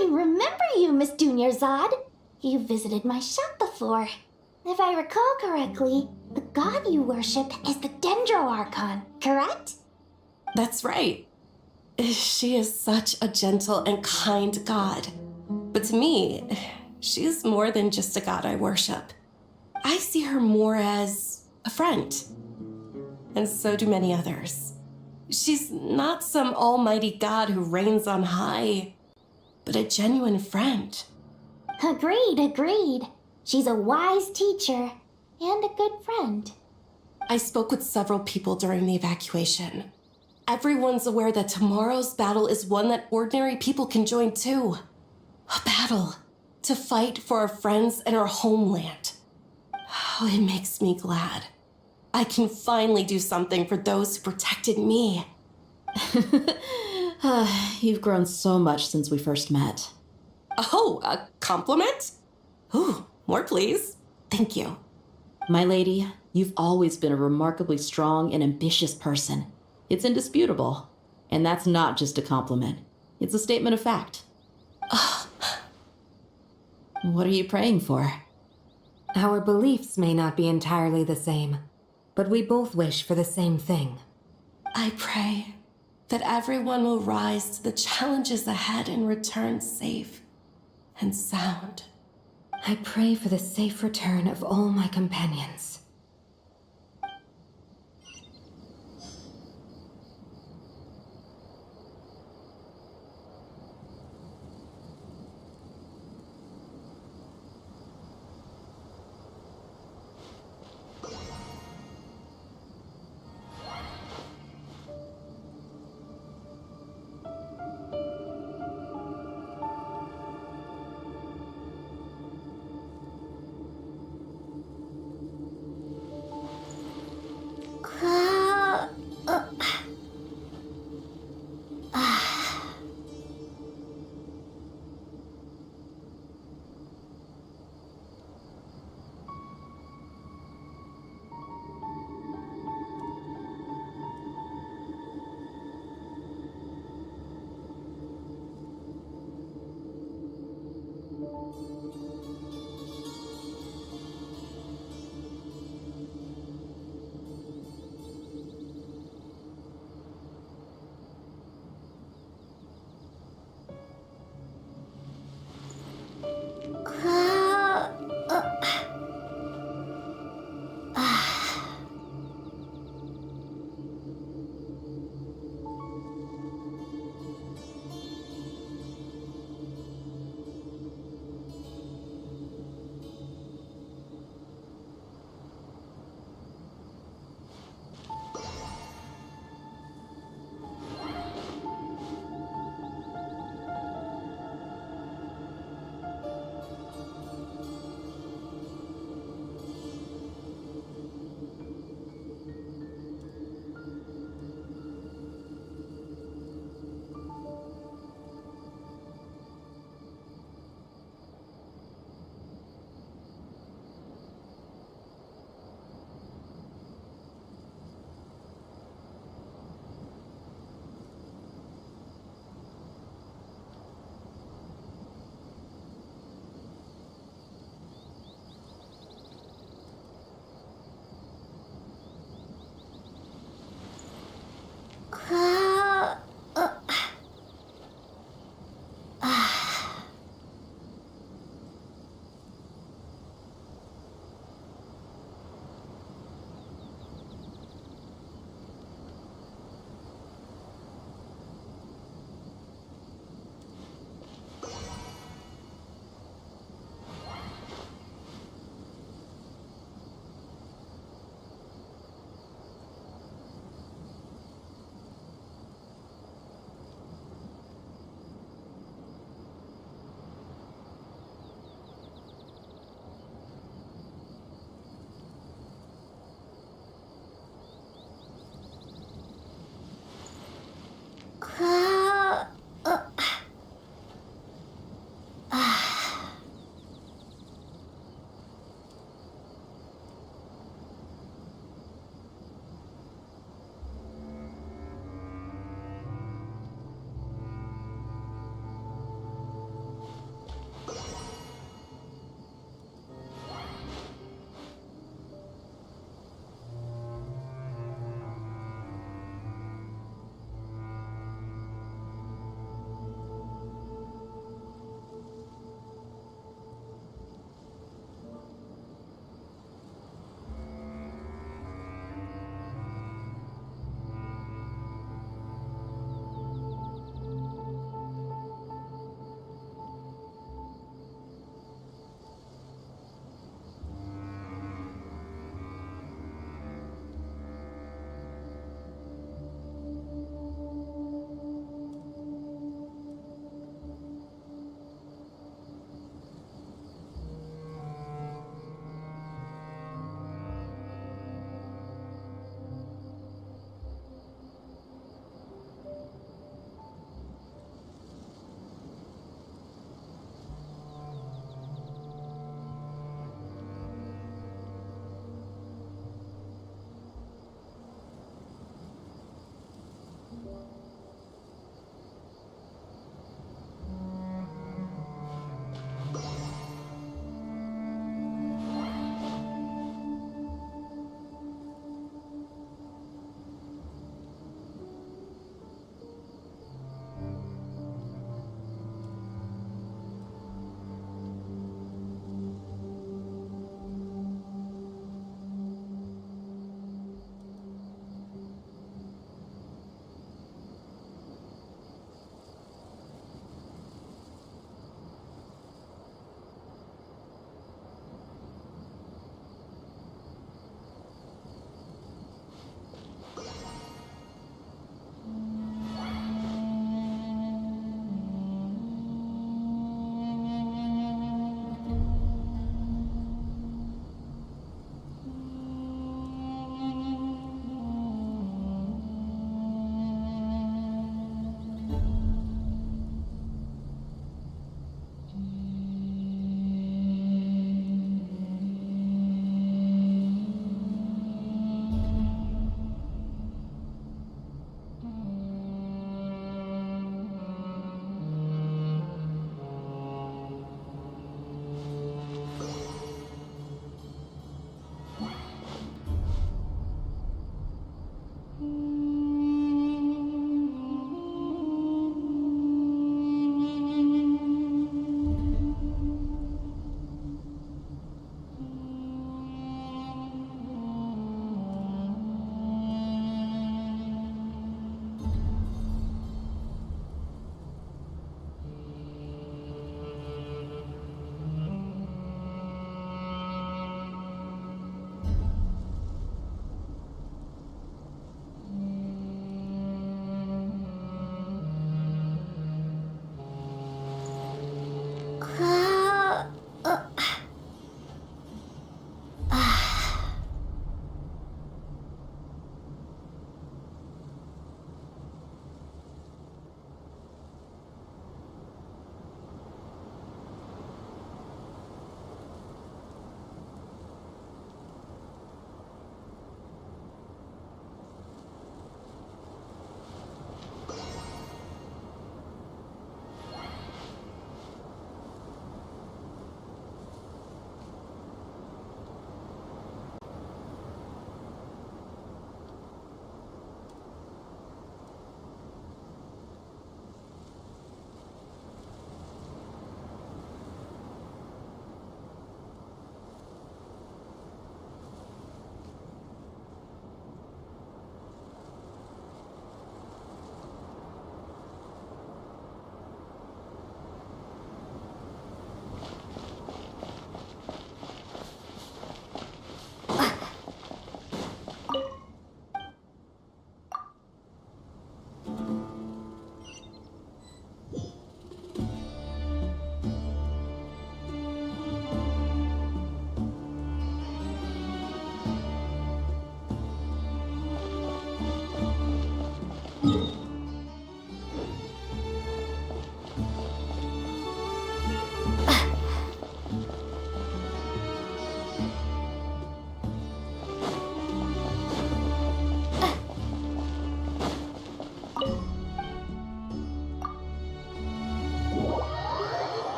remember you, Miss Dunyarzad. You visited my shop before. If I recall correctly, the god you worship is the Dendro-Archon, correct? That's right. She is such a gentle and kind god. But to me, she is more than just a god I worship. I see her more as a friend. And so do many others. She's not some almighty god who reigns on high, but a genuine friend. Agreed. She's a wise teacher and a good friend. I spoke with several people during the evacuation. Everyone's aware that tomorrow's battle is one that ordinary people can join too. A battle to fight for our friends and our homeland. Oh, it makes me glad. I can finally do something for those who protected me. You've grown so much since we first met. Oh, a compliment? Ooh, more please. Thank you. My lady, you've always been a remarkably strong and ambitious person. It's indisputable. And that's not just a compliment. It's a statement of fact. What are you praying for? Our beliefs may not be entirely the same, but we both wish for the same thing. I pray that everyone will rise to the challenges ahead and return safe and sound. I pray for the safe return of all my companions.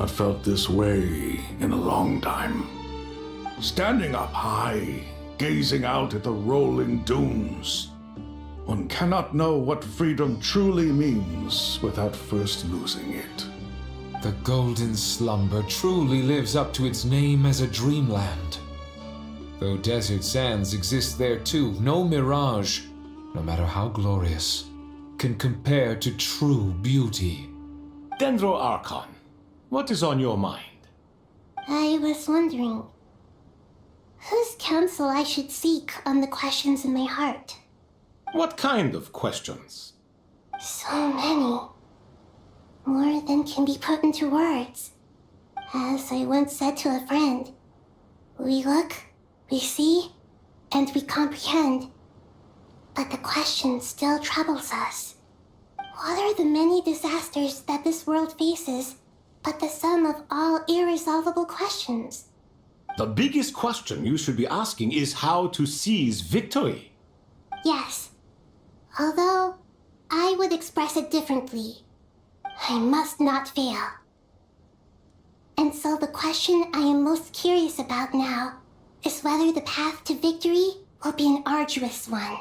not felt this way in a long time. Standing up high, gazing out at the rolling dunes, one cannot know what freedom truly means without first losing it. The golden slumber truly lives up to its name as a dreamland. Though desert sands exist there too, no mirage, no matter how glorious, can compare to true beauty. Dendro Archon, what is on your mind? I was wondering whose counsel I should seek on the questions in my heart. What kind of questions? So many. More than can be put into words. As I once said to a friend, we look, we see, and we comprehend. But the question still troubles us. What are the many disasters that this world faces but the sum of all irresolvable questions? The biggest question you should be asking is how to seize victory. Yes. Although, I would express it differently. I must not fail. And so the question I am most curious about now is whether the path to victory will be an arduous one.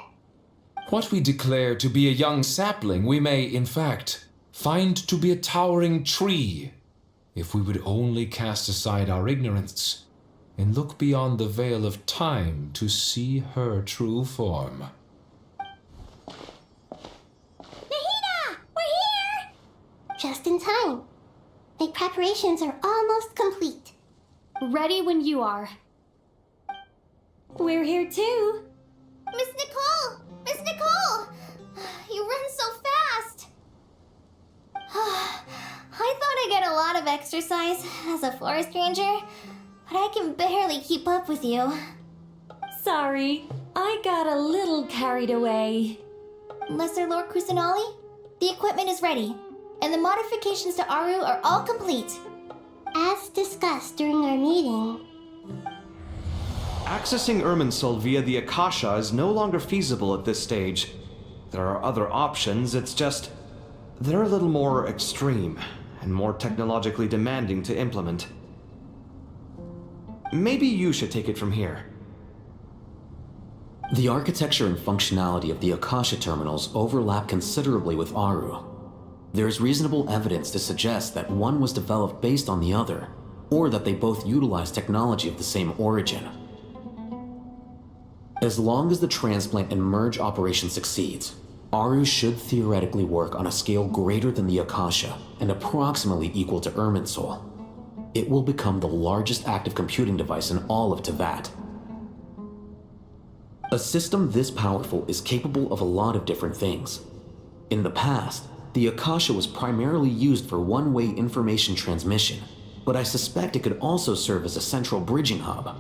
What we declare to be a young sapling, we may, in fact, find to be a towering tree, if we would only cast aside our ignorance and look beyond the veil of time to see her true form. Nahida! We're here! Just in time. My preparations are almost complete. Ready when you are. We're here too. Miss Nicole! Miss Nicole! You run so fast! I thought I'd get a lot of exercise as a forest ranger, but I can barely keep up with you. Sorry, I got a little carried away. Lesser Lord Kusanali, the equipment is ready, and the modifications to Aru are all complete. As discussed during our meeting, Accessing Irminsul via the Akasha is no longer feasible at this stage. There are other options, it's just they're a little more extreme and more technologically demanding to implement. Maybe you should take it from here. The architecture and functionality of the Akasha terminals overlap considerably with Aru. There is reasonable evidence to suggest that one was developed based on the other, or that they both utilize technology of the same origin. As long as the transplant and merge operation succeeds, Aru should theoretically work on a scale greater than the Akasha and approximately equal to Irminsul. It will become the largest active computing device in all of Teyvat. A system this powerful is capable of a lot of different things. In the past, the Akasha was primarily used for one-way information transmission, but I suspect it could also serve as a central bridging hub.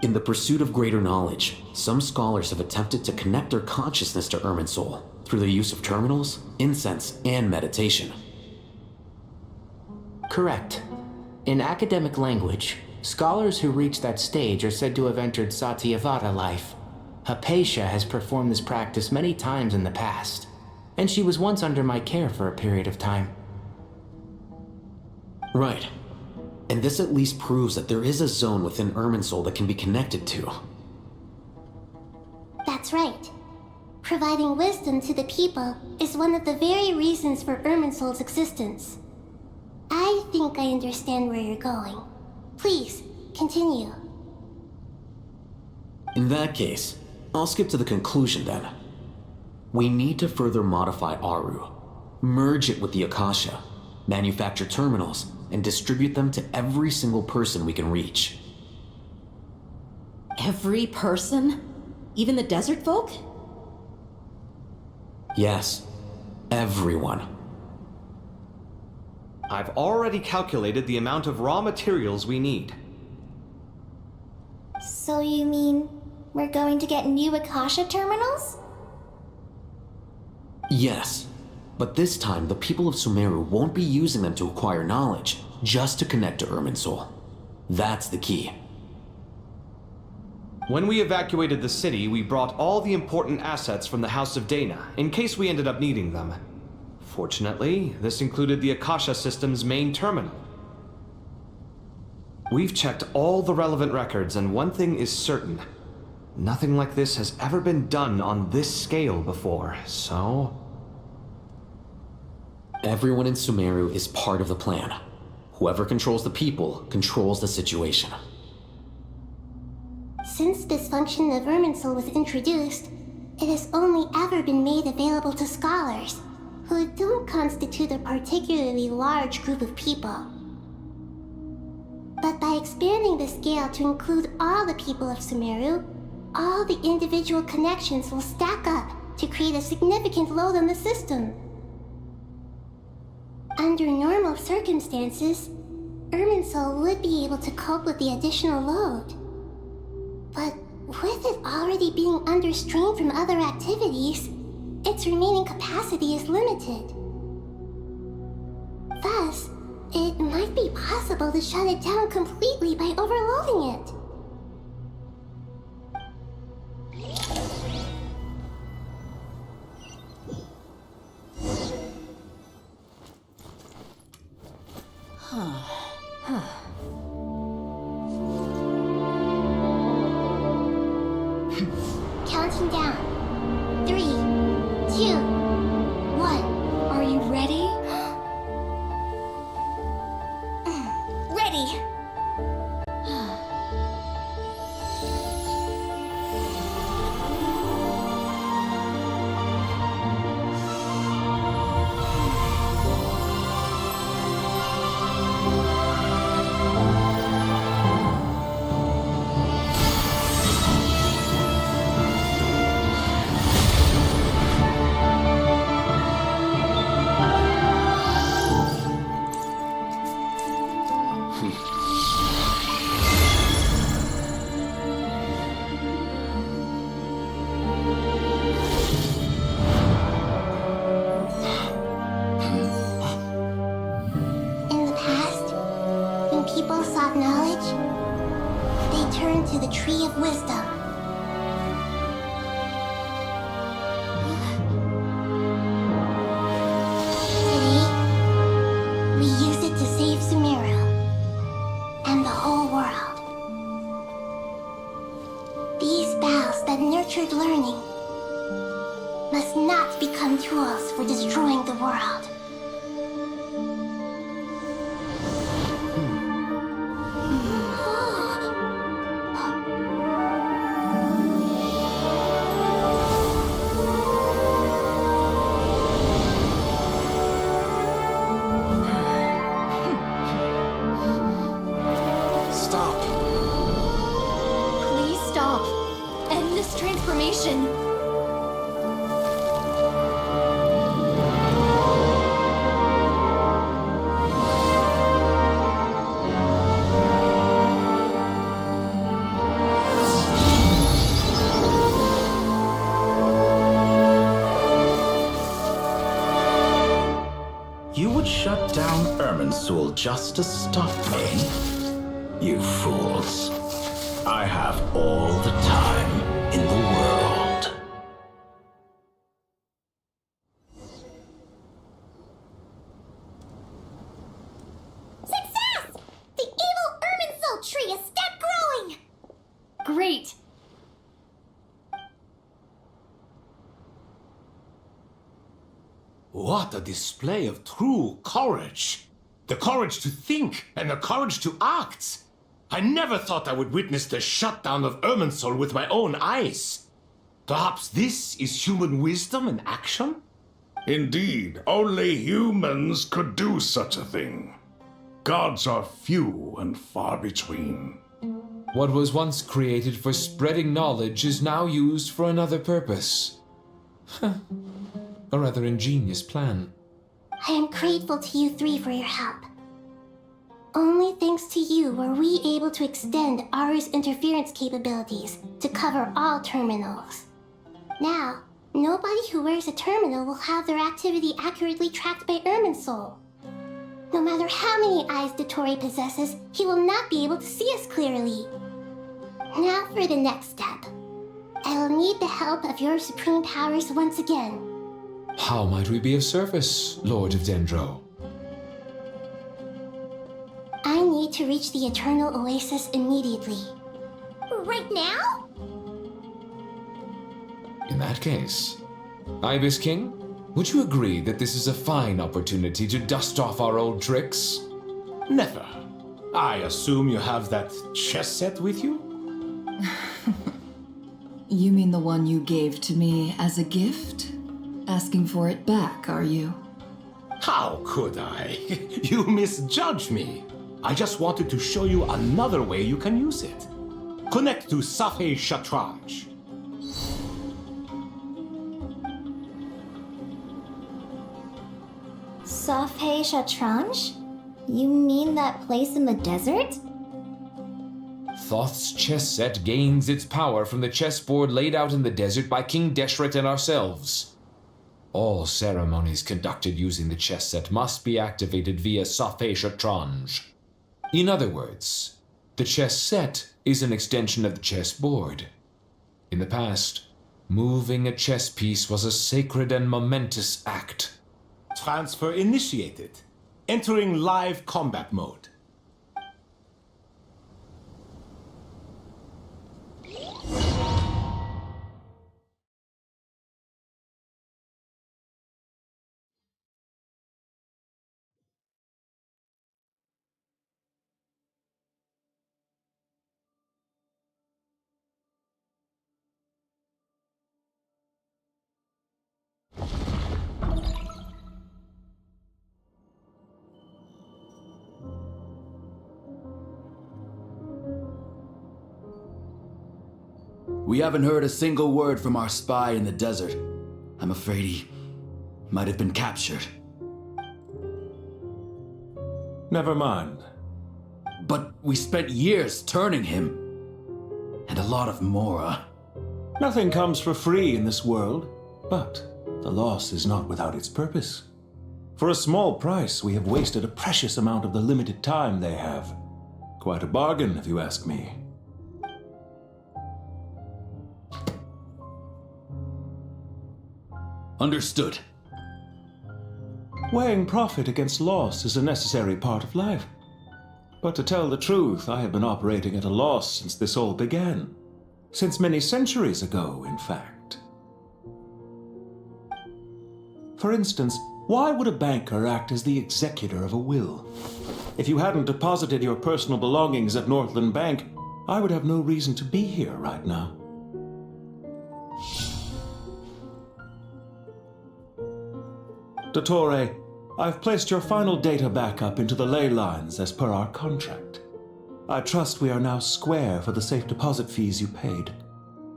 In the pursuit of greater knowledge, some scholars have attempted to connect their consciousness to Irminsul through the use of terminals, incense, and meditation. Correct. In academic language, scholars who reach that stage are said to have entered Satyavada life. Hypatia has performed this practice many times in the past, and she was once under my care for a period of time. Right. And this at least proves that there is a zone within Irminsul that can be connected to. that's right. Providing wisdom to the people is one of the very reasons for Irminsul's existence. I think I understand where you're going. Please, continue. In that case, I'll skip to the conclusion then. We need to further modify Aru, merge it with the Akasha, manufacture terminals, and distribute them to every single person we can reach. Every person? Even the desert folk? Yes, everyone. I've already calculated the amount of raw materials we need. So you mean we're going to get new Akasha terminals? Yes, but this time the people of Sumeru won't be using them to acquire knowledge, just to connect to Irminsul. That's the key. When we evacuated the city, we brought all the important assets from the House of Dana, in case we ended up needing them. Fortunately, this included the Akasha system's main terminal. We've checked all the relevant records, and one thing is certain. Nothing like this has ever been done on this scale before, so... Everyone in Sumeru is part of the plan. Whoever controls the people controls the situation. Since this function of Irminsul was introduced, it has only ever been made available to scholars, who don't constitute a particularly large group of people. But by expanding the scale to include all the people of Sumeru, all the individual connections will stack up to create a significant load on the system. Under normal circumstances, Irminsul would be able to cope with the additional load. But with it already being under strain from other activities, its remaining capacity is limited. Thus, it might be possible to shut it down completely by overloading it. Counting down. 3, 2, 1. Are you ready? Ready! People sought knowledge, they turned to the Tree of Wisdom. Today, we use it to save Sumeru and the whole world. These vows that nurtured learning must not become tools for destroying the world. Shut down Irminsul just to stop me? You fools. I have all the time in the world. Success! The evil Irminsul tree has stopped growing! Great! What a display of true courage! The courage to think and the courage to act! I never thought I would witness the shutdown of Irminsul with my own eyes. Perhaps this is human wisdom in action? Indeed, only humans could do such a thing. Gods are few and far between. What was once created for spreading knowledge is now used for another purpose. A rather ingenious plan. I am grateful to you three for your help. Only thanks to you were we able to extend Aru's interference capabilities to cover all terminals. Now, nobody who wears a terminal will have their activity accurately tracked by Irminsul. No matter how many eyes Dottore possesses, he will not be able to see us clearly. Now for the next step. I will need the help of your supreme powers once again. How might we be of service, Lord of Dendro? I need to reach the Eternal Oasis immediately. Right now? In that case, Ibis King, would you agree that this is a fine opportunity to dust off our old tricks? Never. I assume you have that chess set with you? You mean the one you gave to me as a gift? Asking for it back, are you? How could I? You misjudge me. I just wanted to show you another way you can use it. Connect to Safei Shatranj. Safei Shatranj? You mean that place in the desert? Thoth's chess set gains its power from the chessboard laid out in the desert by King Deshret and ourselves. All ceremonies conducted using the chess set must be activated via Safei Shatranj. In other words, the chess set is an extension of the chessboard. In the past, moving a chess piece was a sacred and momentous act. Transfer initiated. Entering live combat mode. We haven't heard a single word from our spy in the desert. I'm afraid he might have been captured. Never mind. But we spent years turning him. And a lot of Mora. Nothing comes for free in this world, but the loss is not without its purpose. For a small price, we have wasted a precious amount of the limited time they have. Quite a bargain, if you ask me. Understood. Weighing profit against loss is a necessary part of life. But to tell the truth, I have been operating at a loss since this all began. Since many centuries ago, in fact. For instance, why would a banker act as the executor of a will? If you hadn't deposited your personal belongings at Northland Bank, I would have no reason to be here right now. Dottore, I've placed your final data backup into the ley lines as per our contract. I trust we are now square for the safe deposit fees you paid.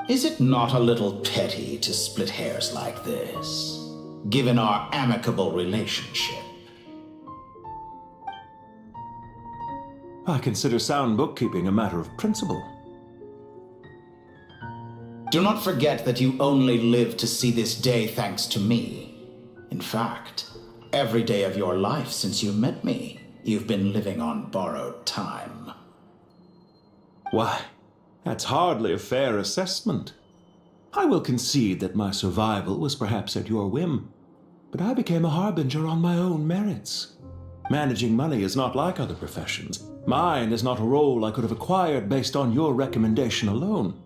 Is it not a little petty to split hairs like this, given our amicable relationship? I consider sound bookkeeping a matter of principle. Do not forget that you only live to see this day thanks to me. In fact, every day of your life since you met me, you've been living on borrowed time. Why, that's hardly a fair assessment. I will concede that my survival was perhaps at your whim, but I became a harbinger on my own merits. Managing money is not like other professions. Mine is not a role I could have acquired based on your recommendation alone,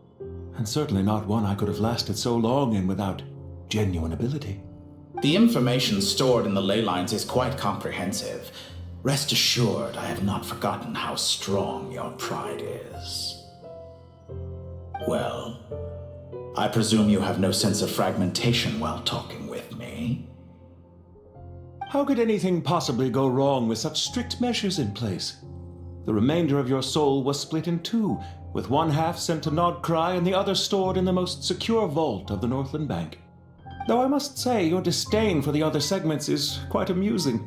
and certainly not one I could have lasted so long in without genuine ability. The information stored in the ley lines is quite comprehensive. Rest assured, I have not forgotten how strong your pride is. Well, I presume you have no sense of fragmentation while talking with me. How could anything possibly go wrong with such strict measures in place? The remainder of your soul was split in two, with one half sent to Nodcry and the other stored in the most secure vault of the Northland Bank. Though I must say, your disdain for the other segments is quite amusing.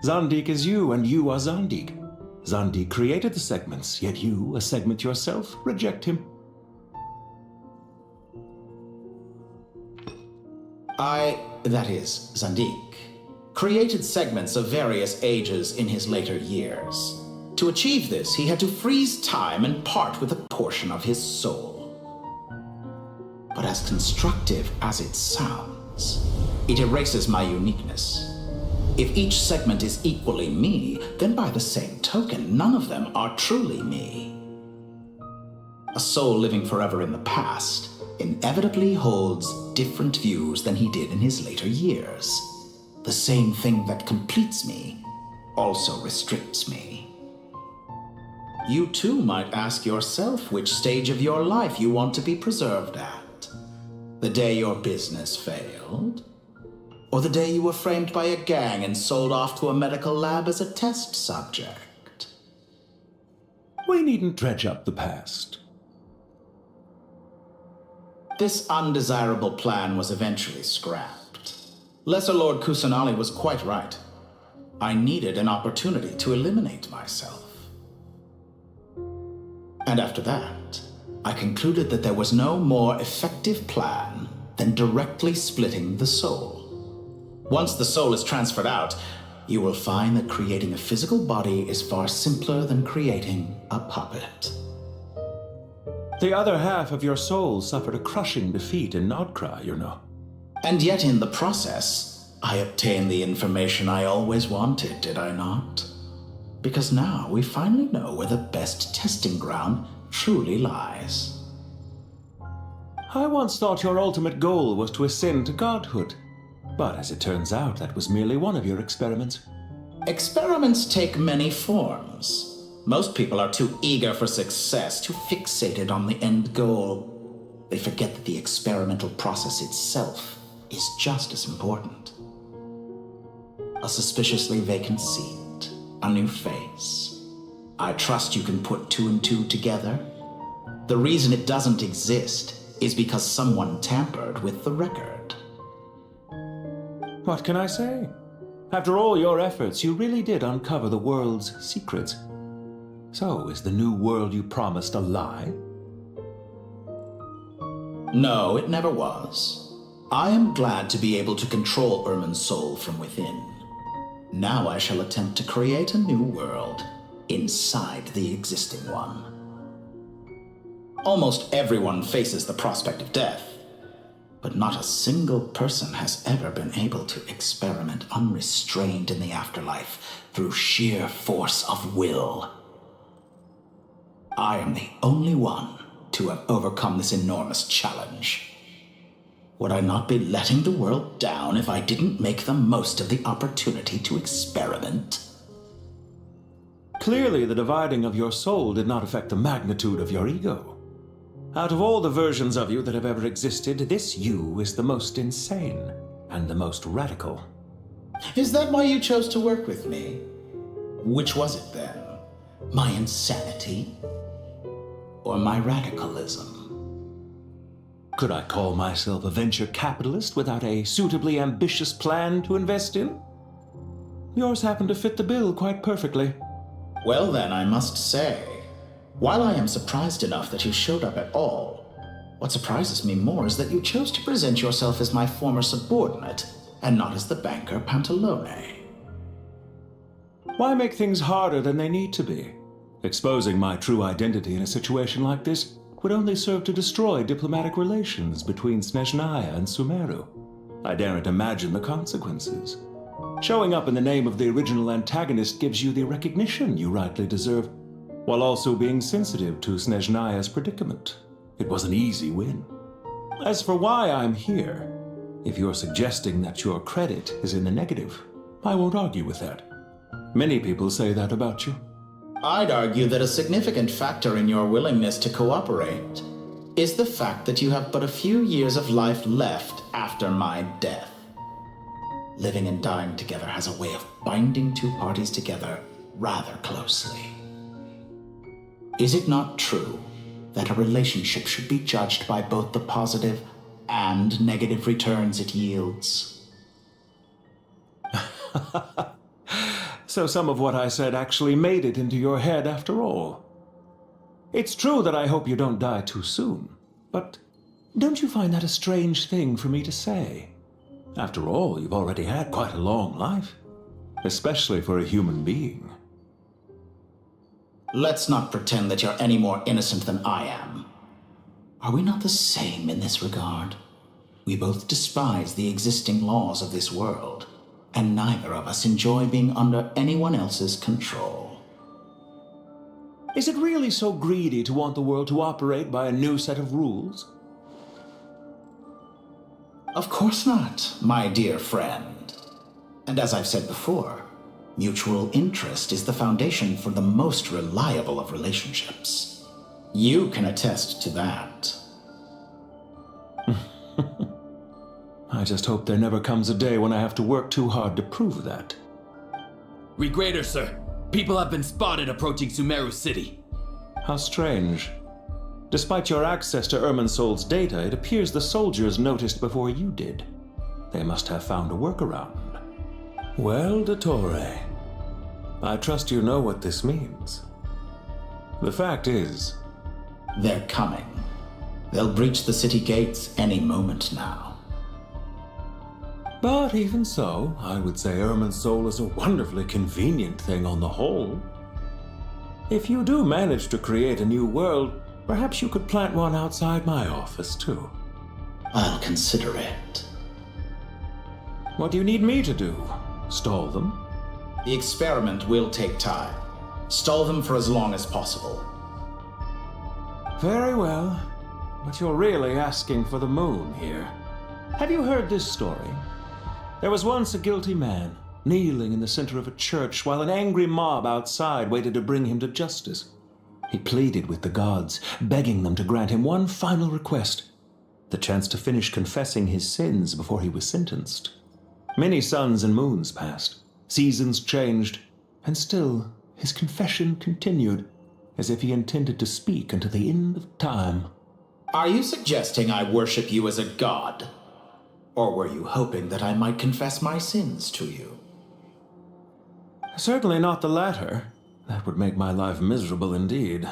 Zandik is you, and you are Zandik. Zandik created the segments, yet you, a segment yourself, reject him. That is, Zandik, created segments of various ages in his later years. To achieve this, he had to freeze time and part with a portion of his soul. But as constructive as it sounds, segments. It erases my uniqueness. If each segment is equally me, then by the same token, none of them are truly me. A soul living forever in the past inevitably holds different views than he did in his later years. The same thing that completes me also restricts me. You too might ask yourself which stage of your life you want to be preserved at. The day your business failed? Or the day you were framed by a gang and sold off to a medical lab as a test subject? We needn't dredge up the past. This undesirable plan was eventually scrapped. Lesser Lord Kusanali was quite right. I needed an opportunity to eliminate myself. And after that, I concluded that there was no more effective plan than directly splitting the soul. Once the soul is transferred out, you will find that creating a physical body is far simpler than creating a puppet. The other half of your soul suffered a crushing defeat in Nodcry, you know. And yet in the process, I obtained the information I always wanted, did I not? Because now we finally know where the best testing ground truly lies. I once thought your ultimate goal was to ascend to godhood. But as it turns out, that was merely one of your experiments. Experiments take many forms. Most people are too eager for success, too fixated on the end goal. They forget that the experimental process itself is just as important. A suspiciously vacant seat, a new face. I trust you can put two and two together. The reason it doesn't exist is because someone tampered with the record. What can I say? After all your efforts, you really did uncover the world's secrets. So, is the new world you promised a lie? No, it never was. I am glad to be able to control Irmin's soul from within. Now I shall attempt to create a new world inside the existing one. Almost everyone faces the prospect of death, but not a single person has ever been able to experiment unrestrained in the afterlife through sheer force of will. I am the only one to have overcome this enormous challenge. Would I not be letting the world down if I didn't make the most of the opportunity to experiment? Clearly, the dividing of your soul did not affect the magnitude of your ego. Out of all the versions of you that have ever existed, this you is the most insane and the most radical. Is that why you chose to work with me? Which was it then? My insanity? Or my radicalism? Could I call myself a venture capitalist without a suitably ambitious plan to invest in? Yours happened to fit the bill quite perfectly. Well then, I must say, while I am surprised enough that you showed up at all, what surprises me more is that you chose to present yourself as my former subordinate and not as the banker Pantalone. Why make things harder than they need to be? Exposing my true identity in a situation like this would only serve to destroy diplomatic relations between Snezhnaya and Sumeru. I daren't imagine the consequences. Showing up in the name of the original antagonist gives you the recognition you rightly deserve, while also being sensitive to Snezhnaya's predicament. It was an easy win. As for why I'm here, if you're suggesting that your credit is in the negative, I won't argue with that. Many people say that about you. I'd argue that a significant factor in your willingness to cooperate is the fact that you have but a few years of life left after my death. Living and dying together has a way of binding two parties together rather closely. Is it not true that a relationship should be judged by both the positive and negative returns it yields? So some of what I said actually made it into your head after all. It's true that I hope you don't die too soon, but don't you find that a strange thing for me to say? After all, you've already had quite a long life, especially for a human being. Let's not pretend that you're any more innocent than I am. Are we not the same in this regard? We both despise the existing laws of this world, and neither of us enjoy being under anyone else's control. Is it really so greedy to want the world to operate by a new set of rules? Of course not, my dear friend. And as I've said before, mutual interest is the foundation for the most reliable of relationships. You can attest to that. I just hope there never comes a day when I have to work too hard to prove that. Read greater, sir. People have been spotted approaching Sumeru City. How strange. Despite your access to Irminsol's data, it appears the soldiers noticed before you did. They must have found a workaround. Well, Dottore, I trust you know what this means. The fact is... They're coming. They'll breach the city gates any moment now. But even so, I would say Irminsol is a wonderfully convenient thing on the whole. If you do manage to create a new world, perhaps you could plant one outside my office, too. I'll consider it. What do you need me to do? Stall them? The experiment will take time. Stall them for as long as possible. Very well. But you're really asking for the moon here. Have you heard this story? There was once a guilty man, kneeling in the center of a church while an angry mob outside waited to bring him to justice. He pleaded with the gods, begging them to grant him one final request, the chance to finish confessing his sins before he was sentenced. Many suns and moons passed, seasons changed, and still his confession continued, as if he intended to speak until the end of time. Are you suggesting I worship you as a god? Or were you hoping that I might confess my sins to you? Certainly not the latter. That would make my life miserable indeed.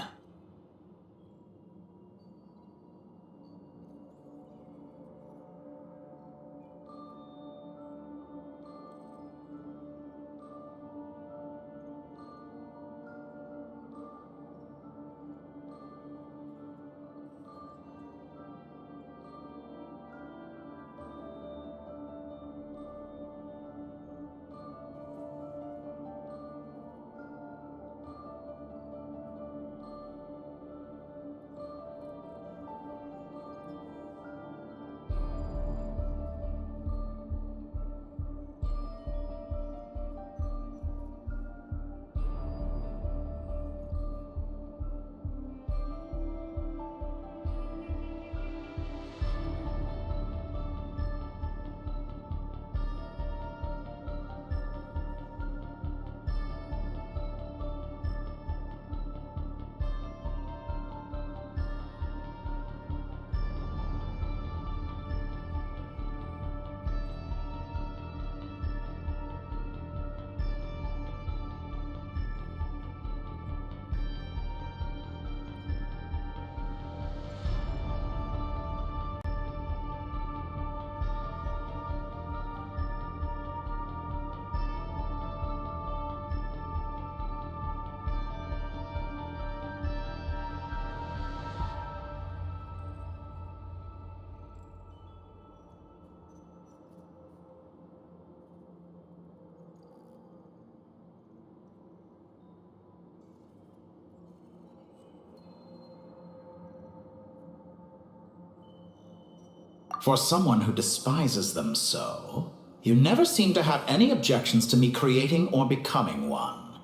For someone who despises them so, you never seem to have any objections to me creating or becoming one.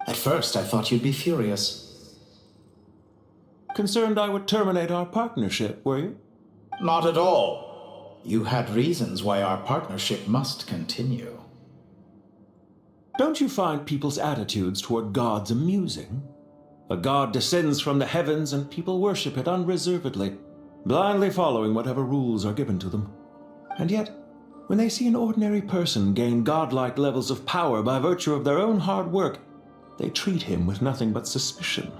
At first, I thought you'd be furious. Concerned I would terminate our partnership, were you? Not at all. You had reasons why our partnership must continue. Don't you find people's attitudes toward gods amusing? A god descends from the heavens and people worship it unreservedly, blindly following whatever rules are given to them. And yet, when they see an ordinary person gain godlike levels of power by virtue of their own hard work, they treat him with nothing but suspicion,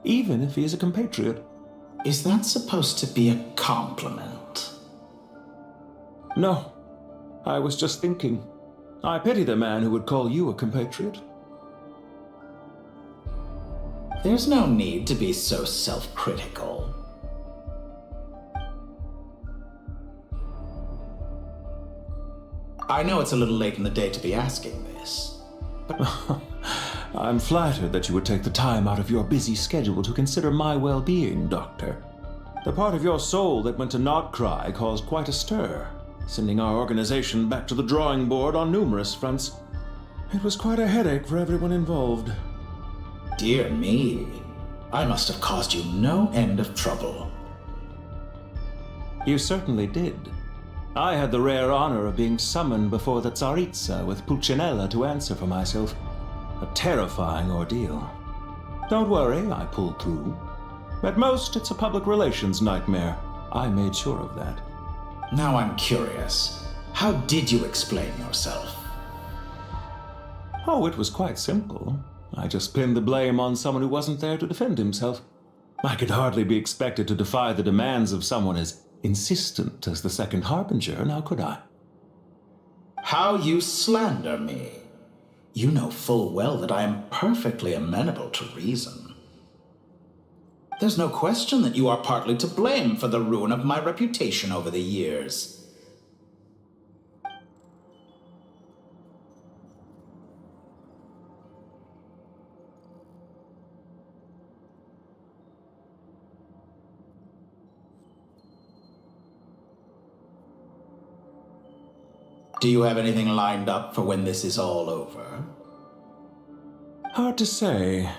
even if he is a compatriot. Is that supposed to be a compliment? No, I was just thinking. I pity the man who would call you a compatriot. There's no need to be so self-critical. I know it's a little late in the day to be asking this, but I'm flattered that you would take the time out of your busy schedule to consider my well-being, Doctor. The part of your soul that went to Notcry caused quite a stir, sending our organization back to the drawing board on numerous fronts. It was quite a headache for everyone involved. Dear me, I must have caused you no end of trouble. You certainly did. I had the rare honor of being summoned before the Tsaritsa with Pulcinella to answer for myself. A terrifying ordeal. Don't worry, I pulled through. At most, it's a public relations nightmare. I made sure of that. Now I'm curious. How did you explain yourself? Oh, it was quite simple. I just pinned the blame on someone who wasn't there to defend himself. I could hardly be expected to defy the demands of someone as insistent as the Second Harbinger, now could I? How you slander me. You know full well that I am perfectly amenable to reason. There's no question that you are partly to blame for the ruin of my reputation over the years. Do you have anything lined up for when this is all over? Hard to say.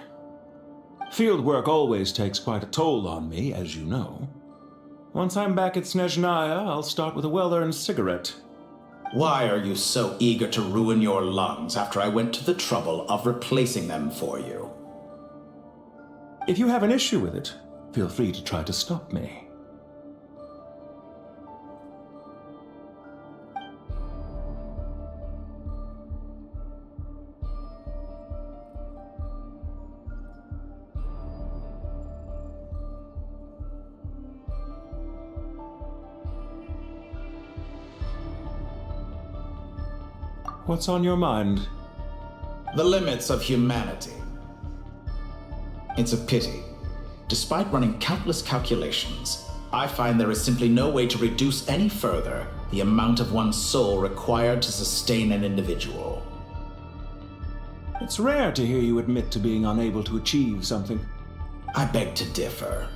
Field work always takes quite a toll on me, as you know. Once I'm back at Snezhnaya, I'll start with a well-earned cigarette. Why are you so eager to ruin your lungs after I went to the trouble of replacing them for you? If you have an issue with it, feel free to try to stop me. What's on your mind? The limits of humanity. It's a pity. Despite running countless calculations, I find there is simply no way to reduce any further the amount of one's soul required to sustain an individual. It's rare to hear you admit to being unable to achieve something. I beg to differ.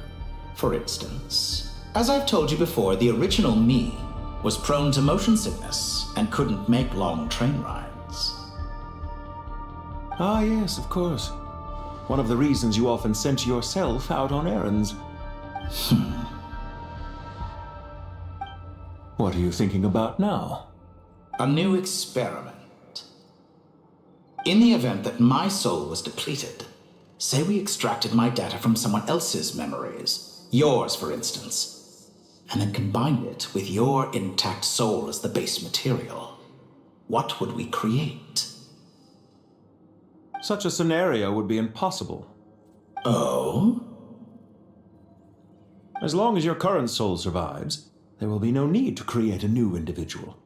For instance, as I've told you before, the original me was prone to motion sickness and couldn't make long train rides. Ah, yes, of course. One of the reasons you often sent yourself out on errands. What are you thinking about now? A new experiment. In the event that my soul was depleted, say we extracted my data from someone else's memories, yours for instance, and then combined it with your intact soul as the base material, what would we create? Such a scenario would be impossible. Oh? As long as your current soul survives, there will be no need to create a new individual.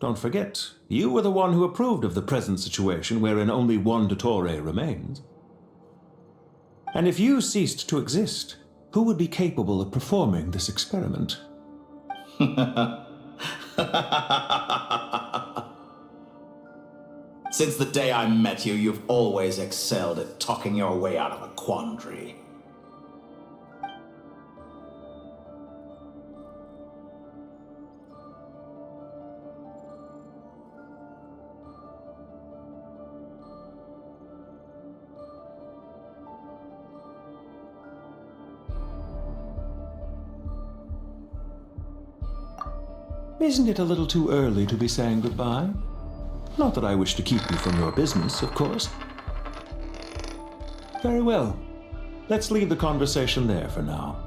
Don't forget, you were the one who approved of the present situation wherein only one Dottore remains. And if you ceased to exist, who would be capable of performing this experiment? Since the day I met you, you've always excelled at talking your way out of a quandary. Isn't it a little too early to be saying goodbye? Not that I wish to keep you from your business, of course. Very well. Let's leave the conversation there for now.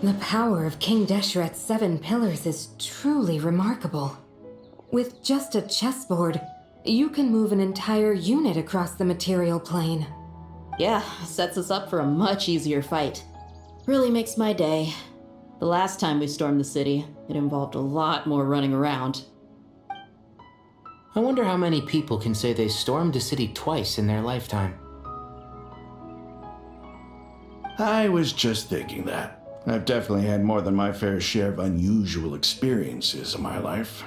The power of King Deshret's 7 pillars is truly remarkable. With just a chessboard, you can move an entire unit across the material plane. Yeah, sets us up for a much easier fight. Really makes my day. The last time we stormed the city, it involved a lot more running around. I wonder how many people can say they stormed a city twice in their lifetime. I was just thinking that. I've definitely had more than my fair share of unusual experiences in my life.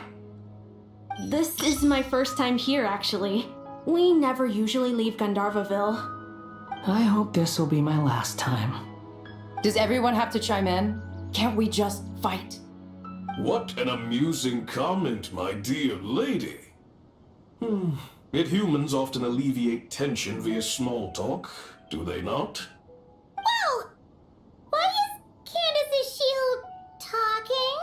This is my first time here, actually. We never usually leave Gandharvaville. I hope this will be my last time. Does everyone have to chime in? Can't we just fight? What an amusing comment, my dear lady. Yet humans often alleviate tension via small talk, do they not? Well, why is Candace's shield talking?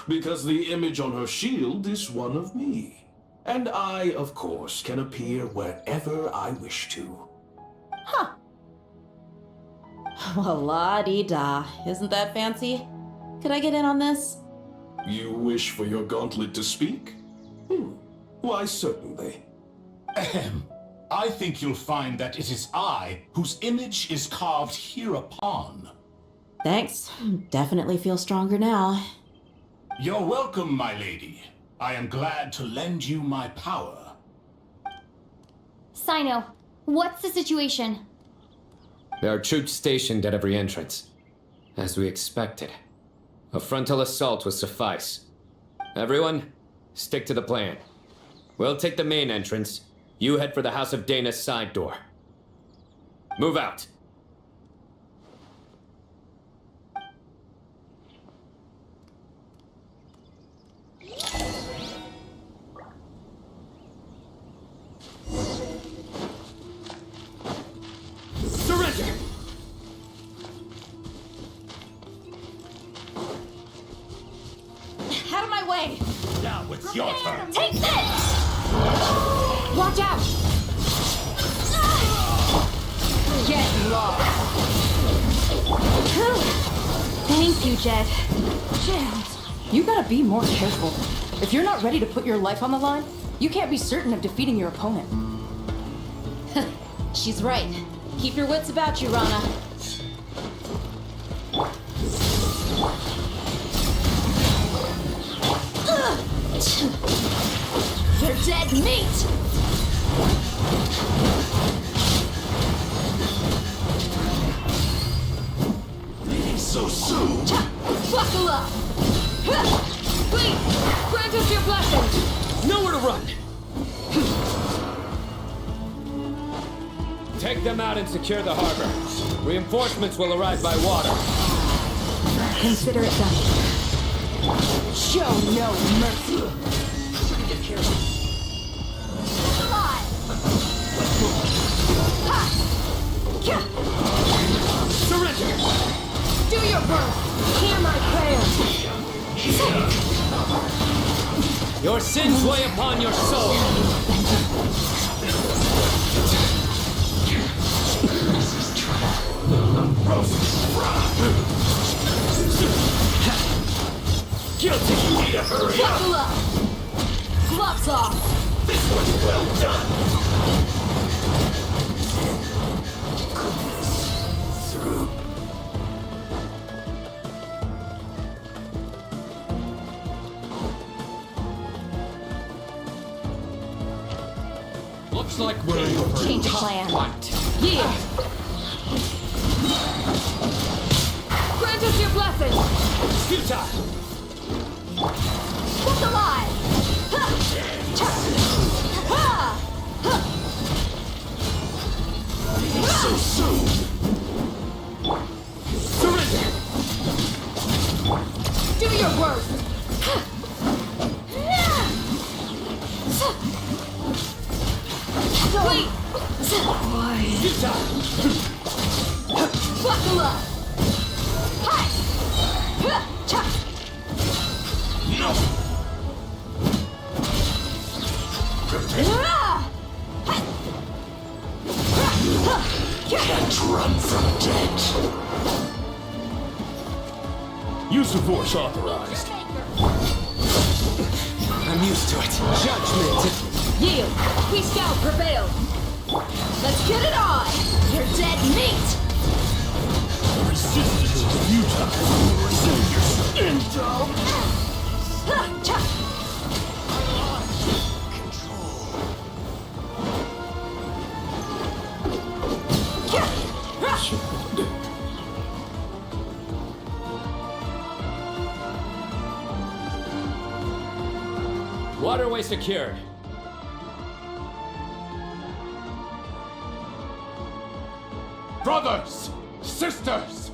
Because the image on her shield is one of me. And I, of course, can appear wherever I wish to. Huh. Well, la-dee-da. Isn't that fancy? Could I get in on this? You wish for your gauntlet to speak? Why, certainly. Ahem. I think you'll find that it is I whose image is carved hereupon. Thanks. Definitely feel stronger now. You're welcome, my lady. I am glad to lend you my power. Sino, what's the situation? There are troops stationed at every entrance. As we expected. A frontal assault will suffice. Everyone, stick to the plan. We'll take the main entrance. You head for the House of Dana's side door. Move out. Surrender! Out of my way! Now it's your turn. Take this! Watch out! Get lost! Thank you, Jed. Jed, you gotta be more careful. If you're not ready to put your life on the line, you can't be certain of defeating your opponent. She's right. Keep your wits about you, Rana. You're dead meat! So soon! Buckle up! Please, grant us your blessing! Nowhere to run! Take them out and secure the harbor. Reinforcements will arrive by water. Consider it done. Show no mercy! Come on! Surrender! Do your work! Hear my prayer! Your sins weigh upon your soul. Guilty! You need to hurry up! Buckle up! Gloves off! This was well done! Looks like we're in for Change of plan. Yeah! Grant us your blessing! Futile! What's alive? So soon! Surrender! Do your worst! Wait! Why? Buckle up! Hi! No! Can't run from death. of force authorized. I'm used to it. Judgment! Yield! We shall prevail! Let's get it on! You're dead meat! Resistance is futile. Save your skin, dog. Waterway secured. Brothers! Sisters!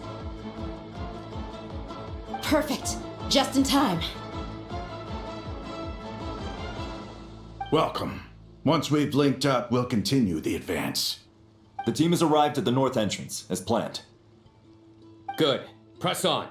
Perfect. Just in time. Welcome. Once we've linked up, we'll continue the advance. The team has arrived at the north entrance, as planned. Good. Press on.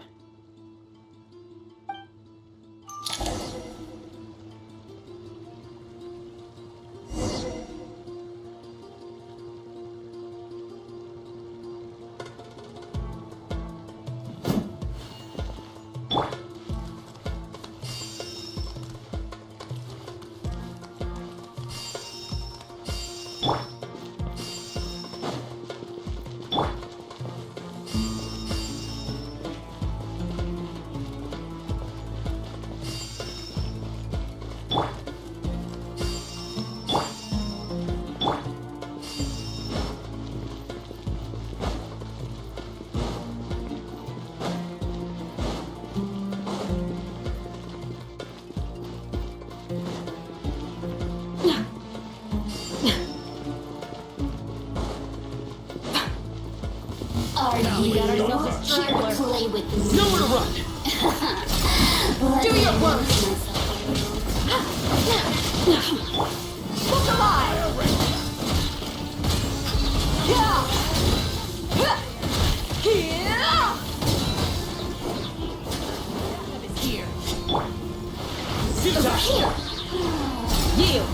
We got ourselves a straggler. Play with me. Nowhere to run! Do your worst! Look alive! Yeah! Here! Here! Yield!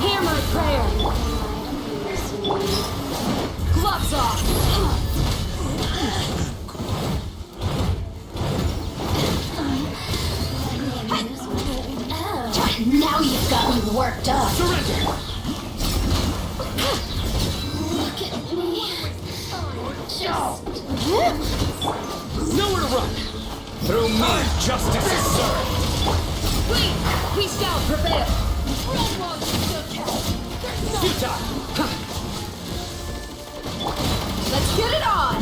Hear my prayer! Gloves off! Now you've got me worked up. Surrender! Look at me. Just... Nowhere to run! Through me, justice is served! We shall prevail! Futile! Let's get it on!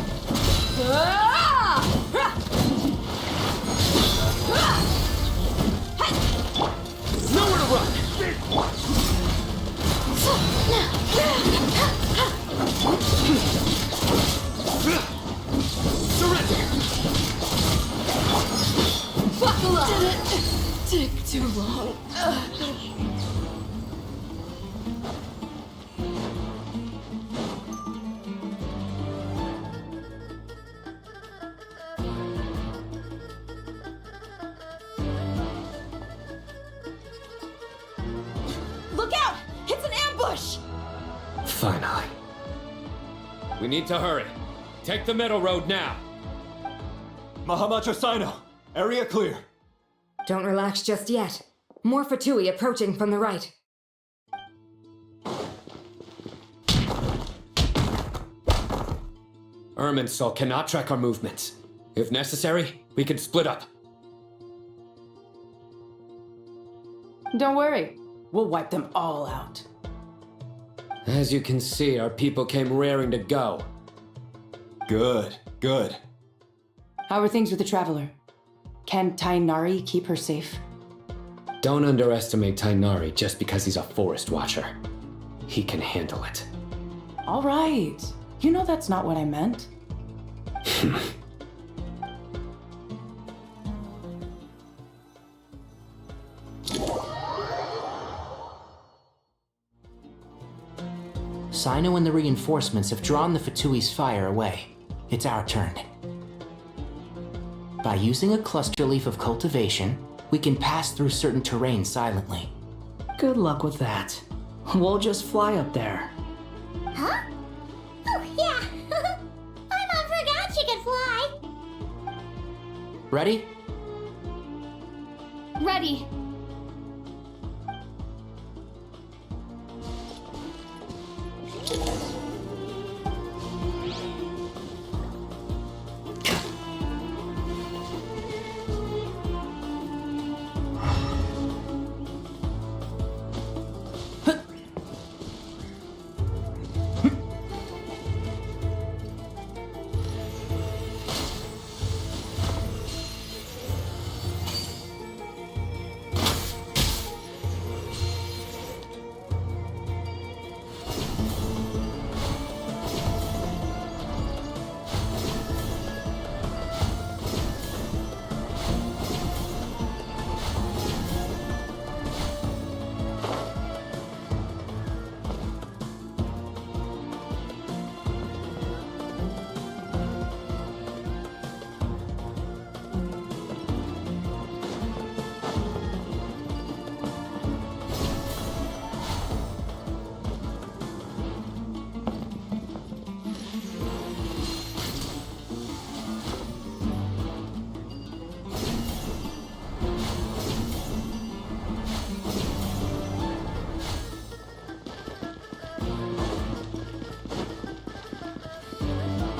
Nowhere to run! Surrender! Buckle up! Did it take too long? Look out! It's an ambush! Finally. We need to hurry. Take the middle road now. Mahamacho Sino, area clear. Don't relax just yet. More Fatui approaching from the right. Irminsul cannot track our movements. If necessary, we can split up. Don't worry. We'll wipe them all out. As you can see, our people came raring to go. Good, good. How are things with the Traveler? Can Tainari keep her safe? Don't underestimate Tainari just because he's a forest watcher. He can handle it. All right. You know that's not what I meant. Sino and the reinforcements have drawn the Fatui's fire away. It's our turn. By using a cluster leaf of cultivation, we can pass through certain terrain silently. Good luck with that. We'll just fly up there. Huh? Oh, yeah. My mom forgot she could fly. Ready? Ready.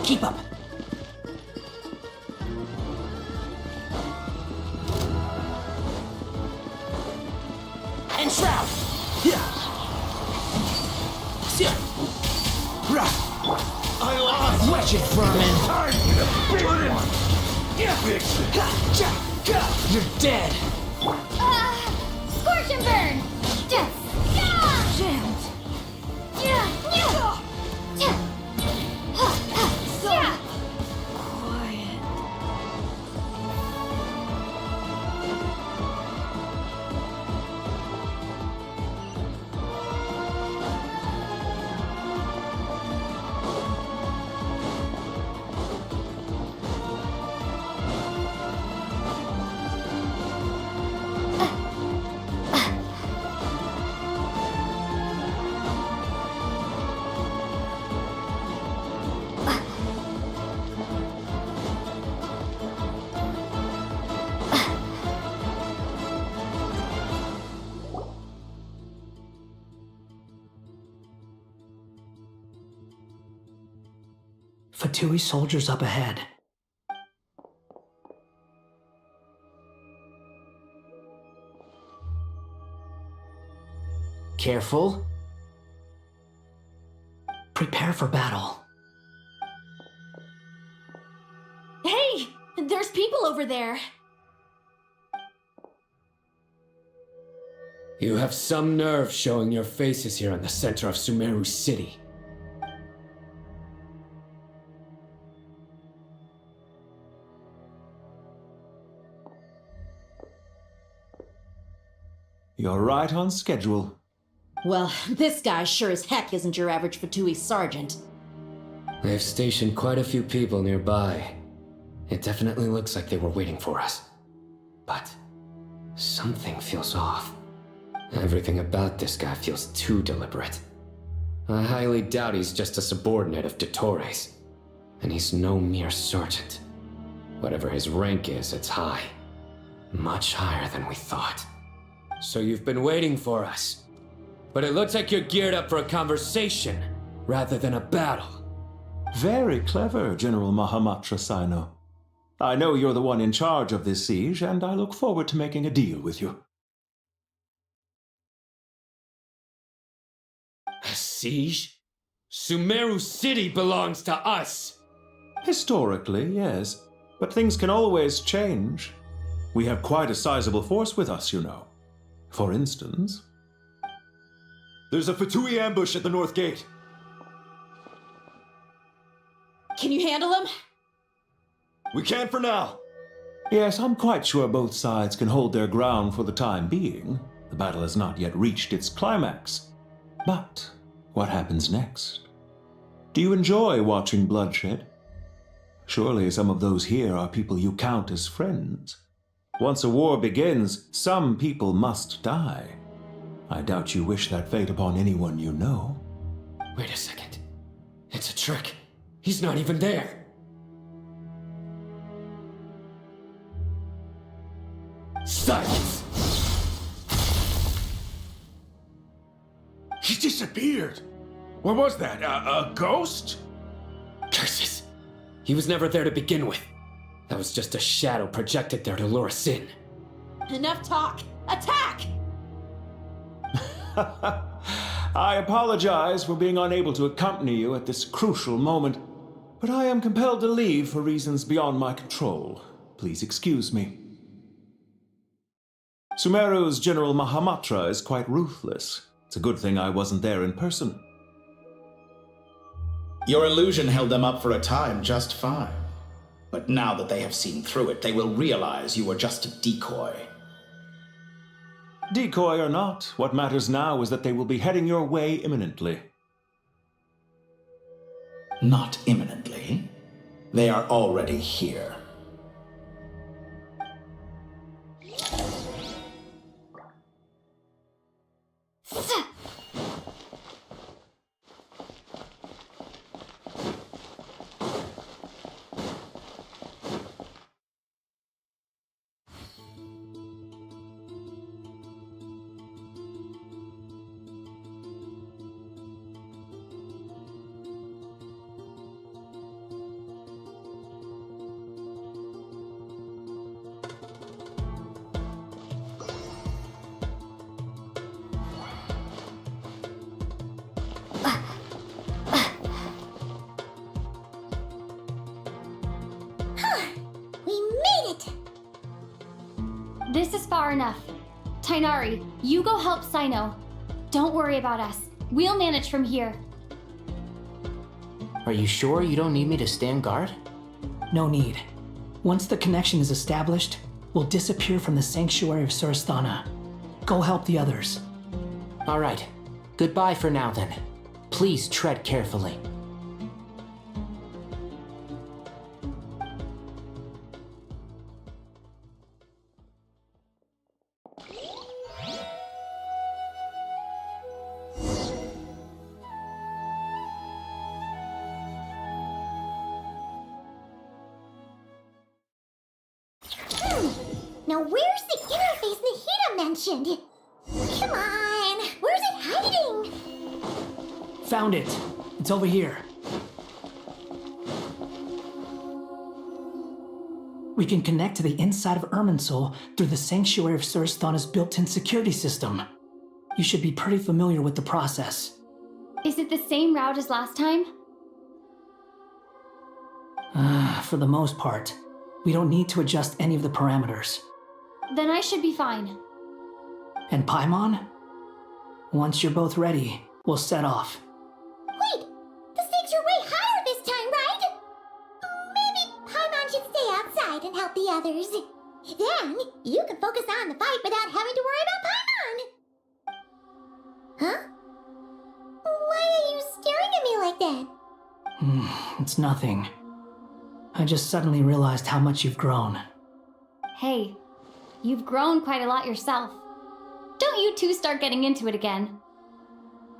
Keep up. And shroud. I lost! Wedge it, vermin. You're dead. Scorch and burn. Jammed. Fatui soldiers up ahead. Careful. Prepare for battle. Hey! There's people over there. You have some nerve showing your faces here in the center of Sumeru City. You're right on schedule. Well, this guy sure as heck isn't your average Fatui sergeant. They've stationed quite a few people nearby. It definitely looks like they were waiting for us. But something feels off. Everything about this guy feels too deliberate. I highly doubt he's just a subordinate of Dottores. And he's no mere sergeant. Whatever his rank is, it's high. Much higher than we thought. So you've been waiting for us. But it looks like you're geared up for a conversation, rather than a battle. Very clever, General Mahamatra Sino. I know you're the one in charge of this siege, and I look forward to making a deal with you. A siege? Sumeru City belongs to us! Historically, yes. But things can always change. We have quite a sizable force with us, you know. For instance... There's a Fatui ambush at the north gate. Can you handle him? We can for now. Yes, I'm quite sure both sides can hold their ground for the time being. The battle has not yet reached its climax. But what happens next? Do you enjoy watching bloodshed? Surely some of those here are people you count as friends. Once a war begins, some people must die. I doubt you wish that fate upon anyone you know. Wait a second. It's a trick. He's not even there. Silence! He disappeared. What was that? A ghost? Curses! He was never there to begin with. That was just a shadow projected there to lure us in. Enough talk! Attack! I apologize for being unable to accompany you at this crucial moment, but I am compelled to leave for reasons beyond my control. Please excuse me. Sumeru's General Mahamatra is quite ruthless. It's a good thing I wasn't there in person. Your illusion held them up for a time just fine. But now that they have seen through it, they will realize you were just a decoy. Decoy or not, what matters now is that they will be heading your way imminently. Not imminently. They are already here. This is far enough. Tainari, you go help Sino. Don't worry about us. We'll manage from here. Are you sure you don't need me to stand guard? No need. Once the connection is established, we'll disappear from the sanctuary of Surasthana. Go help the others. All right. Goodbye for now, then. Please tread carefully. Now where's the interface Nahida mentioned? Come on, where's it hiding? Found it. It's over here. We can connect to the inside of Irminsul through the Sanctuary of Surasthana's built-in security system. You should be pretty familiar with the process. Is it the same route as last time? For the most part. We don't need to adjust any of the parameters. Then I should be fine. And Paimon? Once you're both ready, we'll set off. Wait! The stakes are way higher this time, right? Maybe Paimon should stay outside and help the others. Then, you can focus on the fight without having to worry about Paimon! Huh? Why are you staring at me like that? It's nothing. I just suddenly realized how much you've grown. Hey, you've grown quite a lot yourself. Don't you two start getting into it again.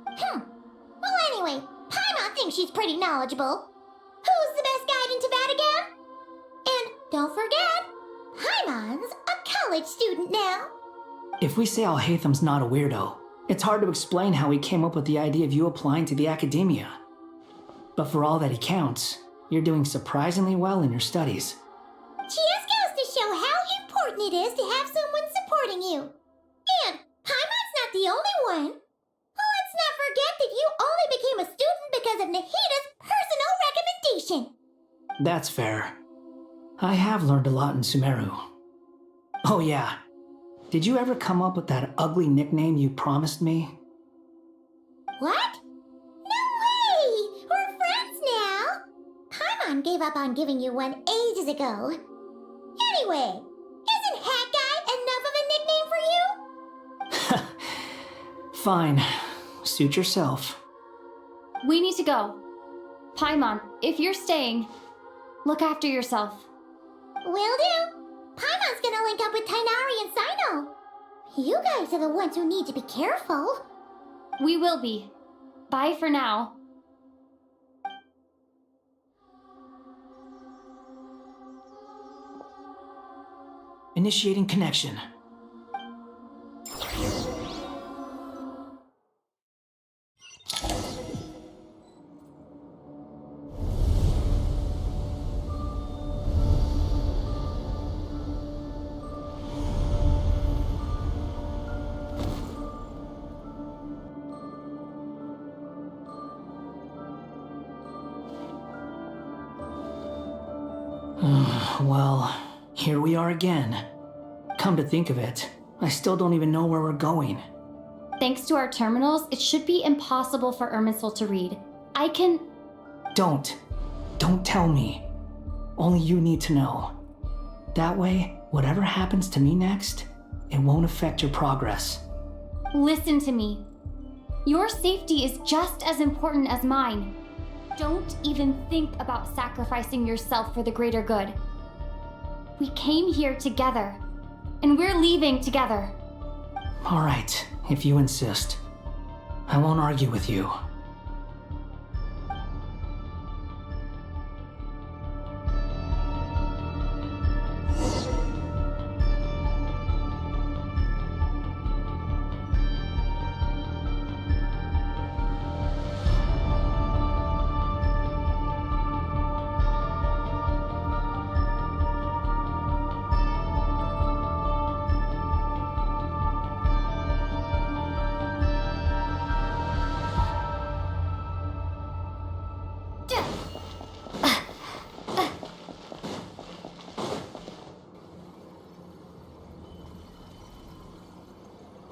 Well anyway, Paimon thinks she's pretty knowledgeable. Who's the best guide in Teyvat again? And don't forget, Paimon's a college student now. If we say Alhatham's not a weirdo, it's hard to explain how he came up with the idea of you applying to the academia. But for all that he counts, you're doing surprisingly well in your studies. Just goes to show how important it is to have someone supporting you. And Paimon's not the only one. Let's not forget that you only became a student because of Nahida's personal recommendation. That's fair. I have learned a lot in Sumeru. Oh yeah. Did you ever come up with that ugly nickname you promised me? What? No way! We're friends now! Paimon gave up on giving you one ages ago. Anyway, isn't Hat Guy enough of a nickname for you? Fine. Suit yourself. We need to go. Paimon, if you're staying, look after yourself. Will do. Paimon's gonna link up with Tainari and Sino. You guys are the ones who need to be careful. We will be. Bye for now. Initiating connection. Well, here we are again. Come to think of it, I still don't even know where we're going. Thanks to our terminals, it should be impossible for Irminsul to read. I can... Don't tell me. Only you need to know. That way, whatever happens to me next, it won't affect your progress. Listen to me. Your safety is just as important as mine. Don't even think about sacrificing yourself for the greater good. We came here together, and we're leaving together. All right, if you insist. I won't argue with you.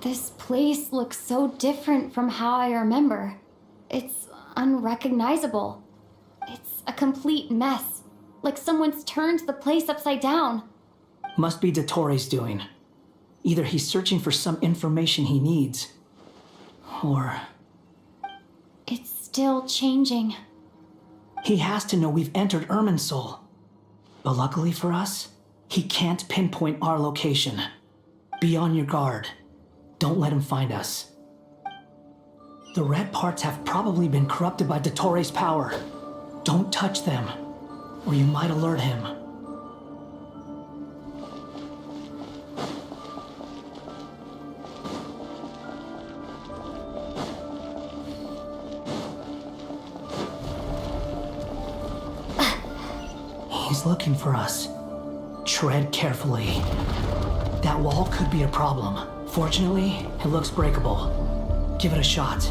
This place looks so different from how I remember. It's unrecognizable. It's a complete mess, like someone's turned the place upside down. Must be Dottoro's doing. Either he's searching for some information he needs, or... It's still changing. He has to know we've entered Irminsul. But luckily for us, he can't pinpoint our location. Be on your guard. Don't let him find us. The red parts have probably been corrupted by Dottoro's power. Don't touch them, or you might alert him. He's looking for us. Tread carefully. That wall could be a problem. Fortunately, it looks breakable. Give it a shot.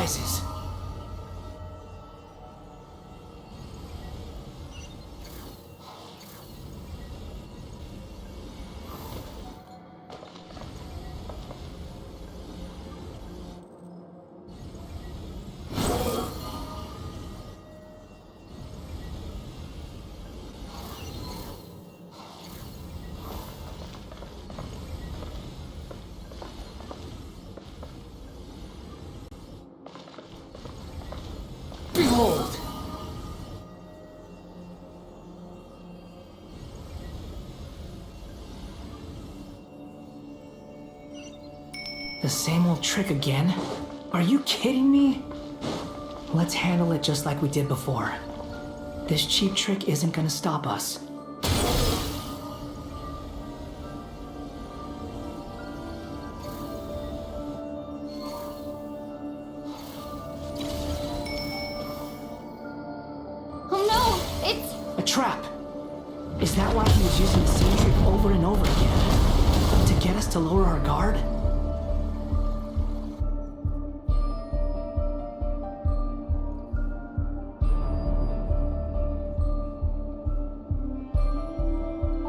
surprises. Behold! The same old trick again? Are you kidding me? Let's handle it just like we did before. This cheap trick isn't gonna stop us. A trap! Is that why he was using the same trick over and over again? To get us to lower our guard?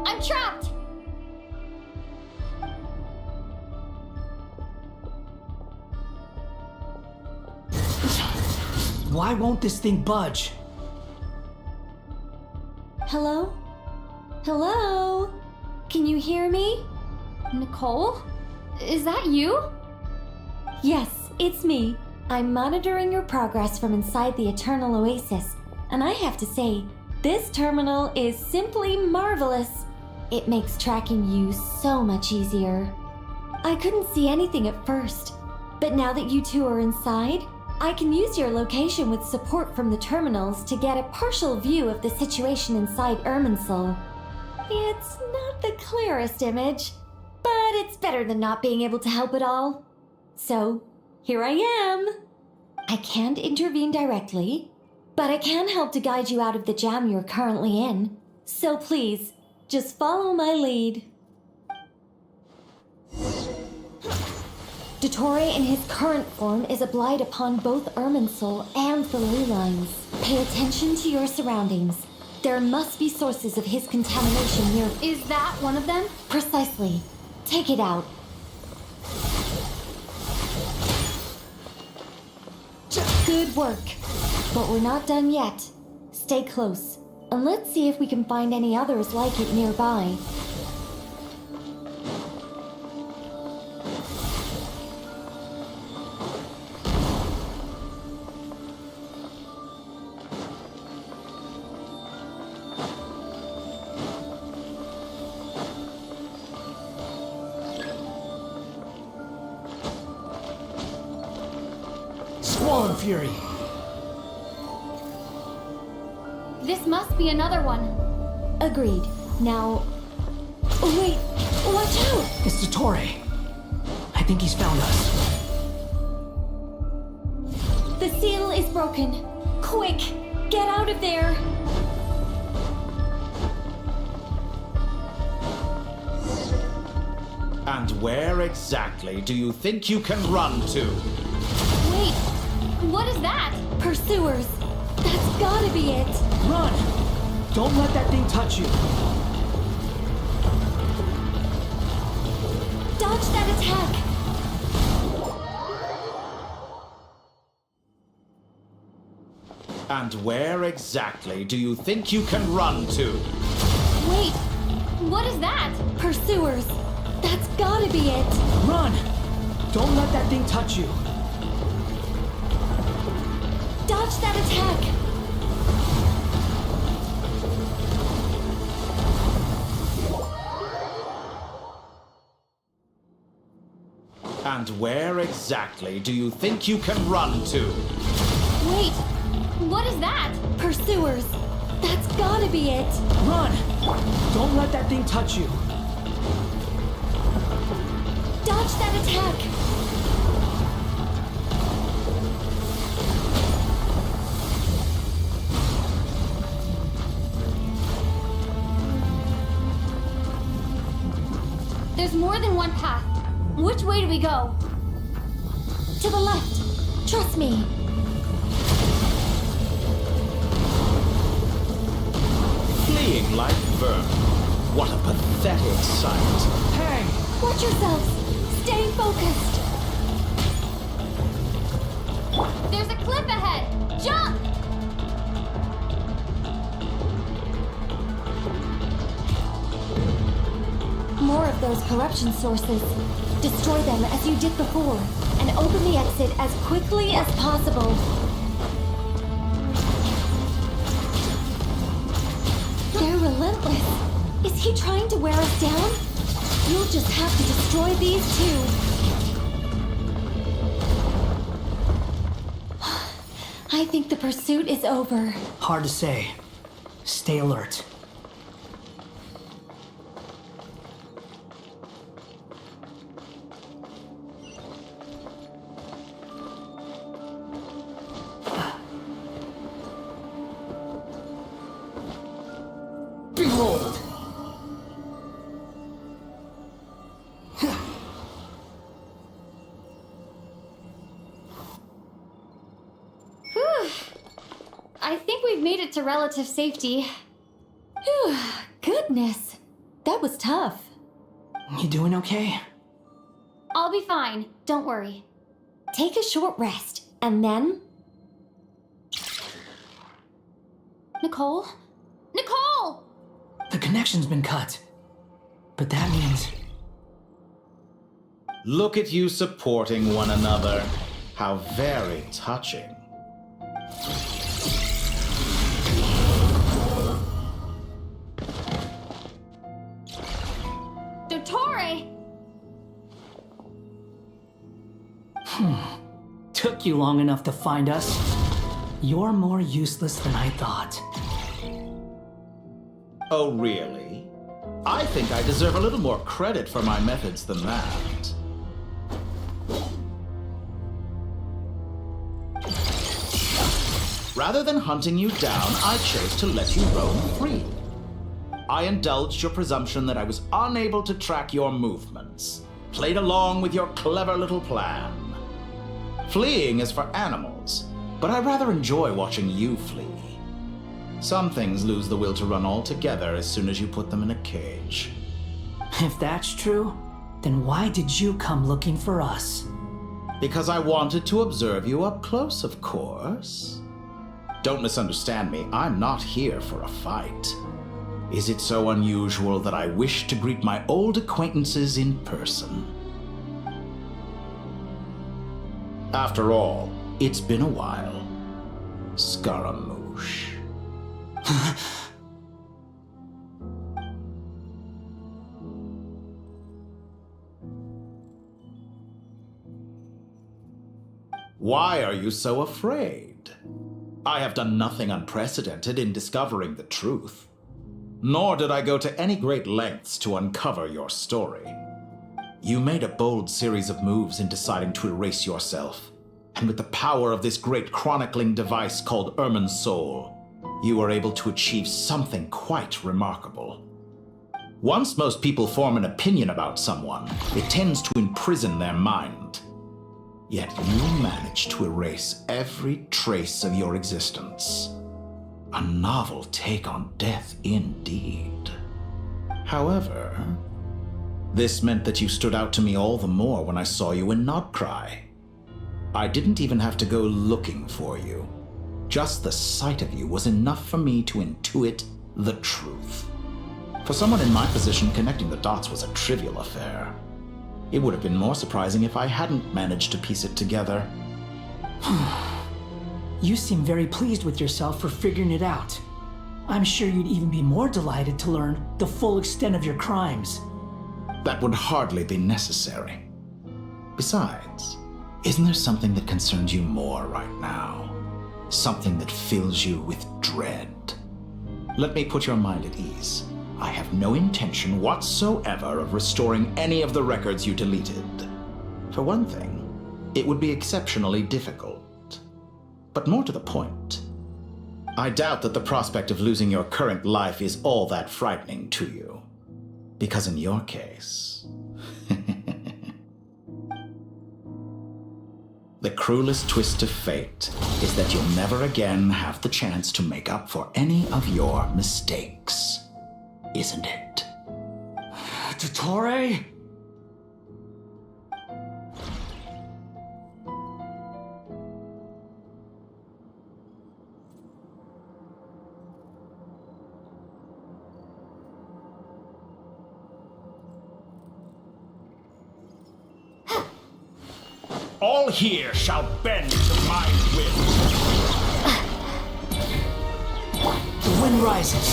I'm trapped! Why won't this thing budge? Hello? Hello? Can you hear me? Nicole? Is that you? Yes, it's me. I'm monitoring your progress from inside the Eternal Oasis, and I have to say, this terminal is simply marvelous. It makes tracking you so much easier. I couldn't see anything at first, but now that you two are inside, I can use your location with support from the terminals to get a partial view of the situation inside Irminsul. It's not the clearest image, but it's better than not being able to help at all. So, here I am. I can't intervene directly, but I can help to guide you out of the jam you're currently in. So please, just follow my lead. Dottore in his current form is a blight upon both Irminsul and the ley lines. Pay attention to your surroundings. There must be sources of his contamination near. Is that one of them? Precisely. Take it out. Good work. But we're not done yet. Stay close, and let's see if we can find any others like it nearby. Squall Fury! This must be another one. Agreed. Now... Oh, wait! Watch out! It's Dottore. I think he's found us. The seal is broken. Quick! Get out of there! And where exactly do you think you can run to? Wait, what is that? Pursuers. That's gotta be it. Run! Don't let that thing touch you. Dodge that attack. And where exactly do you think you can run to? Wait, what is that? Pursuers. That's gotta be it. Run! Don't let that thing touch you. Dodge that attack. And where exactly do you think you can run to? Wait, what is that? Pursuers. That's gotta be it. Run! Don't let that thing touch you. Dodge that attack. There's more than one path. Which way do we go? To the left. Trust me. Fleeing like vermin. What a pathetic sight. Hey! Watch yourselves. Stay focused. There's a cliff ahead! Jump! More of those corruption sources. Destroy them as you did before, and open the exit as quickly as possible. They're relentless. Is he trying to wear us down? You'll just have to destroy these too. I think the pursuit is over. Hard to say. Stay alert. Behold! Whew. I think we've made it to relative safety. Whew, goodness. That was tough. You doing okay? I'll be fine. Don't worry. Take a short rest, and then... Nicole? Nicole! The connection's been cut. But that means... Look at you supporting one another. How very touching. Dottore! Took you long enough to find us. You're more useless than I thought. Oh, really? I think I deserve a little more credit for my methods than that. Rather than hunting you down, I chose to let you roam free. I indulged your presumption that I was unable to track your movements, played along with your clever little plan. Fleeing is for animals, but I rather enjoy watching you flee. Some things lose the will to run altogether as soon as you put them in a cage. If that's true, then why did you come looking for us? Because I wanted to observe you up close, of course. Don't misunderstand me, I'm not here for a fight. Is it so unusual that I wish to greet my old acquaintances in person? After all, it's been a while. Scaramouche. Why are you so afraid? I have done nothing unprecedented in discovering the truth. Nor did I go to any great lengths to uncover your story. You made a bold series of moves in deciding to erase yourself. And with the power of this great chronicling device called Irmin's Soul, you were able to achieve something quite remarkable. Once most people form an opinion about someone, it tends to imprison their mind. Yet you managed to erase every trace of your existence. A novel take on death indeed. However, this meant that you stood out to me all the more when I saw you in Nodcry. I didn't even have to go looking for you. Just the sight of you was enough for me to intuit the truth. For someone in my position, connecting the dots was a trivial affair. It would have been more surprising if I hadn't managed to piece it together. You seem very pleased with yourself for figuring it out. I'm sure you'd even be more delighted to learn the full extent of your crimes. That would hardly be necessary. Besides, isn't there something that concerns you more right now? Something that fills you with dread? Let me put your mind at ease. I have no intention whatsoever of restoring any of the records you deleted. For one thing, it would be exceptionally difficult. But more to the point, I doubt that the prospect of losing your current life is all that frightening to you. Because in your case... The cruelest twist of fate is that you'll never again have the chance to make up for any of your mistakes. Isn't it? Dottore? All here shall bend to my will. The wind rises.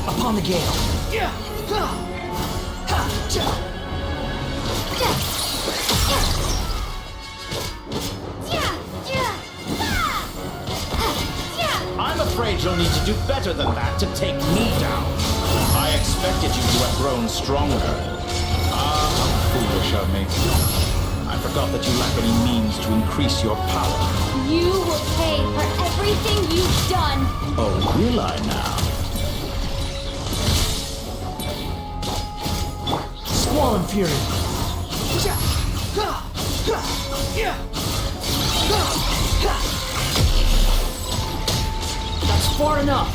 Upon the gale. I'm afraid you'll need to do better than that to take me down. I expected you to have grown stronger. Ah, how foolish of me. I forgot that you lack any means to increase your power. You will pay for everything you've done. Oh, will I now? Squall and Fury. That's far enough.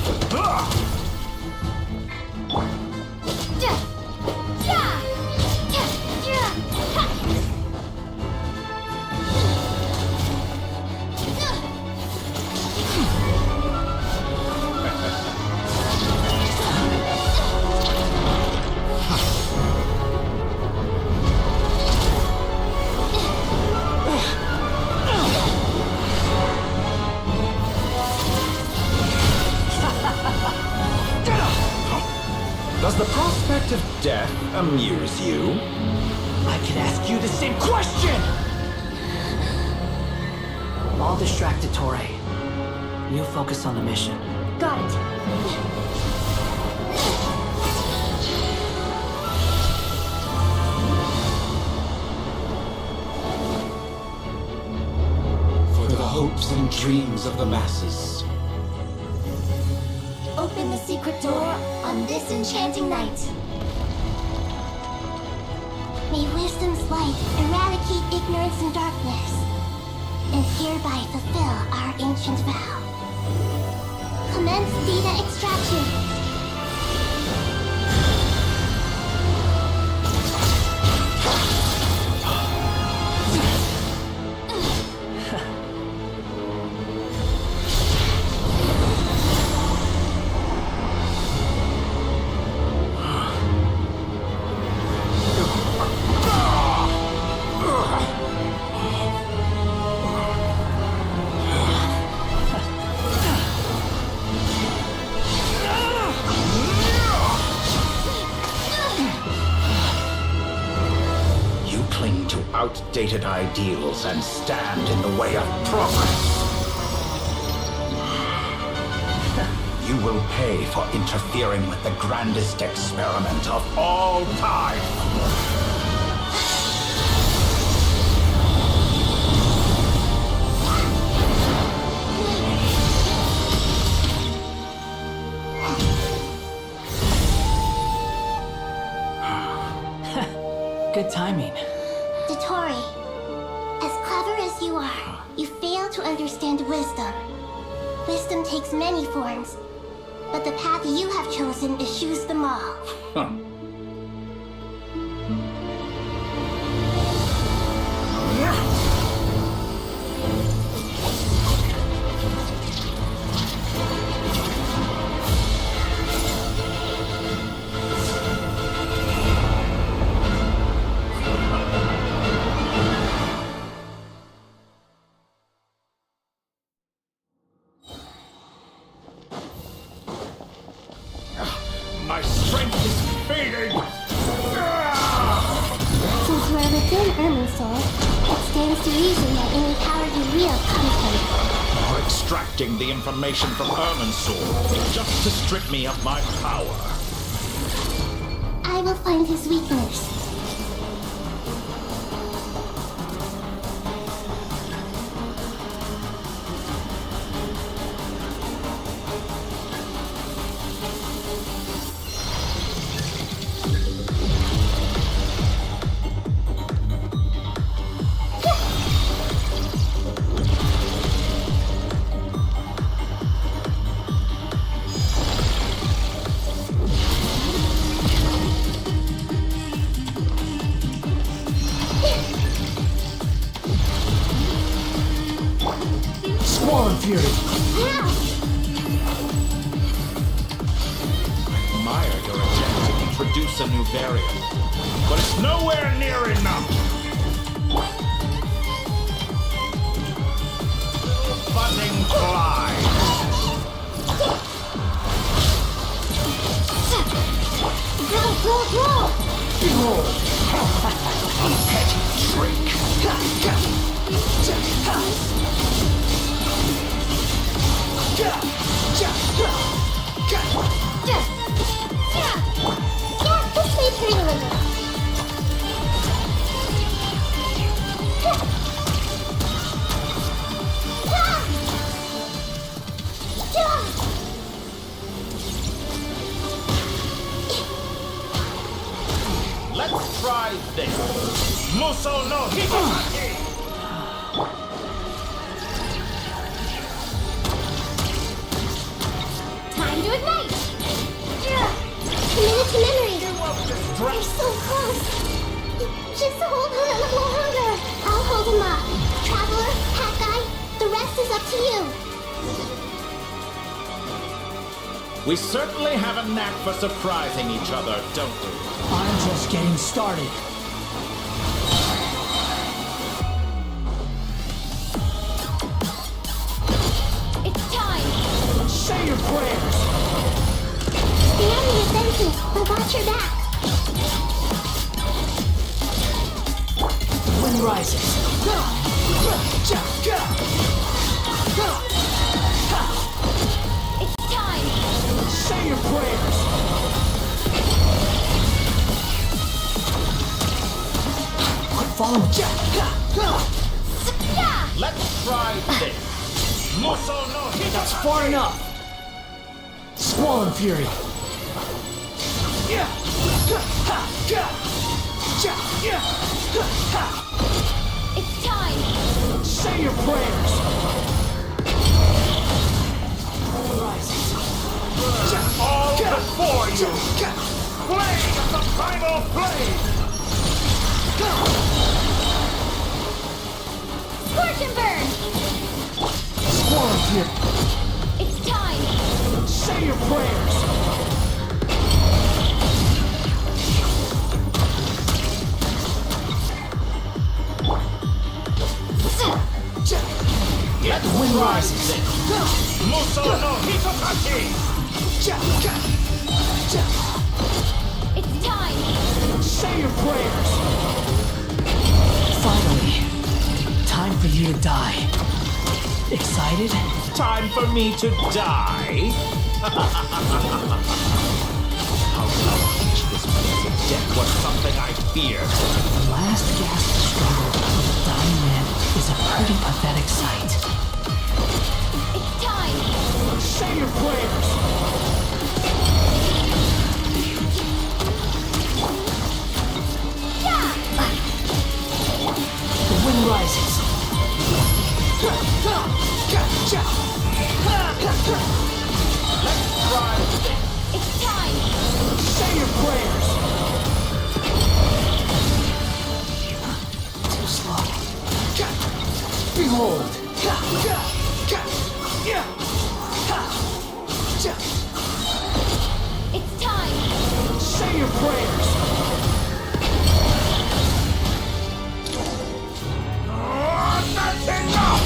Does the prospect of death amuse you? I could ask you the same question! I'll distract Dottore. You focus on the mission. Got it. For the hopes and dreams of the masses. Open the secret door on this enchanting night. May wisdom's light eradicate ignorance and darkness, and hereby fulfill our ancient vow. Commence data extraction. Outdated ideals and stand in the way of progress. You will pay for interfering with the grandest experiment of all time. Good timing. Dottore, as clever as you are, you fail to understand wisdom. Wisdom takes many forms, but the path you have chosen eschews them all. Huh. My strength is fading! Since you are within Irminsul, it stands to reason that any power you wield comes from it. You're extracting the information from Irminsul just to strip me of my power. I will find his weakness. a new barrier, but it's nowhere near enough. Buzzing fly. Go, go, go! Behold! You petty trick. Yeah, this way pretty little. Let's try this. Muso no Hibaki! Time to ignite! Committed to memory. We're so close. Just hold on a little longer. I'll hold him up. Traveler, Hat Guy, the rest is up to you. We certainly have a knack for surprising each other, don't we? I'm just getting started. It's time. Say your prayers. The enemy is dancing, but watch your back. The wind rises. It's time. Say your prayers. Follow me. Let's try this. Muso no Hibaki! That's far enough. Squall and Fury. It's time. Say your prayers. All before you! Flame of the primal flame! Scorch and burn. Squall and Fury. It's time. Say your prayers. Let's The wind try rises. this. Muso no Hitokaki! It's time. Say your prayers. Finally, time for you to die. Excited? Time for me to die? How could I wish this piece of death was something I feared? The last gasp struggle of a dying man is a pretty pathetic sight. It's time. Say your prayers. The wind rises. Let's try this. It's time. Say your prayers. Too slow. Behold. It's time. Say your prayers. That's enough!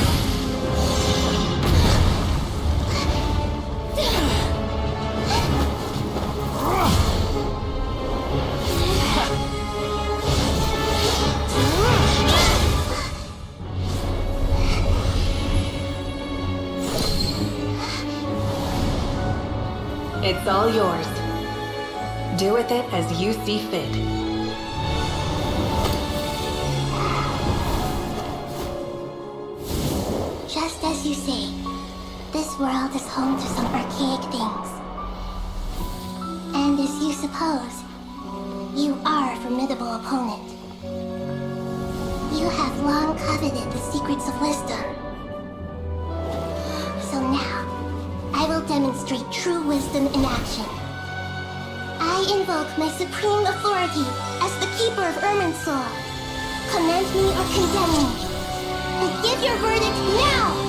It's all yours. Do with it as you see fit. Just as you say, this world is home to some archaic things. And as you suppose, you are a formidable opponent. You have long coveted the secrets of wisdom. So now, I will demonstrate true wisdom in action. I invoke my supreme authority as the keeper of Irminsul. Commend me or condemn me. And give your verdict now!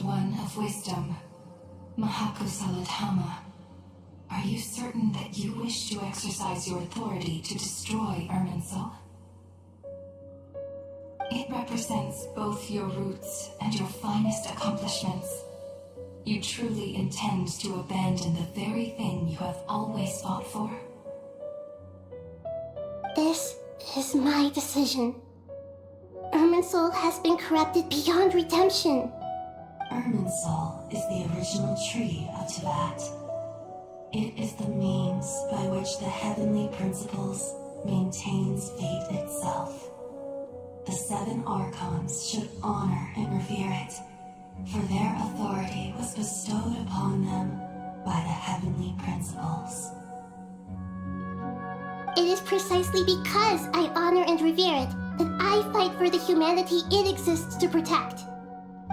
One of Wisdom, Mahakusaladhama, are you certain that you wish to exercise your authority to destroy Irminsul? It represents both your roots and your finest accomplishments. You truly intend to abandon the very thing you have always fought for? This is my decision. Irminsul has been corrupted beyond redemption. Irminsul is the original tree of Tibet. It is the means by which the heavenly principles maintains fate itself. The 7 Archons should honor and revere it, for their authority was bestowed upon them by the heavenly principles. It is precisely because I honor and revere it that I fight for the humanity it exists to protect.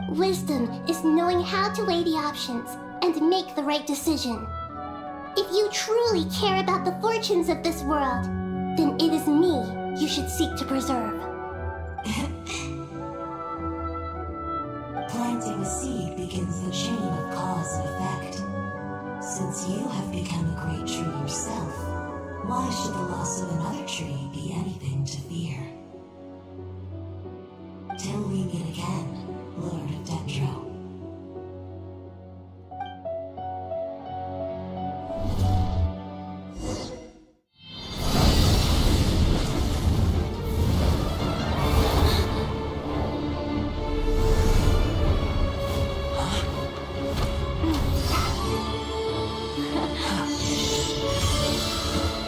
Wisdom is knowing how to weigh the options and make the right decision. If you truly care about the fortunes of this world, then it is me you should seek to preserve. Planting a seed begins the chain of cause and effect. Since you have become a great tree yourself, why should the loss of another tree be anything to fear? Till we meet again, Lord of Dendro.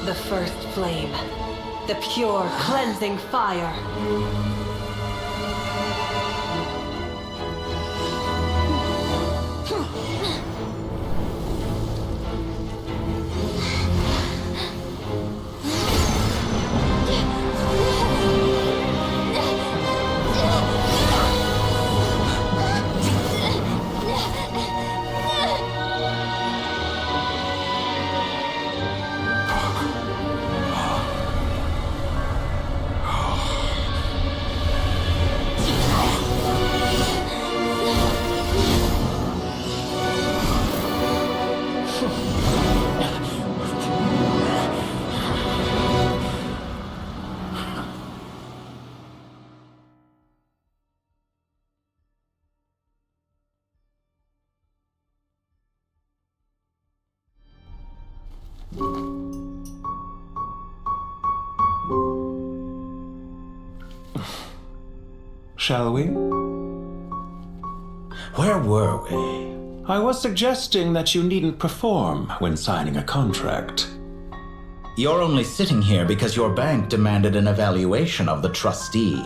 The first flame. The pure, cleansing fire. Shall we? Where were we? I was suggesting that you needn't perform when signing a contract. You're only sitting here because your bank demanded an evaluation of the trustee.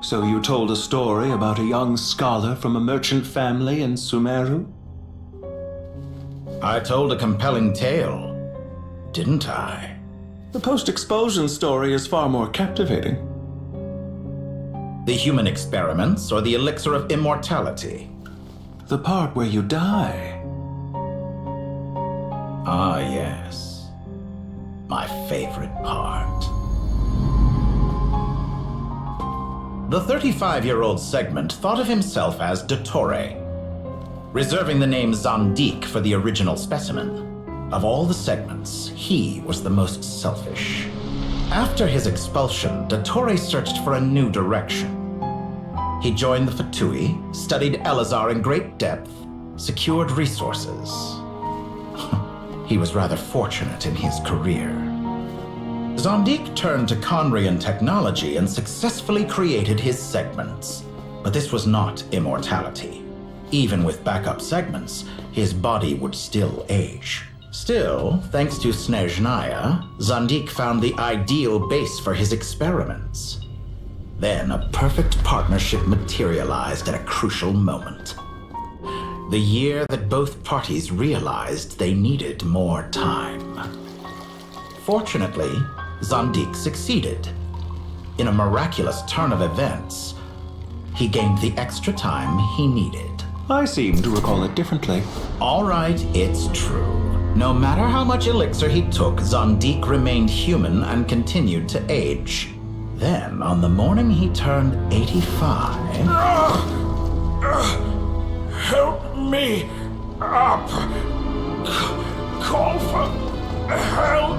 So you told a story about a young scholar from a merchant family in Sumeru? I told a compelling tale, didn't I? The post-expulsion story is far more captivating. The human experiments or the elixir of immortality? The part where you die. Ah, yes. My favorite part. The 35-year-old segment thought of himself as Dottore, reserving the name Zandik for the original specimen. Of all the segments, he was the most selfish. After his expulsion, Dottore searched for a new direction. He joined the Fatui, studied Elazar in great depth, secured resources. He was rather fortunate in his career. Zandik turned to Conrian technology and successfully created his segments. But this was not immortality. Even with backup segments, his body would still age. Still, thanks to Snezhnaya, Zandik found the ideal base for his experiments. Then a perfect partnership materialized at a crucial moment. The year that both parties realized they needed more time. Fortunately, Zandik succeeded. In a miraculous turn of events, he gained the extra time he needed. I seem to recall it differently. All right, it's true. No matter how much elixir he took, Zandik remained human and continued to age. Then, on the morning he turned 85... Help me up. Call for help.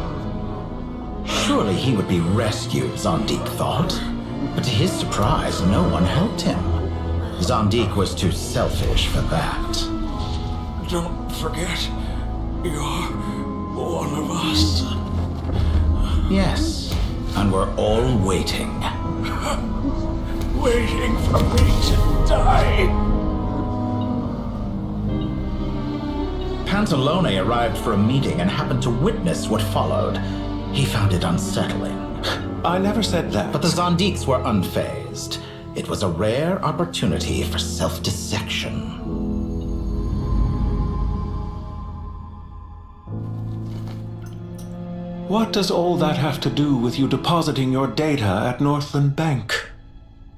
Surely he would be rescued, Zondik thought. But to his surprise, no one helped him. Zondik was too selfish for that. Don't forget, you're one of us. Yes, and we're all waiting. Waiting for me to die. Pantalone arrived for a meeting and happened to witness what followed. He found it unsettling. I never said that. But the Zondiks were unfazed. It was a rare opportunity for self-dissection. What does all that have to do with you depositing your data at Northland Bank?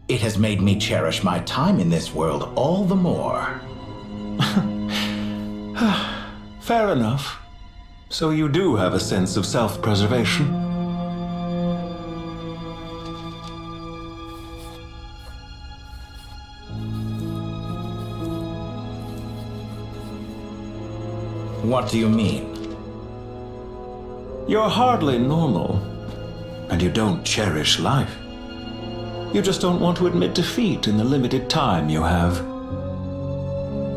It has made me cherish my time in this world all the more. Fair enough. So you do have a sense of self-preservation. What do you mean? You're hardly normal, and you don't cherish life. You just don't want to admit defeat in the limited time you have.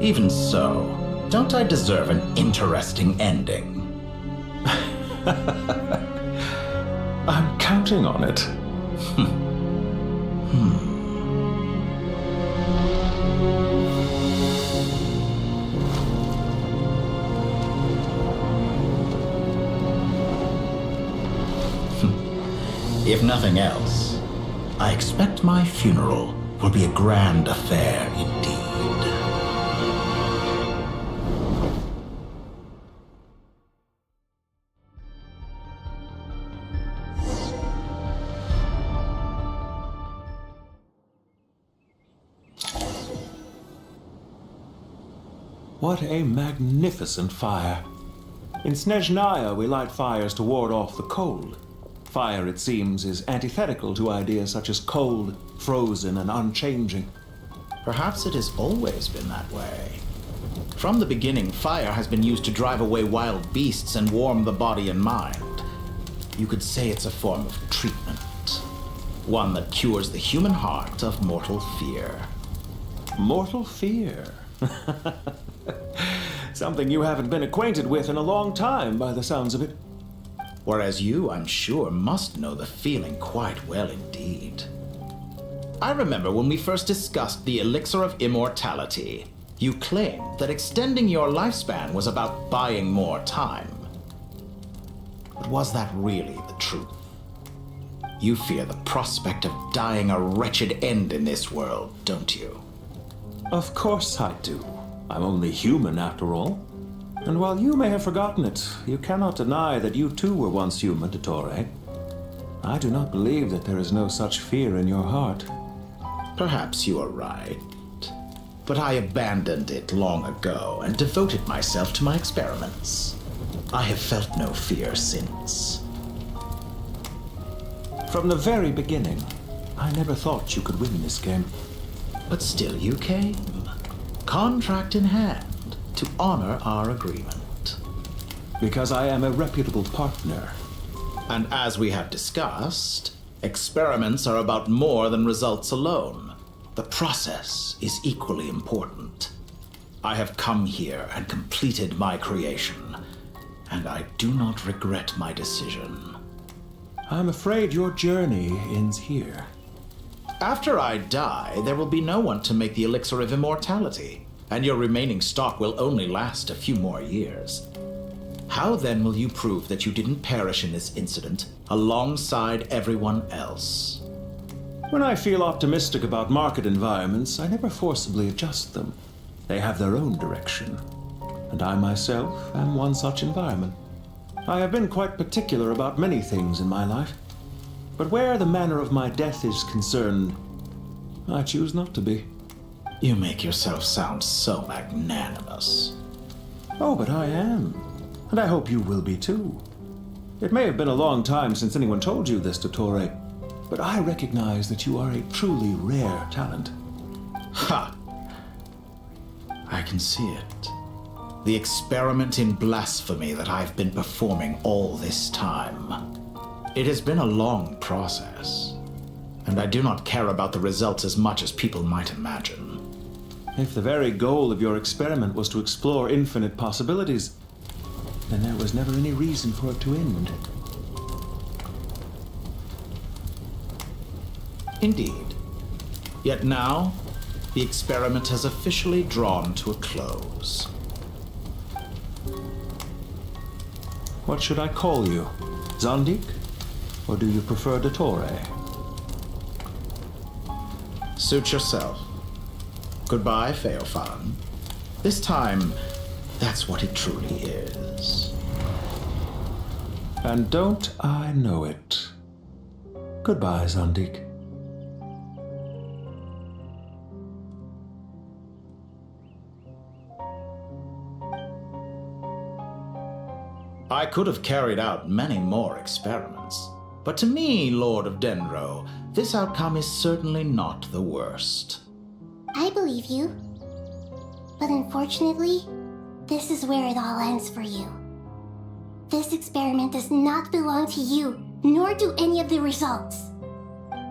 Even so, don't I deserve an interesting ending? I'm counting on it. If nothing else, I expect my funeral will be a grand affair indeed. What a magnificent fire. In Snezhnaya, we light fires to ward off the cold. Fire, it seems, is antithetical to ideas such as cold, frozen, and unchanging. Perhaps it has always been that way. From the beginning, fire has been used to drive away wild beasts and warm the body and mind. You could say it's a form of treatment. One that cures the human heart of mortal fear. Mortal fear? Something you haven't been acquainted with in a long time, by the sounds of it. Whereas you, I'm sure, must know the feeling quite well indeed. I remember when we first discussed the elixir of immortality. You claimed that extending your lifespan was about buying more time. But was that really the truth? You fear the prospect of dying a wretched end in this world, don't you? Of course I do. I'm only human, after all. And while you may have forgotten it, you cannot deny that you too were once human, Dottore. I do not believe that there is no such fear in your heart. Perhaps you are right. But I abandoned it long ago and devoted myself to my experiments. I have felt no fear since. From the very beginning, I never thought you could win this game. But still you came, contract in hand, to honor our agreement. Because I am a reputable partner. And as we have discussed, experiments are about more than results alone. The process is equally important. I have come here and completed my creation, and I do not regret my decision. I'm afraid your journey ends here. After I die, there will be no one to make the elixir of immortality, and your remaining stock will only last a few more years. How then will you prove that you didn't perish in this incident alongside everyone else? When I feel optimistic about market environments, I never forcibly adjust them. They have their own direction, and I myself am one such environment. I have been quite particular about many things in my life, but where the manner of my death is concerned, I choose not to be. You make yourself sound so magnanimous. Oh, but I am, and I hope you will be too. It may have been a long time since anyone told you this, Dottore, but I recognize that you are a truly rare talent. Ha! can see it. The experiment in blasphemy that I've been performing all this time. It has been a long process, and I do not care about the results as much as people might imagine. If the very goal of your experiment was to explore infinite possibilities, then there was never any reason for it to end. Indeed. Yet now, the experiment has officially drawn to a close. What should I call you? Zondik? Or do you prefer Dottore? Suit yourself. Goodbye, Feofan. This time, that's what it truly is. And don't I know it? Goodbye, Zondik. I could have carried out many more experiments, but to me, Lord of Dendro, this outcome is certainly not the worst. I believe you. But unfortunately, this is where it all ends for you. This experiment does not belong to you, nor do any of the results.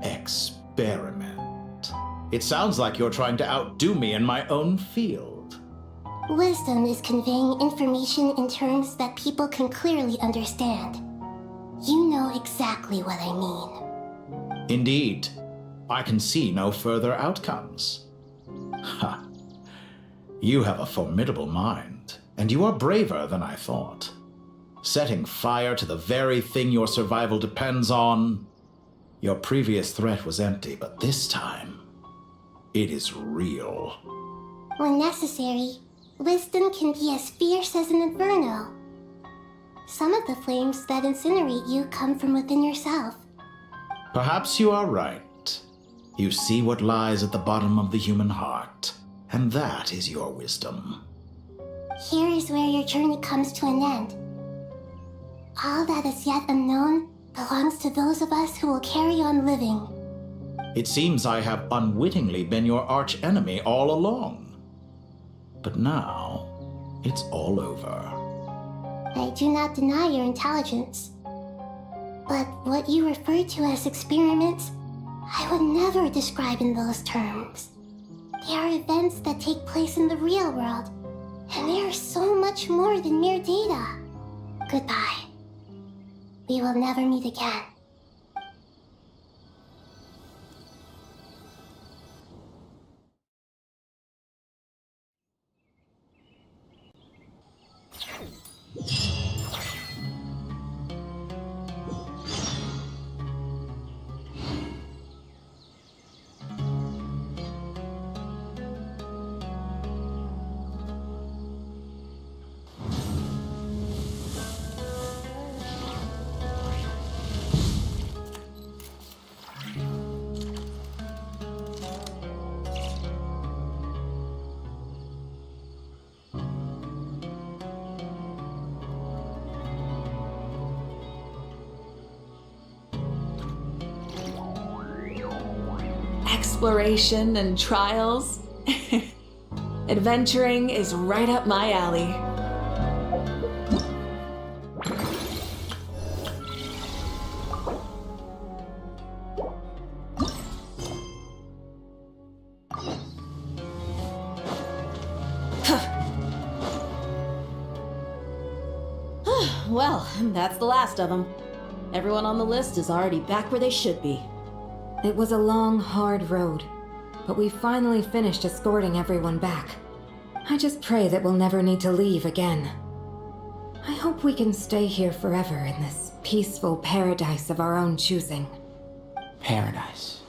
Experiment? It sounds like you're trying to outdo me in my own field. Wisdom is conveying information in terms that people can clearly understand. You know exactly what I mean. Indeed. I can see no further outcomes. Ha! You have a formidable mind, and you are braver than I thought. Setting fire to the very thing your survival depends on. Your previous threat was empty, but this time, it is real. When necessary, wisdom can be as fierce as an inferno. Some of the flames that incinerate you come from within yourself. Perhaps you are right. You see what lies at the bottom of the human heart, and that is your wisdom. Here is where your journey comes to an end. All that is yet unknown belongs to those of us who will carry on living. It seems I have unwittingly been your arch-enemy all along. But now, it's all over. I do not deny your intelligence. But what you refer to as experiments, I would never describe in those terms. They are events that take place in the real world, and they are so much more than mere data. Goodbye. We will never meet again. Exploration and trials. Adventuring is right up my alley. Well, that's the last of them. Everyone on the list is already back where they should be. It was a long, hard road, but we finally finished escorting everyone back. I just pray that we'll never need to leave again. I hope we can stay here forever in this peaceful paradise of our own choosing. Paradise.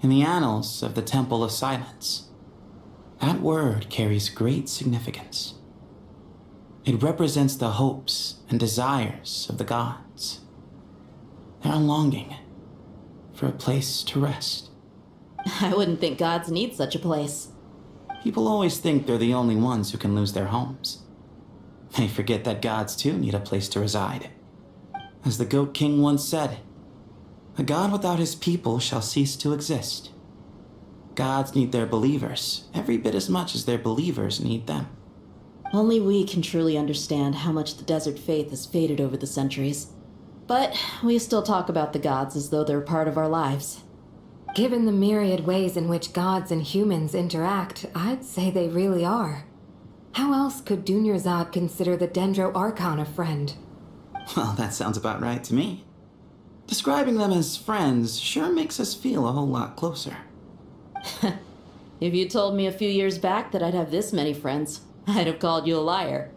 In the annals of the Temple of Silence, that word carries great significance. It represents the hopes and desires of the gods. Their longing for a place to rest. I wouldn't think gods need such a place. People always think they're the only ones who can lose their homes. They forget that gods too need a place to reside. As the Goat King once said, "A god without his people shall cease to exist." Gods need their believers every bit as much as their believers need them. Only we can truly understand how much the desert faith has faded over the centuries. But we still talk about the gods as though they're part of our lives. Given the myriad ways in which gods and humans interact, I'd say they really are. How else could Dunyarzad consider the Dendro Archon a friend? Well, that sounds about right to me. Describing them as friends sure makes us feel a whole lot closer. If you told me a few years back that I'd have this many friends, I'd have called you a liar.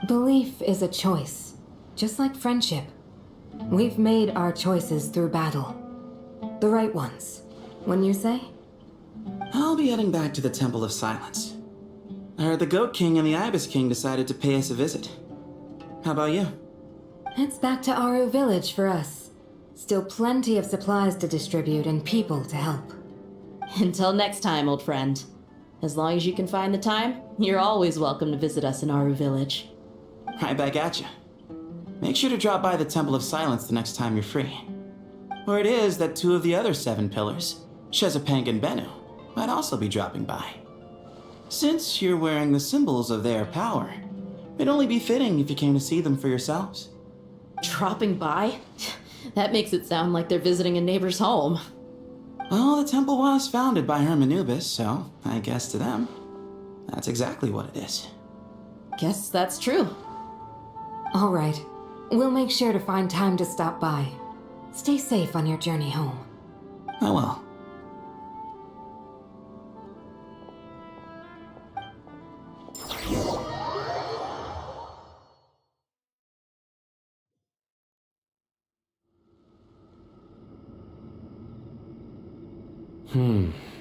Belief is a choice, just like friendship. We've made our choices through battle. The right ones, wouldn't you say? I'll be heading back to the Temple of Silence. I heard the Goat King and the Ibis King decided to pay us a visit. How about you? It's back to Aru Village for us. Still plenty of supplies to distribute and people to help. Until next time, old friend. As long as you can find the time, you're always welcome to visit us in Aru Village. Right back at you. Make sure to drop by the Temple of Silence the next time you're free. Word is that 2 of the other 7 pillars, Shezapang and Bennu, might also be dropping by. Since you're wearing the symbols of their power, it'd only be fitting if you came to see them for yourselves. Dropping by? That makes it sound like they're visiting a neighbor's home. Well, the temple was founded by Hermanubis, so I guess to them, that's exactly what it is. Guess that's true. All right. We'll make sure to find time to stop by. Stay safe on your journey home. I will.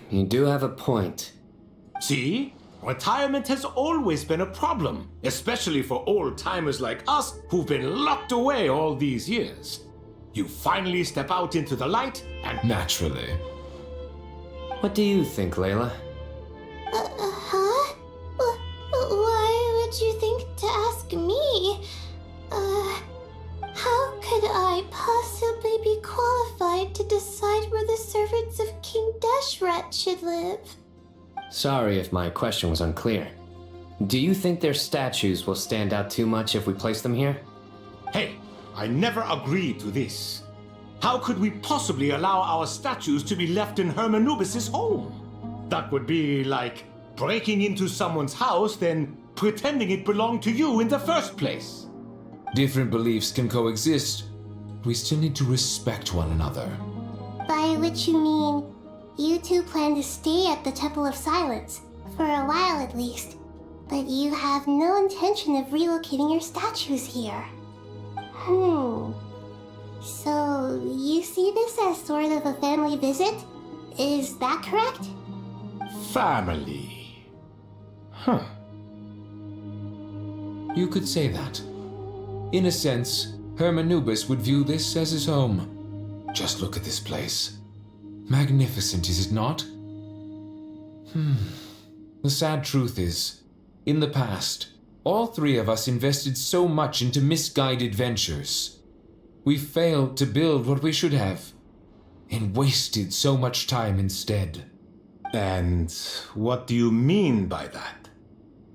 You do have a point. See? Retirement has always been a problem, especially for old-timers like us who've been locked away all these years. You finally step out into the light and... Naturally. What do you think, Layla? Huh? Why would you think to ask me? How could I possibly be qualified to decide where the servants of King Deshret should live? Sorry if my question was unclear. Do you think their statues will stand out too much if we place them here? Hey, I never agreed to this. How could we possibly allow our statues to be left in Hermanubis' home? That would be like breaking into someone's house, then pretending it belonged to you in the first place. Different beliefs can coexist. We still need to respect one another. By which you mean, you two plan to stay at the Temple of Silence, for a while at least, but you have no intention of relocating your statues here. So, you see this as sort of a family visit? Is that correct? Family. Huh. You could say that. In a sense, Hermanubis would view this as his home. Just look at this place. Magnificent, is it not? The sad truth is, in the past, all 3 of us invested so much into misguided ventures. We failed to build what we should have, and wasted so much time instead. And what do you mean by that?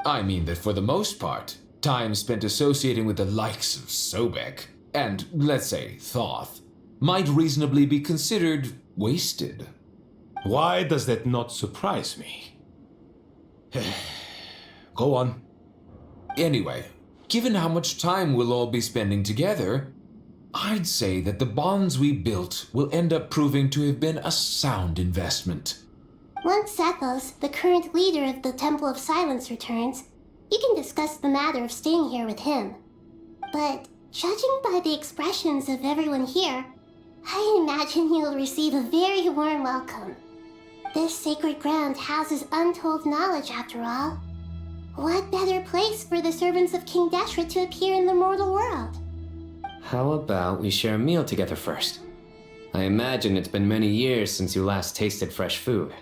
I mean that for the most part, time spent associating with the likes of Sobek, and, let's say, Thoth, might reasonably be considered wasted. Why does that not surprise me? Go on. Anyway, given how much time we'll all be spending together, I'd say that the bonds we built will end up proving to have been a sound investment. Once Sethos, the current leader of the Temple of Silence, returns, you can discuss the matter of staying here with him. But judging by the expressions of everyone here, I imagine you'll receive a very warm welcome. This sacred ground houses untold knowledge, after all. What better place for the servants of King Deshret to appear in the mortal world? How about we share a meal together first? I imagine it's been many years since you last tasted fresh food.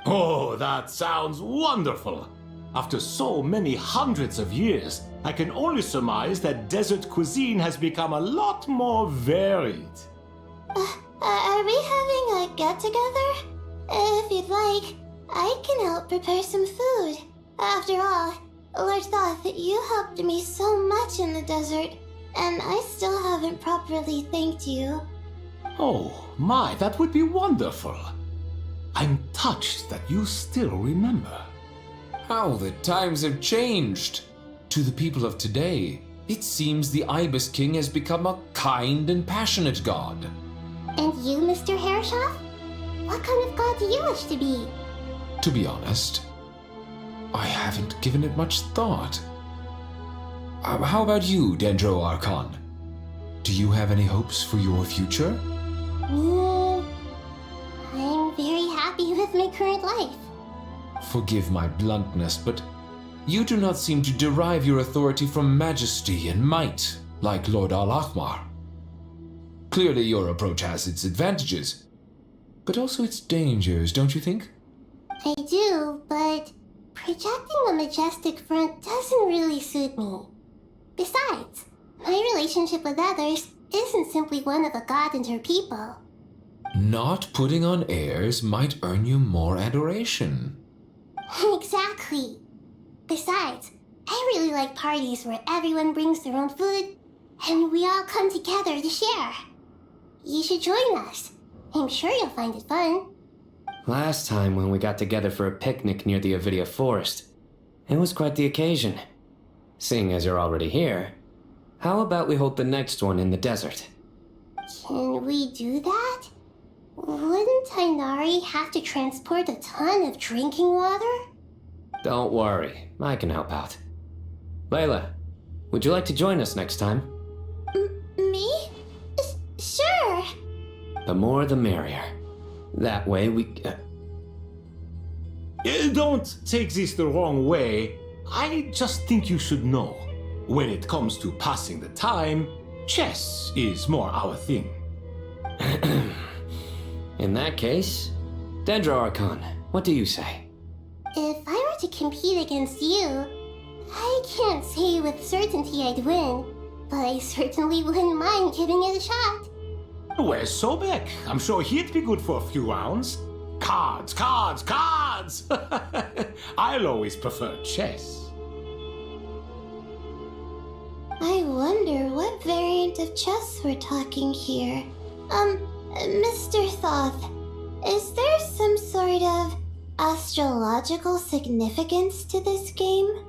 Oh, that sounds wonderful! After so many hundreds of years, I can only surmise that desert cuisine has become a lot more varied. Are we having a get-together? If you'd like, I can help prepare some food. After all, Lord Thoth, you helped me so much in the desert, and I still haven't properly thanked you. Oh, my, that would be wonderful. I'm touched that you still remember. How the times have changed. To the people of today, it seems the Ibis King has become a kind and passionate god. And you, Mr. Herrschaft? What kind of god do you wish to be? To be honest, I haven't given it much thought. How about you, Dendro Archon? Do you have any hopes for your future? Me? I'm very happy with my current life. Forgive my bluntness, but you do not seem to derive your authority from majesty and might, like Lord Al-Ahmar. Clearly your approach has its advantages, but also its dangers, don't you think? I do, but projecting a majestic front doesn't really suit me. Besides, my relationship with others isn't simply one of a god and her people. Not putting on airs might earn you more adoration. Exactly. Besides, I really like parties where everyone brings their own food and we all come together to share. You should join us. I'm sure you'll find it fun. Last time when we got together for a picnic near the Avidia Forest, it was quite the occasion. Seeing as you're already here, how about we hold the next one in the desert? Can we do that? Wouldn't Tainari have to transport a ton of drinking water? Don't worry, I can help out. Layla, would you like to join us next time? Me? Sure. The more the merrier. That way we... Don't take this the wrong way. I just think you should know. When it comes to passing the time, chess is more our thing. In that case, Dendro Archon, what do you say? If I were to compete against you, I can't say with certainty I'd win, but I certainly wouldn't mind giving it a shot. Where's Sobek? I'm sure he'd be good for a few rounds. Cards, cards, cards! I'll always prefer chess. I wonder what variant of chess we're talking here. Mr. Thoth, is there some sort of astrological significance to this game?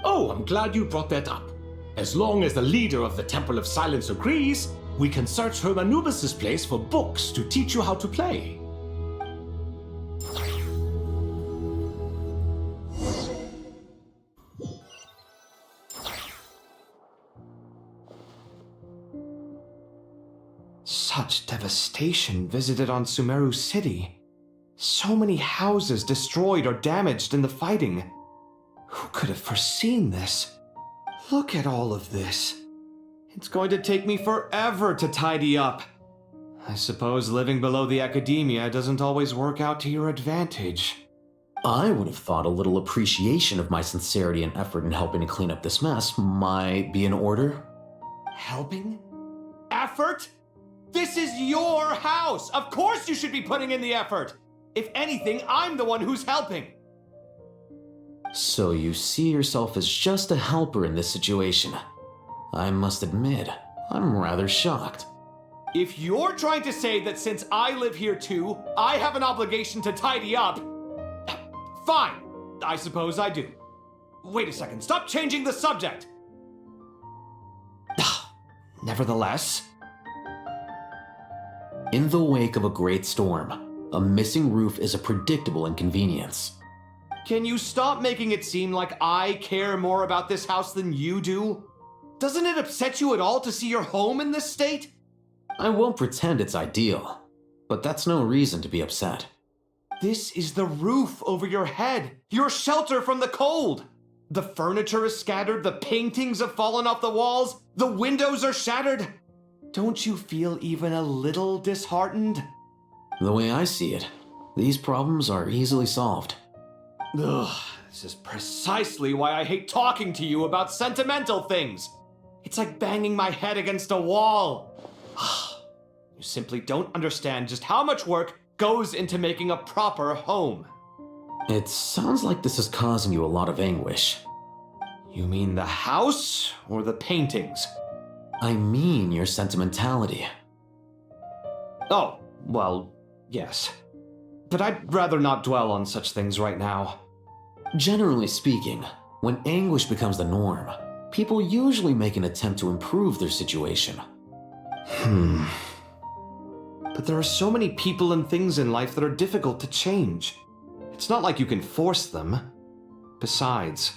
Oh, I'm glad you brought that up. As long as the leader of the Temple of Silence agrees, we can search Herm Anubis' place for books to teach you how to play. Such devastation visited on Sumeru City. So many houses destroyed or damaged in the fighting. Who could have foreseen this? Look at all of this. It's going to take me forever to tidy up. I suppose living below the academia doesn't always work out to your advantage. I would have thought a little appreciation of my sincerity and effort in helping to clean up this mess might be in order. Helping? Effort? This is your house! Of course you should be putting in the effort! If anything, I'm the one who's helping! So you see yourself as just a helper in this situation. I must admit, I'm rather shocked. If you're trying to say that since I live here too, I have an obligation to tidy up, fine, I suppose I do. Wait a second, stop changing the subject! Nevertheless... In the wake of a great storm, a missing roof is a predictable inconvenience. Can you stop making it seem like I care more about this house than you do? Doesn't it upset you at all to see your home in this state? I won't pretend it's ideal, but that's no reason to be upset. This is the roof over your head, your shelter from the cold. The furniture is scattered, the paintings have fallen off the walls, the windows are shattered. Don't you feel even a little disheartened? The way I see it, these problems are easily solved. Ugh, this is precisely why I hate talking to you about sentimental things. It's like banging my head against a wall. You simply don't understand just how much work goes into making a proper home. It sounds like this is causing you a lot of anguish. You mean the house or the paintings? I mean your sentimentality. Oh, well, yes. But I'd rather not dwell on such things right now. Generally speaking, when anguish becomes the norm, people usually make an attempt to improve their situation. But there are so many people and things in life that are difficult to change. It's not like you can force them. Besides,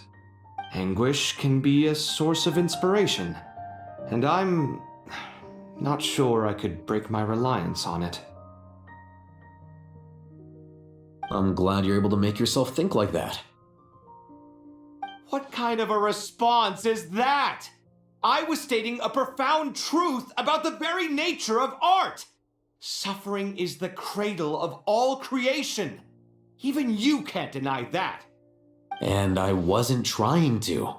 anguish can be a source of inspiration, and I'm not sure I could break my reliance on it. I'm glad you're able to make yourself think like that. What kind of a response is that? I was stating a profound truth about the very nature of art. Suffering is the cradle of all creation. Even you can't deny that. And I wasn't trying to.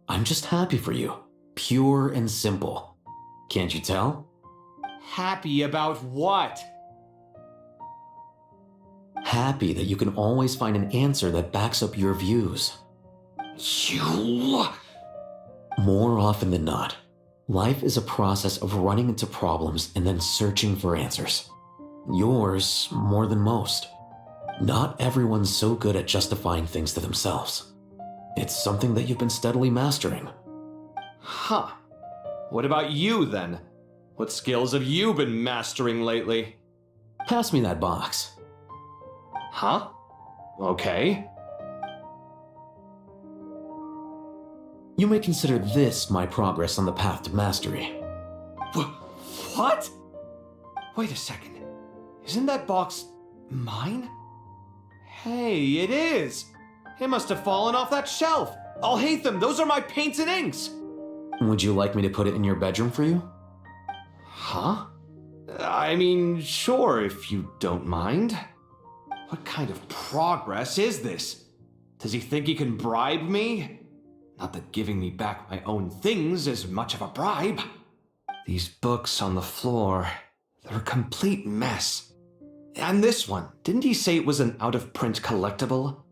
I'm just happy for you. Pure and simple. Can't you tell? Happy about what? Happy that you can always find an answer that backs up your views. You... More often than not, life is a process of running into problems and then searching for answers. Yours more than most. Not everyone's so good at justifying things to themselves. It's something that you've been steadily mastering. Huh. What about you, then? What skills have you been mastering lately? Pass me that box. Huh? Okay. You may consider this my progress on the path to mastery. What? Wait a second. Isn't that box mine? Hey, it is! It must have fallen off that shelf! I'll hate them! Those are my paints and inks! Would you like me to put it in your bedroom for you? Huh? I mean, sure, if you don't mind. What kind of progress is this? Does he think he can bribe me? Not that giving me back my own things is much of a bribe. These books on the floor, they're a complete mess. And this one, didn't he say it was an out-of-print collectible?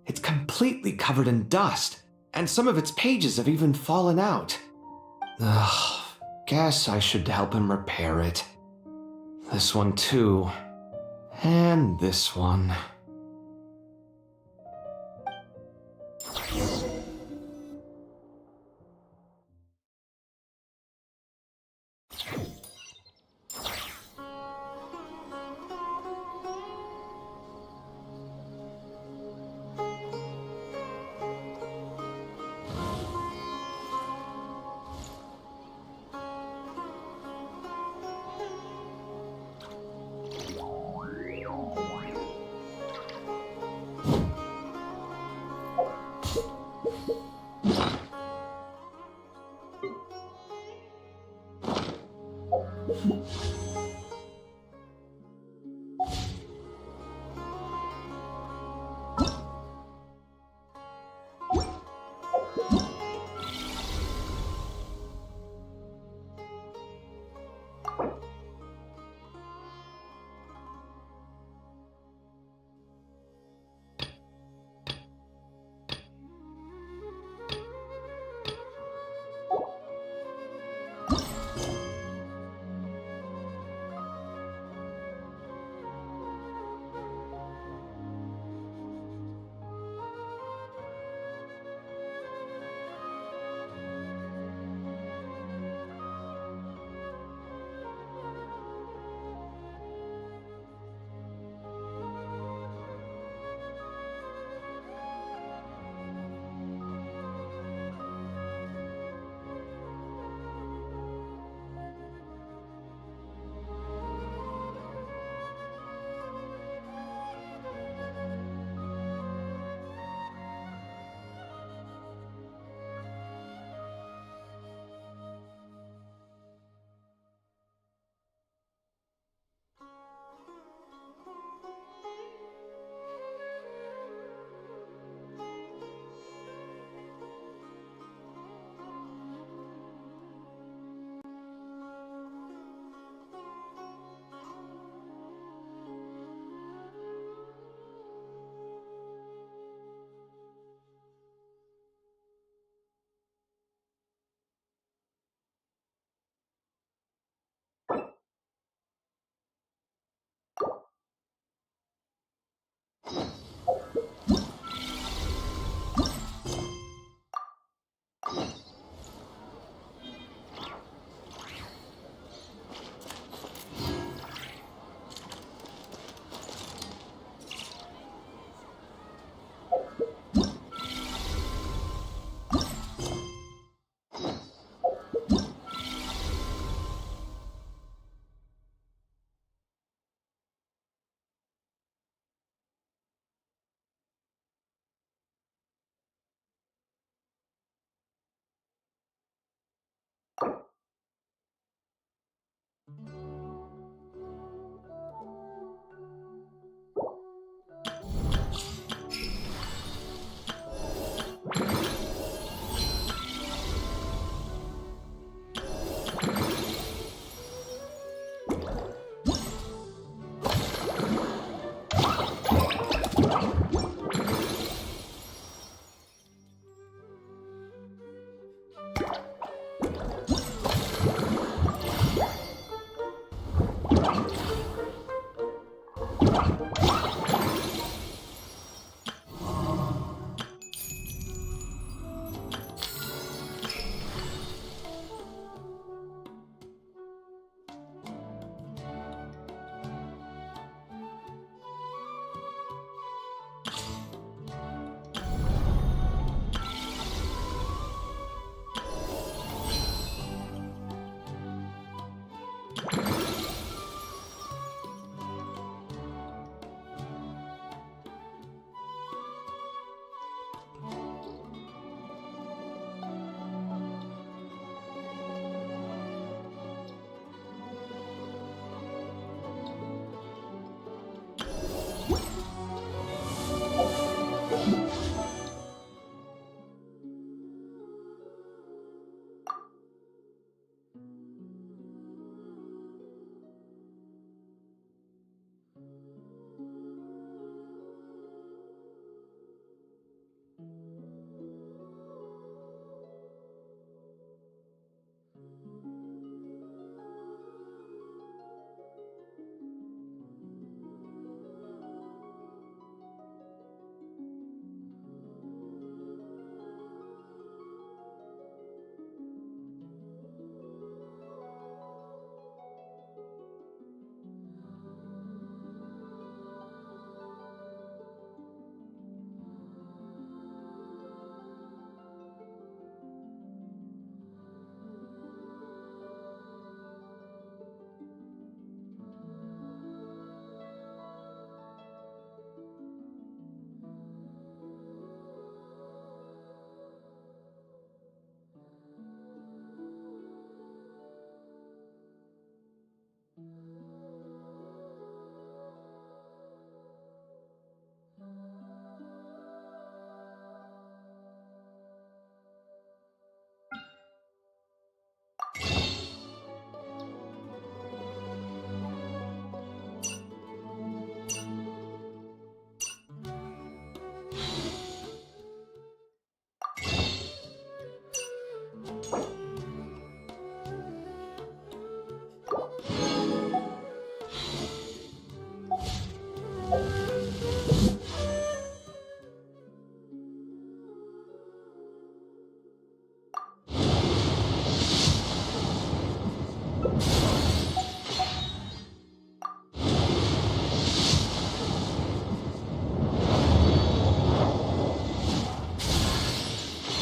It's completely covered in dust, and some of its pages have even fallen out. Ugh, guess I should help him repair it. This one too. And this one.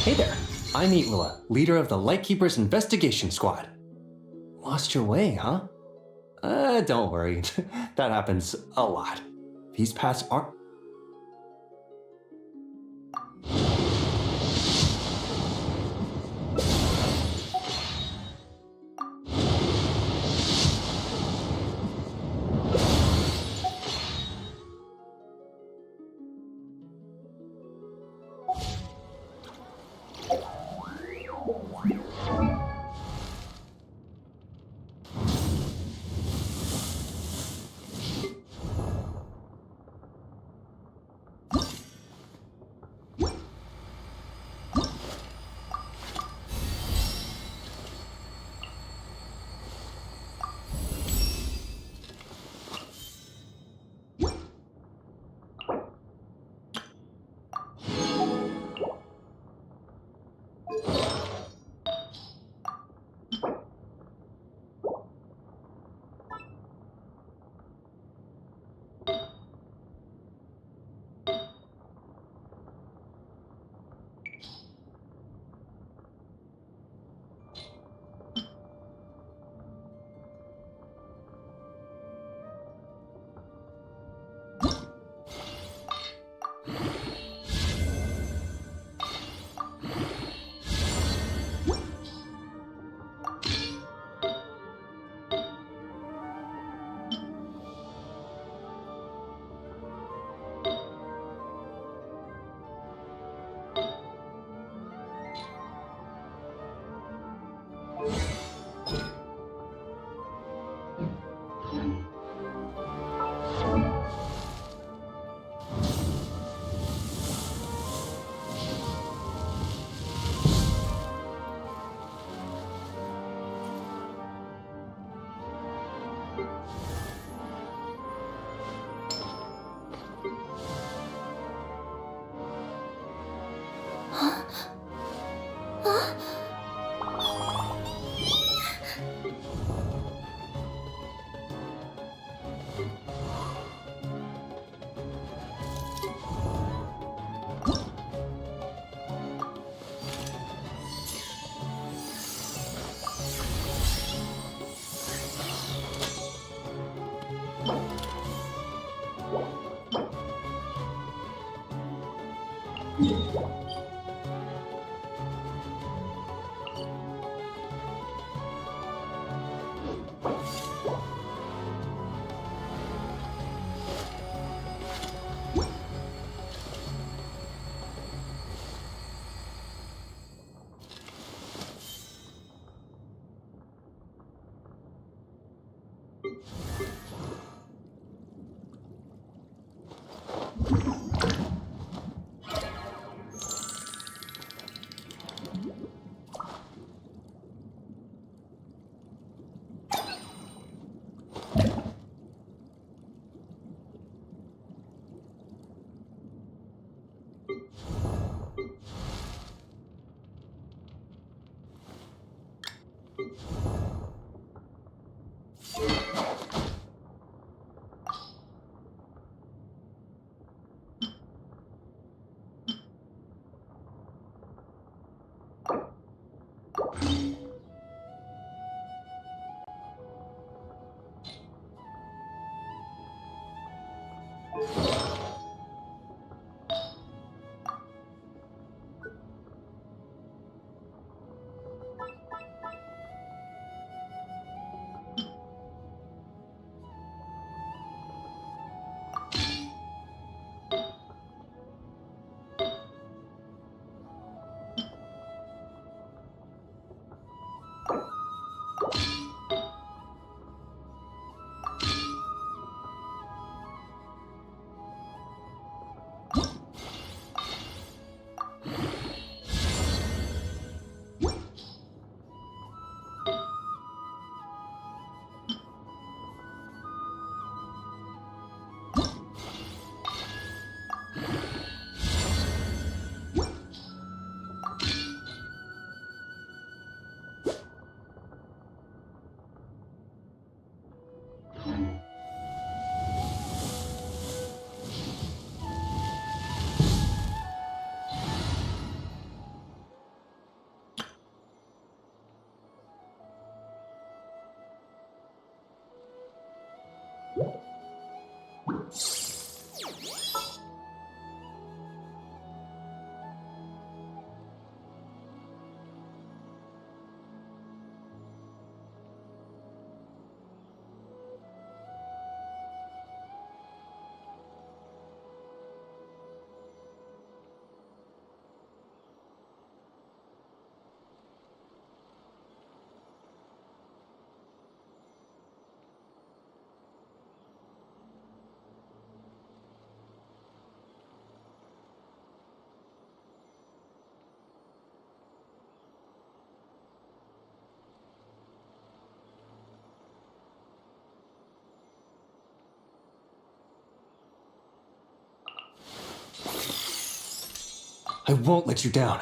Hey there, I'm Athulya, leader of the Lightkeeper's investigation squad. Lost your way, huh? Don't worry, that happens a lot. These paths aren't... I won't let you down.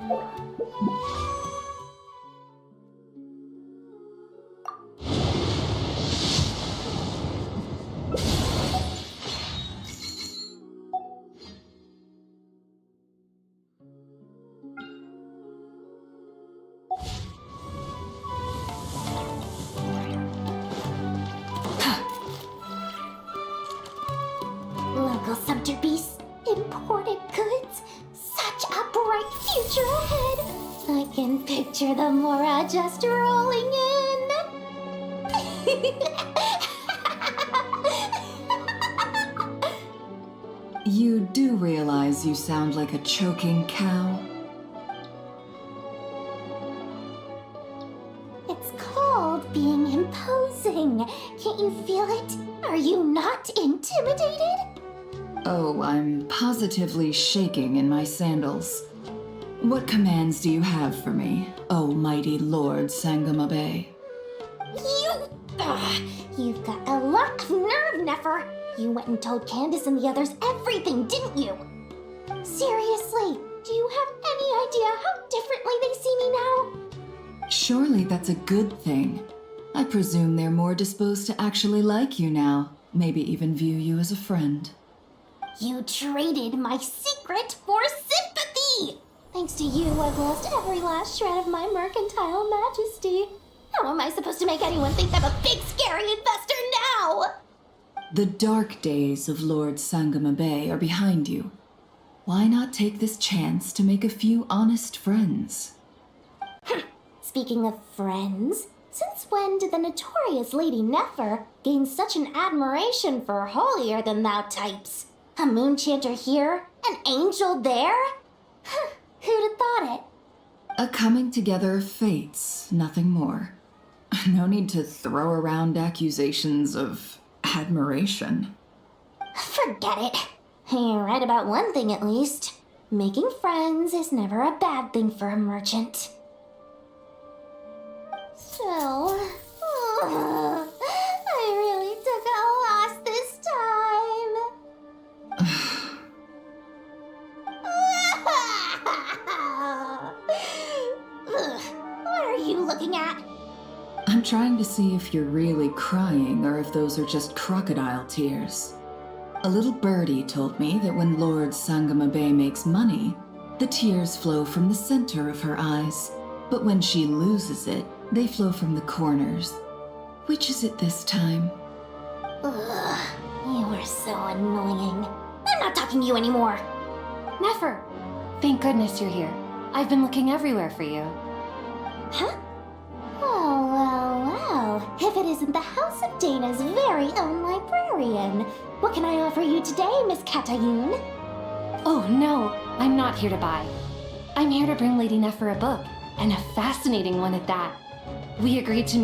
Local subterbeasts, imported goods, such a bright future ahead. I can picture the Mora just rolling in. You do realize you sound like a choking cow? It's called being imposing. Can't you feel it? Are you not intimidated? Oh, I'm positively shaking in my sandals. What commands do you have for me, oh mighty Lord Sangamabe? You've got a lot of nerve, Nefer. You went and told Candace and the others everything, didn't you? Seriously, do you have any idea how differently they see me now? Surely that's a good thing. I presume they're more disposed to actually like you now, maybe even view you as a friend. You traded my secret for sympathy! Thanks to you, I've lost every last shred of my mercantile majesty. How am I supposed to make anyone think I'm a big, scary investor now? The dark days of Lord Sangamabe are behind you. Why not take this chance to make a few honest friends? Speaking of friends, since when did the notorious Lady Nefer gain such an admiration for holier-than-thou types? A moon chanter here? An angel there? Who'd have thought it? A coming together of fates, nothing more. No need to throw around accusations of admiration. Forget it. You're right about one thing at least. Making friends is never a bad thing for a merchant. So, I really took a loss this time. What are you looking at? I'm trying to see if you're really crying or if those are just crocodile tears. A little birdie told me that when Lord Sangamabe makes money, the tears flow from the center of her eyes, but when she loses it, they flow from the corners. Which is it this time? Ugh, you are so annoying. I'm not talking to you anymore. Nefer! Thank goodness you're here. I've been looking everywhere for you. Huh? Oh, well. If it isn't the House of Dana's very own librarian. What can I offer you today, Miss Katayun? Oh, no. I'm not here to buy. I'm here to bring Lady Nefer a book, and a fascinating one at that. We agreed to